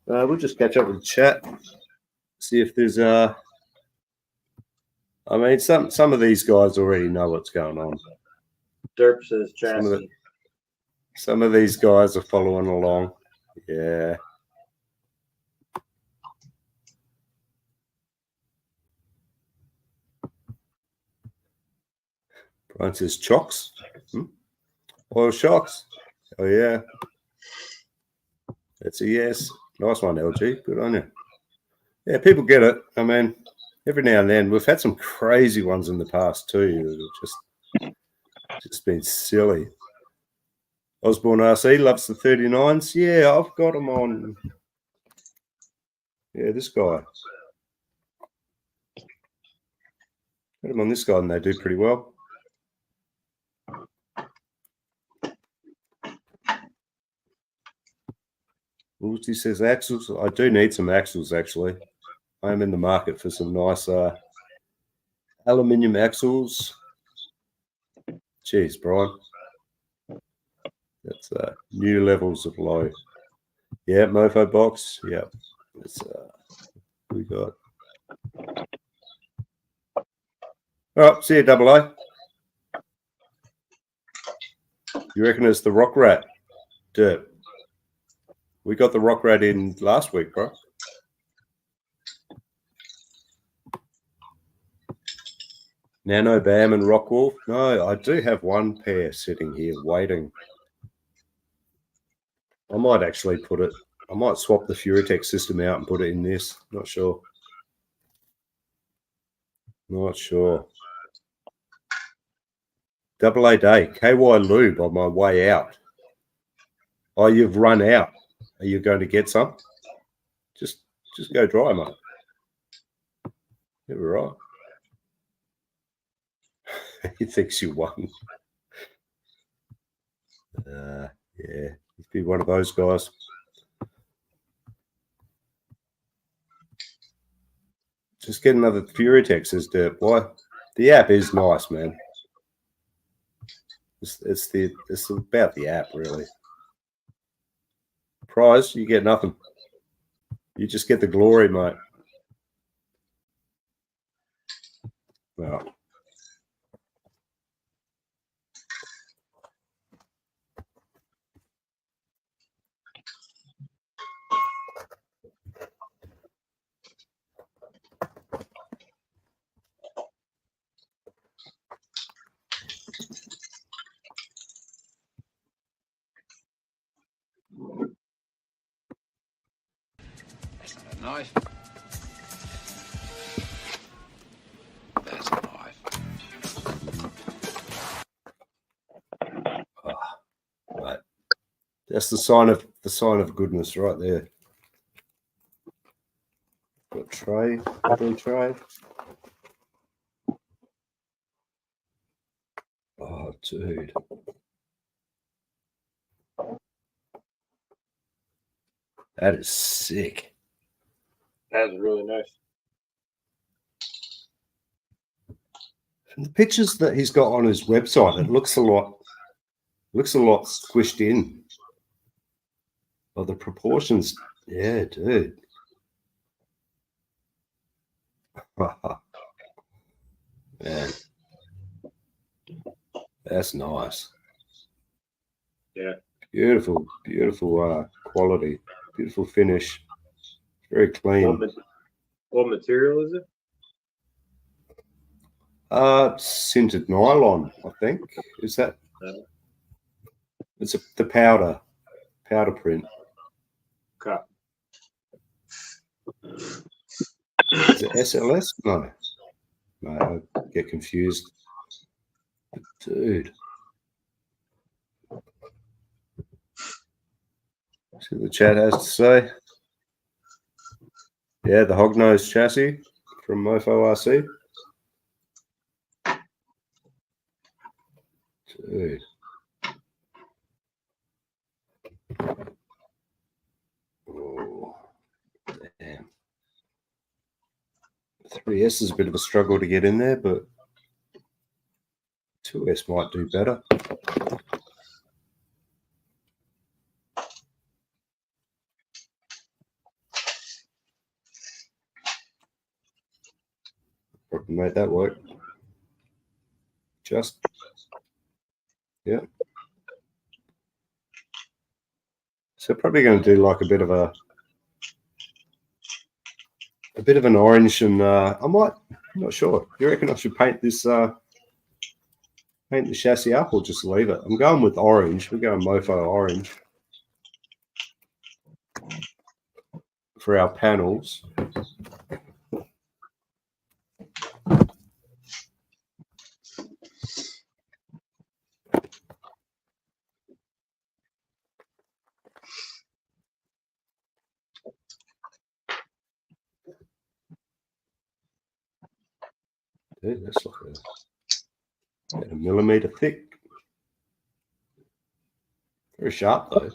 We'll just catch up with the chat, see if there's I mean, some of these guys already know what's going on. Derp says chassis. Some of these guys are following along. Yeah. Brian says chocks. Oil shocks. Oh, yeah. That's a yes. Nice one, LG. Good on you. Yeah, people get it. I mean, every now and then we've had some crazy ones in the past too. Just been silly. Osborne RC loves the 39s. Yeah, I've got them on. Yeah, this guy. Got them on this guy, and they do pretty well. Lucy says axles. I do need some axles, actually. I am in the market for some nice aluminium axles. Jeez, Brian. That's new levels of low. Yeah, Mofo box. Yeah. That's we got. All right, see you, Double A. You reckon it's the rock rat? Dirt. We got the rock rat in last week, right? Nano Bam and Rockwolf. No, I do have one pair sitting here waiting. I might actually put it. I might swap the Furitech system out and put it in this. Not sure. Not sure. Double A Day. KY Lube on my way out. Oh, you've run out. Are you going to get some? Just go dry, mate. You're right. He thinks you won. Yeah, he'd be one of those guys. Just get another Furitech, says Dirt. Why? The app is nice, man. It's about the app, really. Prize, you get nothing. You just get the glory, mate. Well. Knife. There's a knife. Right. That's the sign of goodness right there. Got tray, blue tray. Oh, dude. That is sick. That's really nice. From the pictures that he's got on his website, it looks a lot squished in. Oh, the proportions, yeah, dude. Man, that's nice. Yeah. Beautiful quality, beautiful finish, very clean. What material is it? Sintered nylon, I think. Is that? It's the powder print. Okay. Is it SLS? No, I get confused. Dude. See what the chat has to say. Yeah, the hognose chassis from Mofo RC. Dude. Oh, damn. 3S is a bit of a struggle to get in there, but 2S might do better. Probably made that work. Just, yeah. So probably going to do like a bit of an orange, and I might. I'm not sure. Do you reckon I should paint this? Paint the chassis up or just leave it? I'm going with orange. We're going Mofo orange for our panels. Dude, that's like about a millimetre thick. Very sharp though.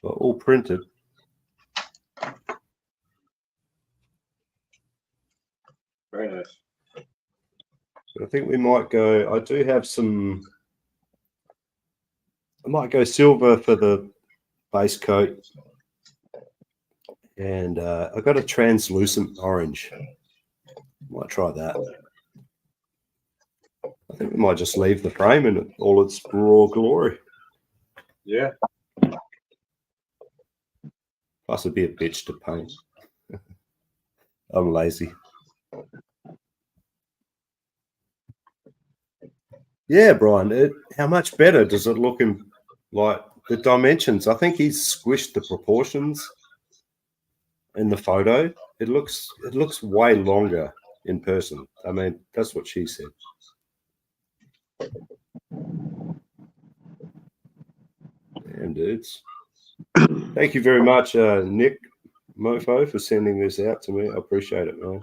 but all printed. Very nice. I think we might go. I do have some. I might go silver for the base coat, and I got a translucent orange. Might try that. I think we might just leave the frame in all its raw glory. Yeah. Plus, it'd be a bitch to paint. I'm lazy. Yeah, Brian. How much better does it look in like the dimensions? I think he's squished the proportions in the photo. It looks way longer in person. I mean, that's what she said. Damn, dudes. Thank you very much, Nick Mofo, for sending this out to me. I appreciate it, man.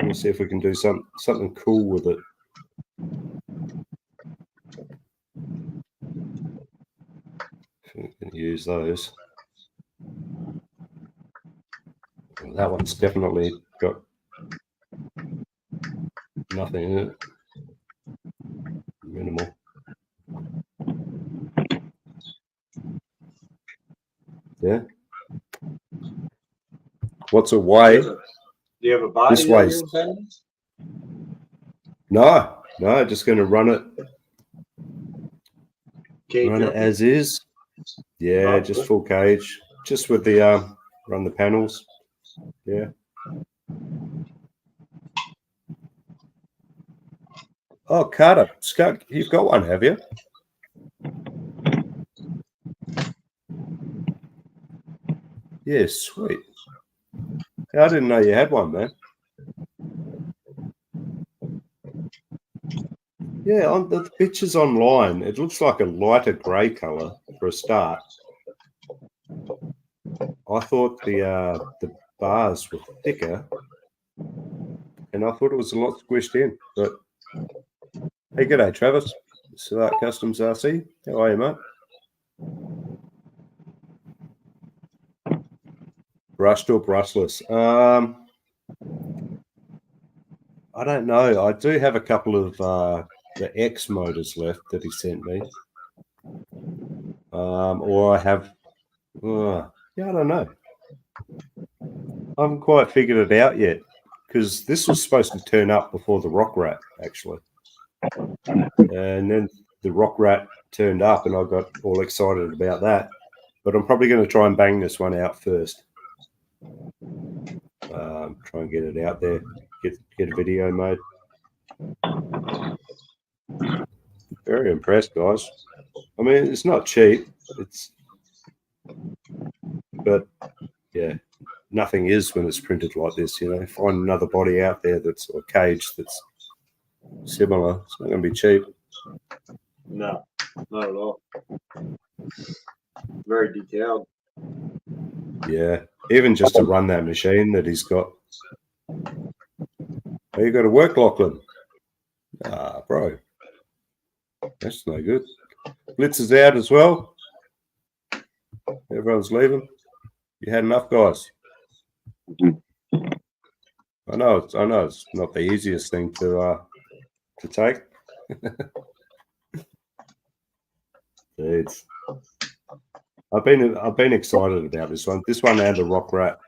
We'll see if we can do something cool with it. We can use those. Well, that one's definitely got nothing in it. Minimal. Yeah. What's a way? Do you have a body? This on way's- your pens? No, just going to run it Cage Run it open? as is. Yeah, Oh, just cool. full cage. Just with the run the panels. Yeah. Oh, Carter, Scott, you've got one, have you? Yeah, sweet. I didn't know you had one, man. Yeah, on the pictures online, it looks like a lighter grey colour for a start. I thought the bars were thicker, and I thought it was a lot squished in. But hey, g'day, Travis. Smart Customs RC. How are you, mate? Brushed or brushless? I don't know. I do have a couple of the X motors left that he sent me. Or I have, yeah, I don't know. I haven't quite figured it out yet because this was supposed to turn up before the Rock Rat, actually. And then the Rock Rat turned up and I got all excited about that. But I'm probably going to try and bang this one out first. Try and get it out there, get a video made. Very impressed, guys. I mean, it's not cheap. But yeah, nothing is when it's printed like this. You know, find another body out there that's or cage that's similar. It's not going to be cheap. No, not at all. Very detailed. Yeah, even just to run that machine that he's got. Oh, you got to work, Lachlan. Ah, bro, that's no good. Blitz is out as well. Everyone's leaving. You had enough, guys. I know it's not the easiest thing to take. Dudes. I've been excited about this one. This one and the Rock Rat.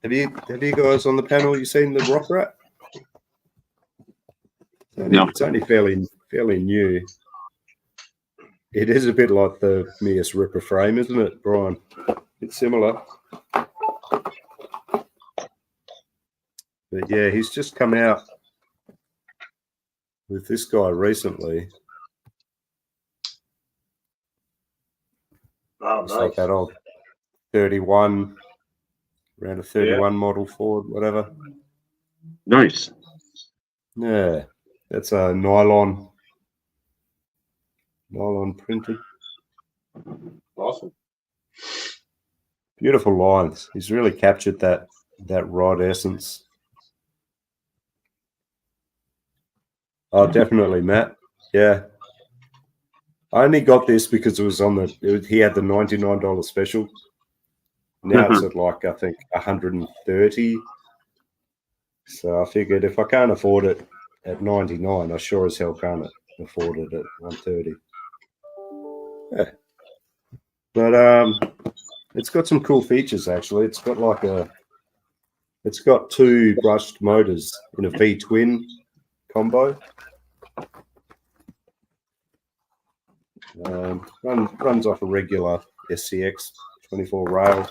Have you guys on the panel? You seen the Rock Rat? It's only fairly new. It is a bit like the Mias Ripper frame, isn't it, Brian? It's similar. But yeah, he's just come out with this guy recently. Oh, It's nice. like that old 31, around a 31 model Ford, whatever. Nice. Yeah, that's a nylon printed. Awesome. Beautiful lines. He's really captured that rod essence. Oh, definitely, Matt. Yeah. I only got this because it was on he had the $99 special. Now it's at like, I think, 130. So I figured if I can't afford it at 99, I sure as hell can't afford it at 130. Yeah. But it's got some cool features actually. It's got two brushed motors in a V-twin combo. Runs off a regular SCX 24 rail.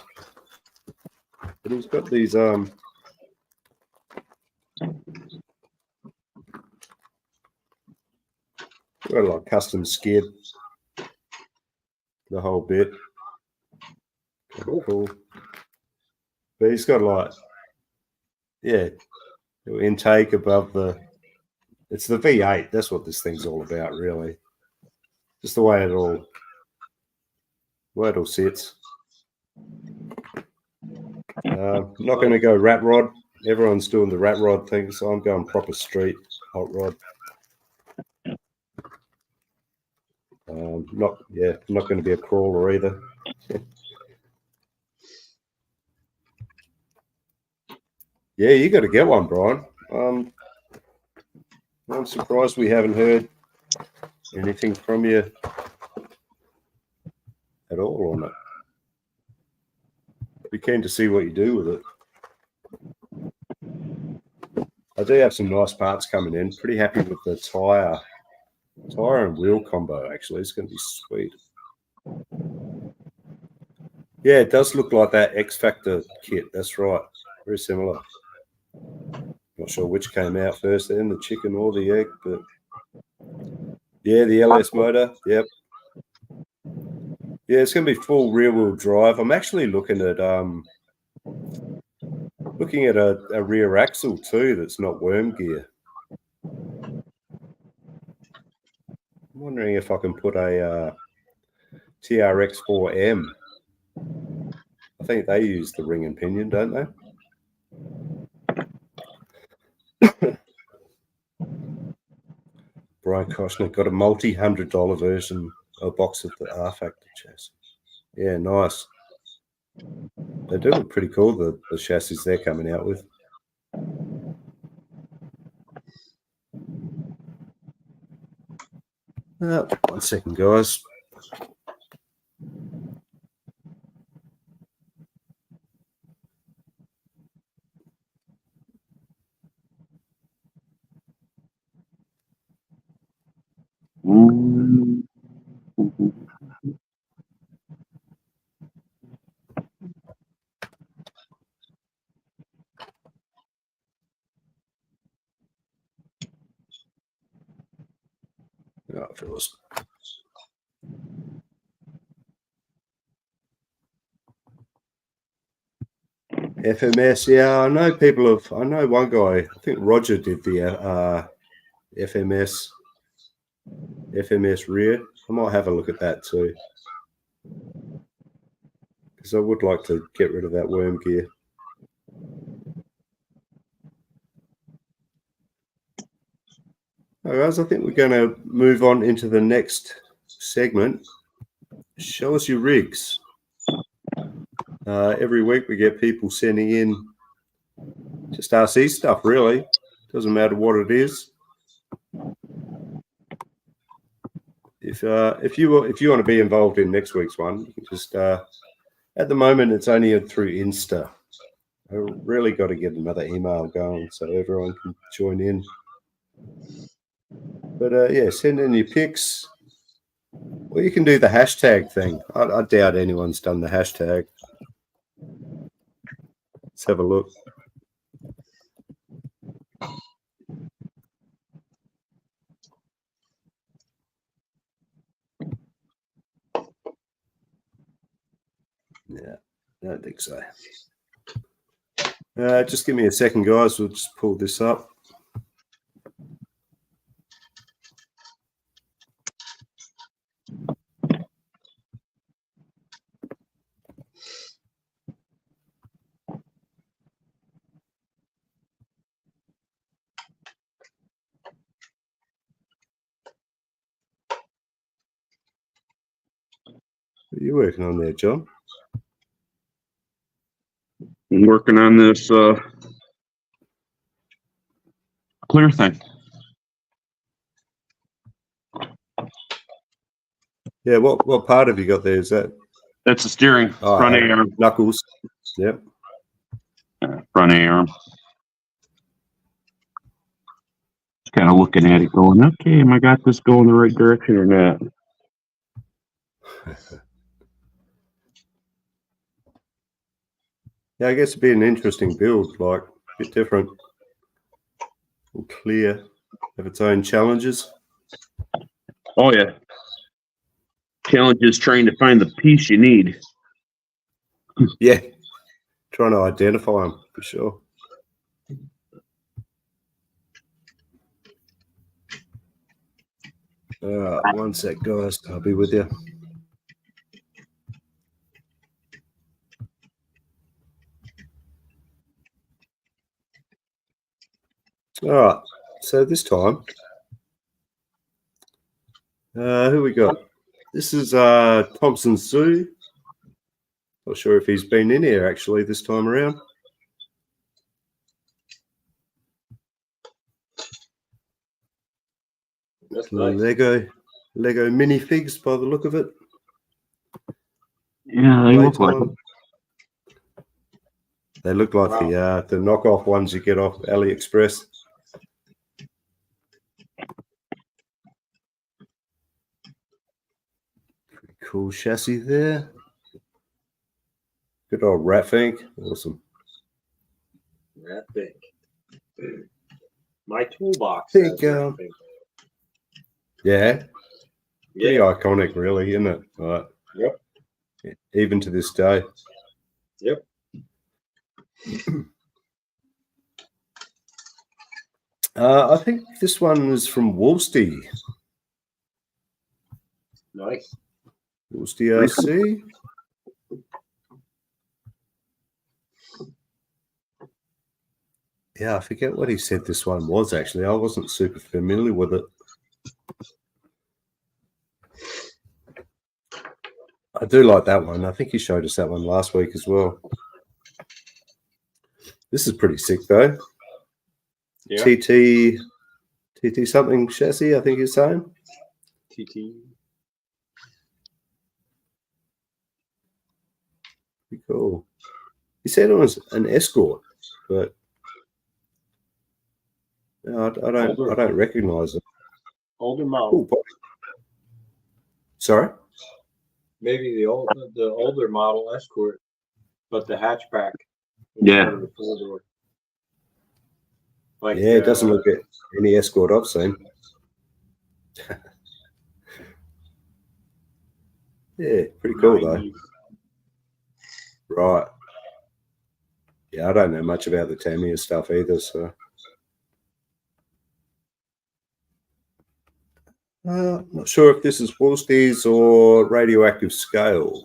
But he's got these got like custom skid, the whole bit. Cool. But he's got like, yeah, intake above it's the V8. That's what this thing's all about, really. Just the way it all sits. I'm not going to go rat rod. Everyone's doing the rat rod thing, so I'm going proper street hot rod. Not going to be a crawler either. Yeah, you got to get one, Brian. I'm surprised we haven't heard anything from you at all on it. Be keen to see what you do with it. I do have some nice parts coming in. Pretty happy with the tire and wheel combo, actually. It's going to be sweet. Yeah, it does look like that X Factor kit. That's right. Very similar. Not sure which came out first then, the chicken or the egg, but yeah, the LS motor. Yep. Yeah, it's going to be full rear-wheel drive. I'm actually looking at a rear axle too that's not worm gear. I'm wondering if I can put a TRX4M. I think they use the ring and pinion, don't they? Brian Koshner got a multi-$100 version, a box of the R Factor chassis. Yeah, nice. They do look pretty cool, the chassis they're coming out with. One second, guys. Oh, fellas. FMS, yeah, I know I know one guy, I think Roger did the FMS rear. I might have a look at that too. Because I would like to get rid of that worm gear. All right, guys, I think we're going to move on into the next segment. Show us your rigs. Every week we get people sending in just RC stuff, really. Doesn't matter what it is. If you want to be involved in next week's one, you can just at the moment it's only through Insta. I really got to get another email going so everyone can join in. But yeah, send in your pics. Or you can do the hashtag thing. I doubt anyone's done the hashtag. Let's have a look. Yeah, I don't think so. Just give me a second, guys. We'll just pull this up. What are you working on there, John? I'm working on this clear thing. Yeah, what part have you got there? Is that That's the steering, front A arm. knuckles? Yep. Front A arm. Just kind of looking at it going, okay, am I got this going the right direction or not? Yeah, I guess it'd be an interesting build, like a bit different. And clear, have its own challenges. Oh yeah. Challenge is trying to find the piece you need. Yeah, trying to identify them for sure. One sec, guys. I'll be with you. All right. So this time, who we got? This is Thompson Sue. Not sure if he's been in here actually this time around. That's nice. Lego minifigs by the look of it. Yeah, they look like Playtime. They look like the knockoff ones you get off AliExpress. Pretty cool chassis there. Good old rat fink. Awesome. Rat Fink. My toolbox. Think, has Rat Fink. Yeah. Pretty Yeah. iconic, really, isn't it? Right. Yep. Even to this day. Yep. I think this one was from Woolsey. Nice. Woolsey RC. Yeah, I forget what he said this one was actually. I wasn't super familiar with it. I do like that one. I think he showed us that one last week as well. This is pretty sick though. Yeah. TT something chassis, I think you're saying. TT. Pretty cool. He said it was an Escort, but no, I don't recognize it. Older model. Cool. Sorry? Maybe the older model Escort, but the hatchback. Yeah. Part of the four-door. Like, Yeah, it doesn't look at any Escort I've seen. Yeah, pretty cool though. 90s. Right. Yeah, I don't know much about the Tamiya stuff either, so. Not sure if this is Woolsey's or Radioactive Scale.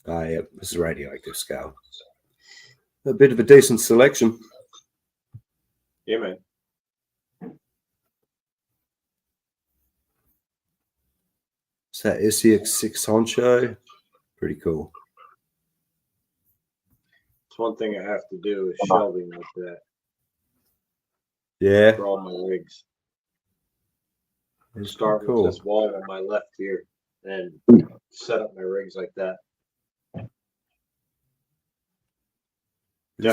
Yeah, this is Radioactive Scale. A bit of a decent selection. Yeah, man. It's that SEX6 honcho. Pretty cool. It's one thing I have to do is shelving like that Yeah. for all my rigs. It's Start cool. with this wall on my left here and set up my rigs like that. It's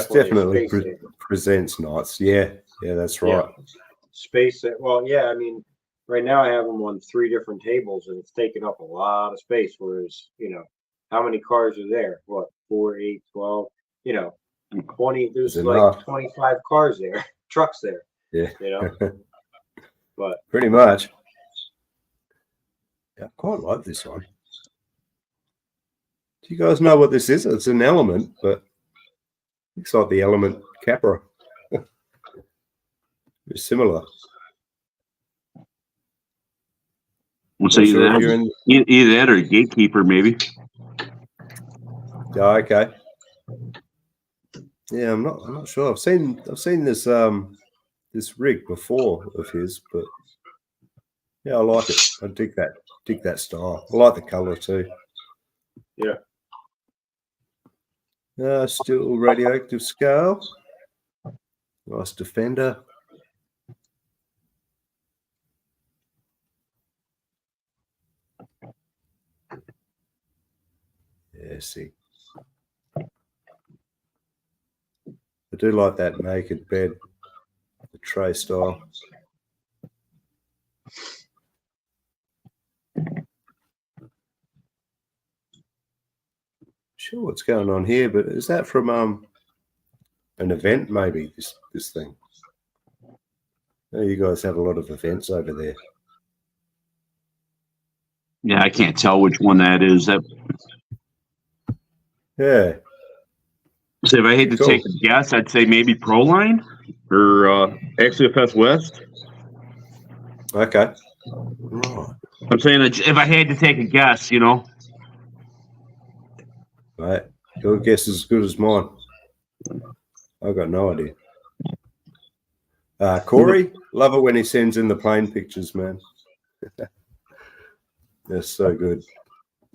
Definitely a definitely space saver. presents nice. Yeah, that's right. Yeah. Space. Well, yeah. I mean, right now I have them on 3 different tables, and it's taking up a lot of space. Whereas, how many cars are there? What, 4, 8, 12? 20. There's There's like enough. 25 cars there, trucks there. Yeah. But Pretty much. Yeah, I quite like this one. Do you guys know what this is? It's an Element, but looks like the Element Capra. Very similar. We'll say Not sure if that. you're in- Either that or a gatekeeper, maybe. Yeah, okay. Yeah, I'm not sure. I've seen this this rig before of his, but yeah, I like it. I dig that dig that style. I like the color too. Yeah. Still radioactive scale. Nice defender. Yeah, see. I do like that naked bed, the tray style. Sure what's going on here, but is that from an event maybe, this thing? Oh, you guys have a lot of events over there. Yeah, I can't tell which one that is. That Yeah. so if I had to Cool. take a guess, I'd say maybe Proline or XFS West. Okay. Right. I'm saying that if I had to take a guess, you know. Right. Your guess is as good as mine. I've got no idea. Corey, love it when he sends in the plane pictures, man. They're so good.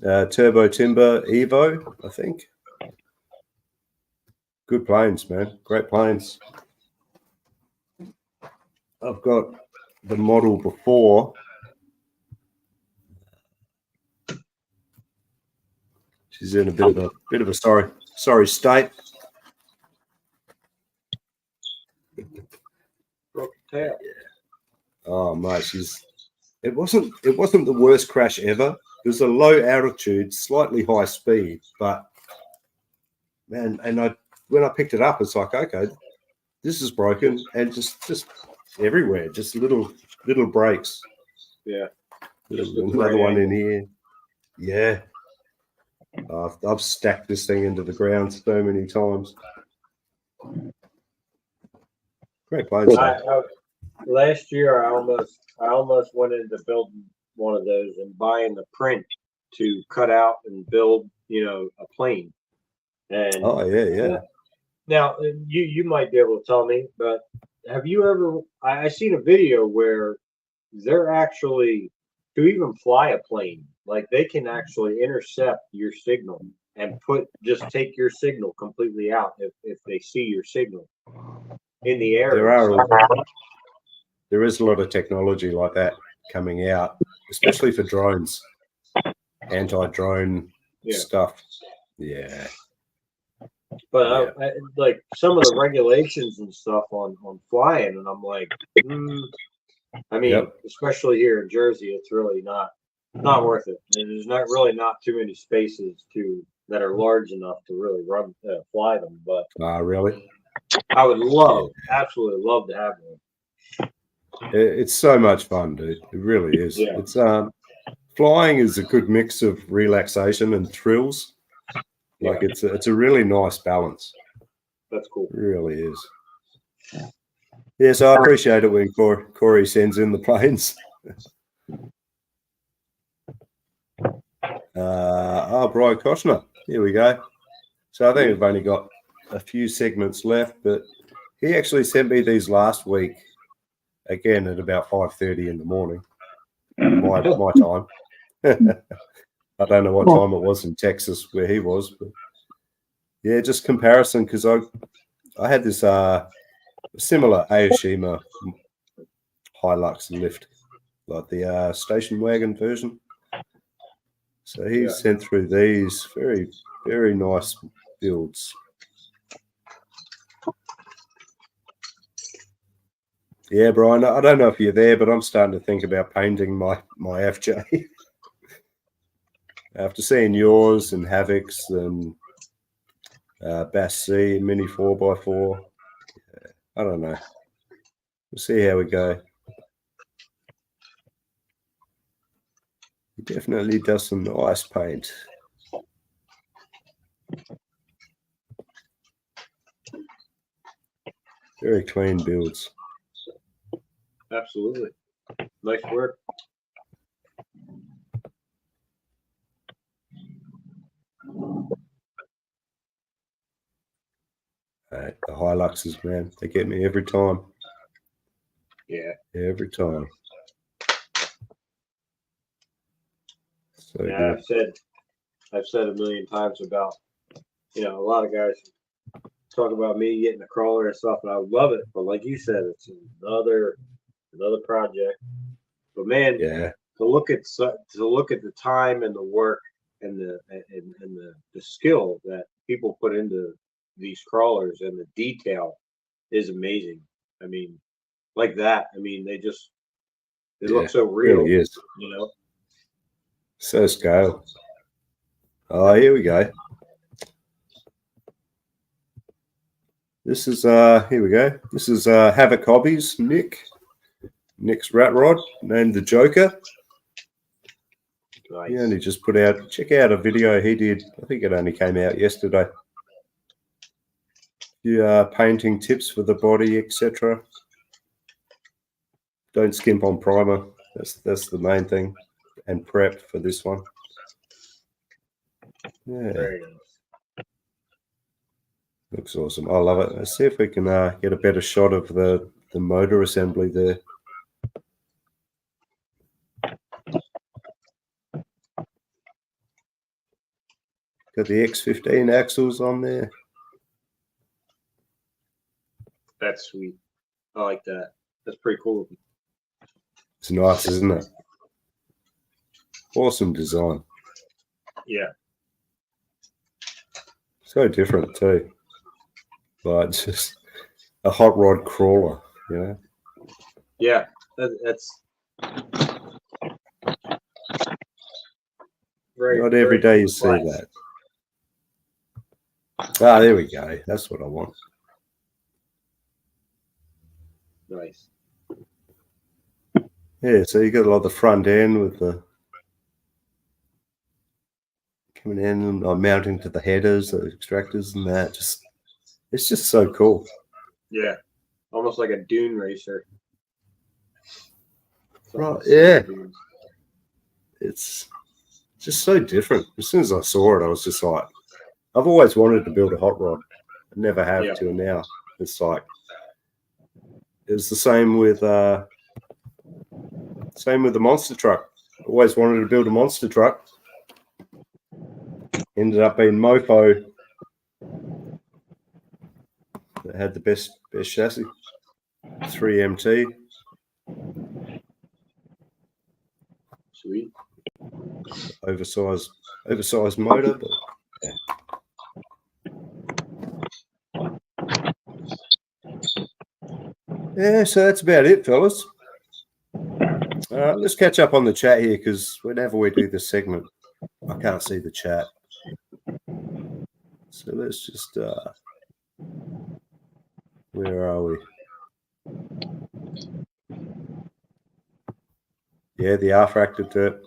Turbo Timber Evo, I think. Good planes, man. Great planes. I've got the model before. She's in a bit of a sorry state. Oh mate, it wasn't the worst crash ever. It was a low altitude, slightly high speed, but man, and when I picked it up, it's like, okay, this is broken, and just everywhere, just little breaks. Yeah. There's another one in here. Yeah. I've stacked this thing into the ground so many times. Great planes. Last year, I almost went into building one of those and buying the print to cut out and build, a plane. And Oh yeah. now you might be able to tell me, but have you ever? I seen a video where they're actually to even fly a plane, like they can actually intercept your signal and take your signal completely out if they see your signal in the air. There is a lot of technology like that coming out, especially for drones, anti-drone stuff. Yeah. But I, like some of the regulations and stuff on flying, and I'm like, I mean, especially here in Jersey, it's really not worth it. And there's not too many spaces that are large enough to really fly them. But really, I would absolutely love to have one. It's so much fun, dude. It really is. Yeah. It's flying is a good mix of relaxation and thrills. Like it's a really nice balance. That's cool. It really is. Yeah, so I appreciate it when Corey sends in the planes. Brian Koshner. Here we go. So I think we've only got a few segments left, but he actually sent me these last week, again at about 5:30 in the morning, my time. I don't know what time it was in Texas where he was, but yeah, just comparison, because I had this similar Aoshima Hilux lift, like the station wagon version. So he sent through these very, very nice builds. Yeah, Brian, I don't know if you're there, but I'm starting to think about painting my FJ. After seeing yours and Havoc's and Bass C Mini 4x4, I don't know. We'll see how we go. He definitely does some nice paint. Very clean builds. Absolutely. Nice work. The Hiluxes, man, they get me every time. Yeah. Every time. So Yeah, good. I've said a million times about, a lot of guys talk about me getting a crawler and stuff, and I love it. But like you said, it's another project. But man, Yeah. to look at the time and the work and the skill that people put into these crawlers and the detail is amazing. I mean, like that. I mean, they look so real. Really is. You know. So scale. Oh, here we go. This is here we go. This is Havoc Hobbies, Nick's rat rod named the Joker. Nice. He only just put out, check out a video he did. I think it only came out yesterday. Yeah, painting tips for the body, etc. Don't skimp on primer. That's the main thing, and prep for this one. Yeah, Very nice. looks awesome. I love it. Let's see if we can get a better shot of the motor assembly there. Got the X15 axles on there. That's sweet. I like that. That's pretty cool. It's nice, isn't it? Awesome design. Yeah. So different too. Like just a hot rod crawler, you know? Yeah. That's very. Not every very day you see class. that. Ah, there we go. That's what I want. Nice. Yeah, so you got a lot of the front end with the coming in and mounting to the headers, the extractors, and that. It's just so cool. Yeah. Almost like a dune racer. Right, yeah. It's just so different. As soon as I saw it, I was just like, I've always wanted to build a hot rod. I never have Yeah. till now. It's like it was the same with the monster truck. Always wanted to build a monster truck. Ended up being Mofo that had the best chassis. 3MT. Sweet. Oversized motor, but yeah. Yeah, so that's about it, fellas. Let's catch up on the chat here, because whenever we do this segment, I can't see the chat. So let's just where are we? Yeah, the R-Fractor dirt.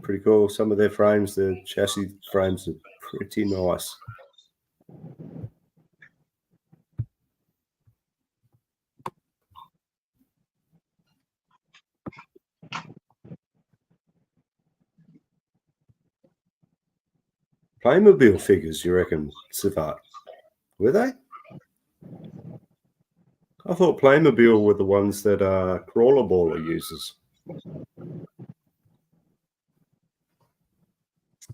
Pretty cool. Some of their frames, the chassis frames are pretty nice. Playmobil figures, you reckon, Sivat? Were they? I thought Playmobil were the ones that Crawler Baller uses.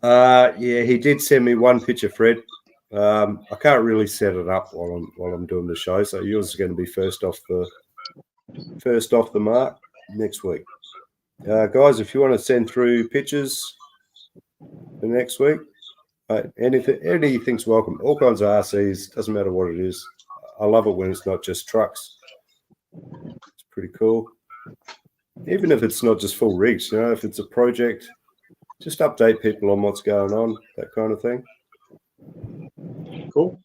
Yeah, he did send me one picture, Fred. I can't really set it up while I'm doing the show, so yours is going to be first off the mark next week. Guys, if you want to send through pictures for next week, anything's welcome. All kinds of RCs, doesn't matter what it is. I love it when it's not just trucks. It's pretty cool. Even if it's not just full rigs, if it's a project, just update people on what's going on, that kind of thing. Cool.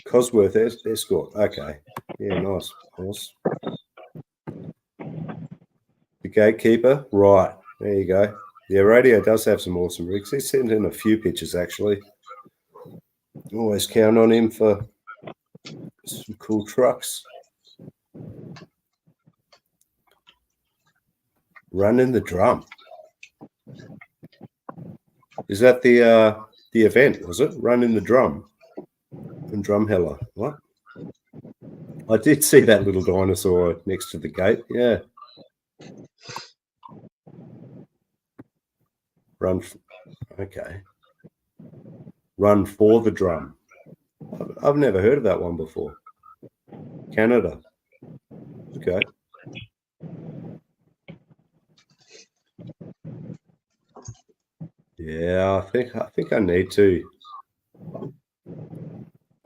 Cosworth Escort. Okay. Yeah, nice. The Gatekeeper. Right. There you go. Yeah, Radio does have some awesome rigs. He sent in a few pictures, actually. Always count on him for some cool trucks. Running the Drum. Is that the event, was it? Running the Drum and Drumheller. What? I did see that little dinosaur next to the gate. Yeah. Okay. Run for the drum. I've never heard of that one before. Canada. Okay. Yeah, I think I need to.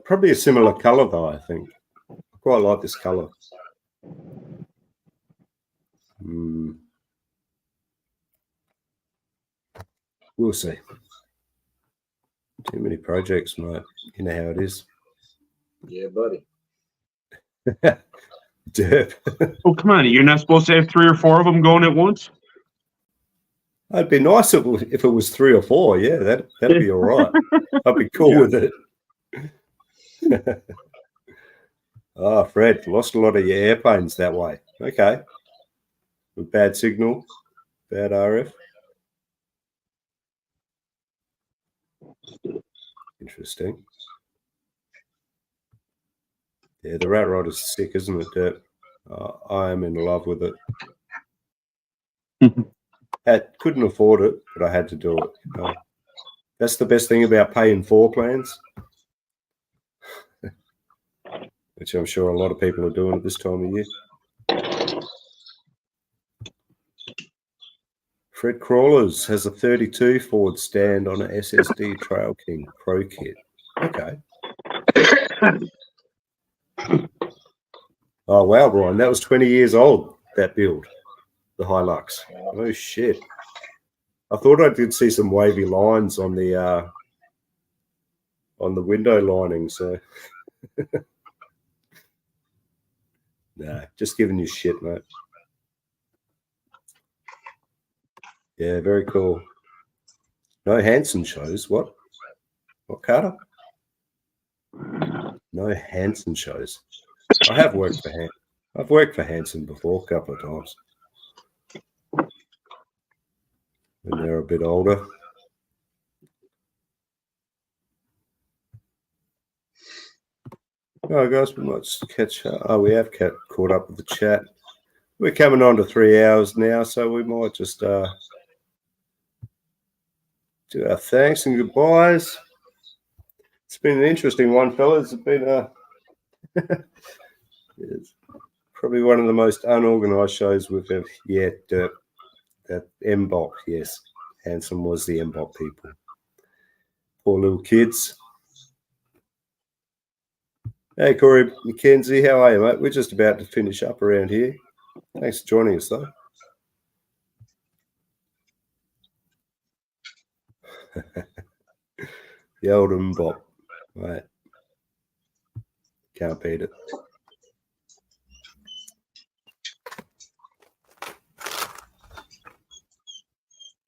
Probably a similar color though, I think. I quite like this color. We'll see. Too many projects, mate. You know how it is. Yeah, buddy. Derp. Oh, come on. You're not supposed to have 3 or 4 of them going at once? It'd be nice if it was 3 or 4. Yeah, that'd be all right. I'd be cool with it. Oh, Fred, lost a lot of your airplanes that way. Okay. With bad signal, bad RF. Interesting. Yeah, the Rat Rod is sick, isn't it, Derp? I am in love with it. I couldn't afford it, but I had to do it. That's the best thing about paying 4 plans, which I'm sure a lot of people are doing at this time of year. Fred Crawlers has a 32 Ford stand on an SSD Trail King Pro kit. Okay. Oh, wow, Brian. That was 20 years old, that build, the Hilux. Oh, shit. I thought I did see some wavy lines on the window lining, so. Nah, just giving you shit, mate. Yeah, very cool. No Hanson shows. What? What, Carter? No Hanson shows. I have worked for Hanson. I've worked for Hanson before a couple of times. When they're a bit older. Oh, guys, we might just catch up. Oh, we have caught up with the chat. We're coming on to 3 hours now, so we might just do our thanks and goodbyes. It's been an interesting one, fellas. It's been it's probably one of the most unorganised shows we've ever yet. That MBOC, yes. Hanson was the MBOC people. Poor little kids. Hey, Corey McKenzie, how are you, mate? We're just about to finish up around here. Thanks for joining us, though. The old MBOC, right? Can't beat it.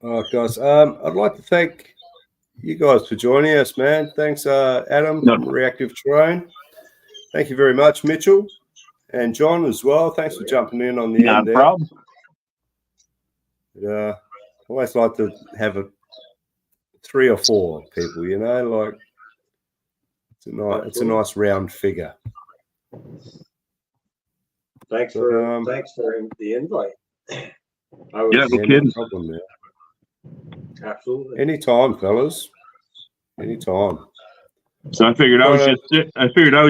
All right, guys. I'd like to thank you guys for joining us, man. Thanks, Adam from Reactive Terrain. Thank you very much, Mitchell, and John as well. Thanks for jumping in on the end there. Not a problem. I always like to have 3 or 4 people. You know, like it's a nice round figure. Thanks for the invite. No kidding. No problem, man. Absolutely. Anytime, fellas. Anytime. So I figured I was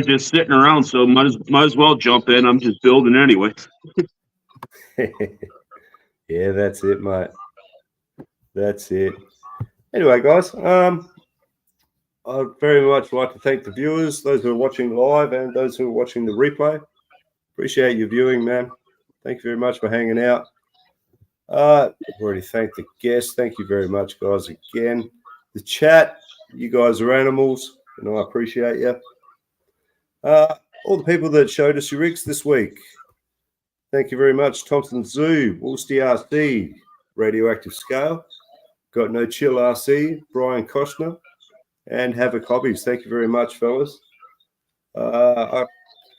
just sitting around, so might as well jump in. I'm just building anyway. Yeah, that's it, mate. That's it. Anyway, guys, I'd very much like to thank the viewers, those who are watching live and those who are watching the replay. Appreciate your viewing, man. Thank you very much for hanging out. I've already thanked the guests. Thank you very much, guys, again. The chat, you guys are animals, and I appreciate you. All the people that showed us your rigs this week, thank you very much. Thompson Zoo, Woolsey RC, Radioactive Scale, Got No Chill RC, Brian Koshner, and Havoc Hobbies. Thank you very much, fellas. I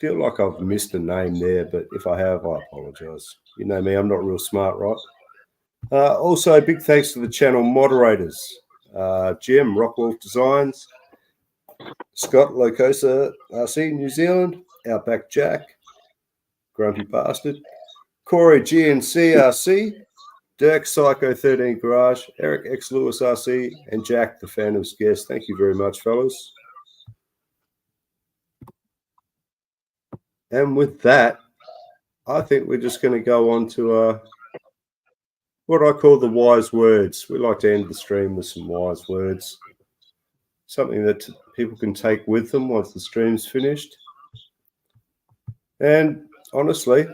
feel like I've missed a name there, but if I have, I apologise. You know me, I'm not real smart, right? Also, big thanks to the channel moderators, Jim, Rockwolf Designs, Scott Locosa RC, New Zealand, Outback Jack, Grumpy Bastard, Corey GNC RC, Dirk Psycho 13 Garage, Eric X Lewis RC, and Jack the Phantom's Guest. Thank you very much, fellas. And with that, I think we're just going to go on to what I call the wise words. We like to end the stream with some wise words, something that people can take with them once the stream's finished. And honestly,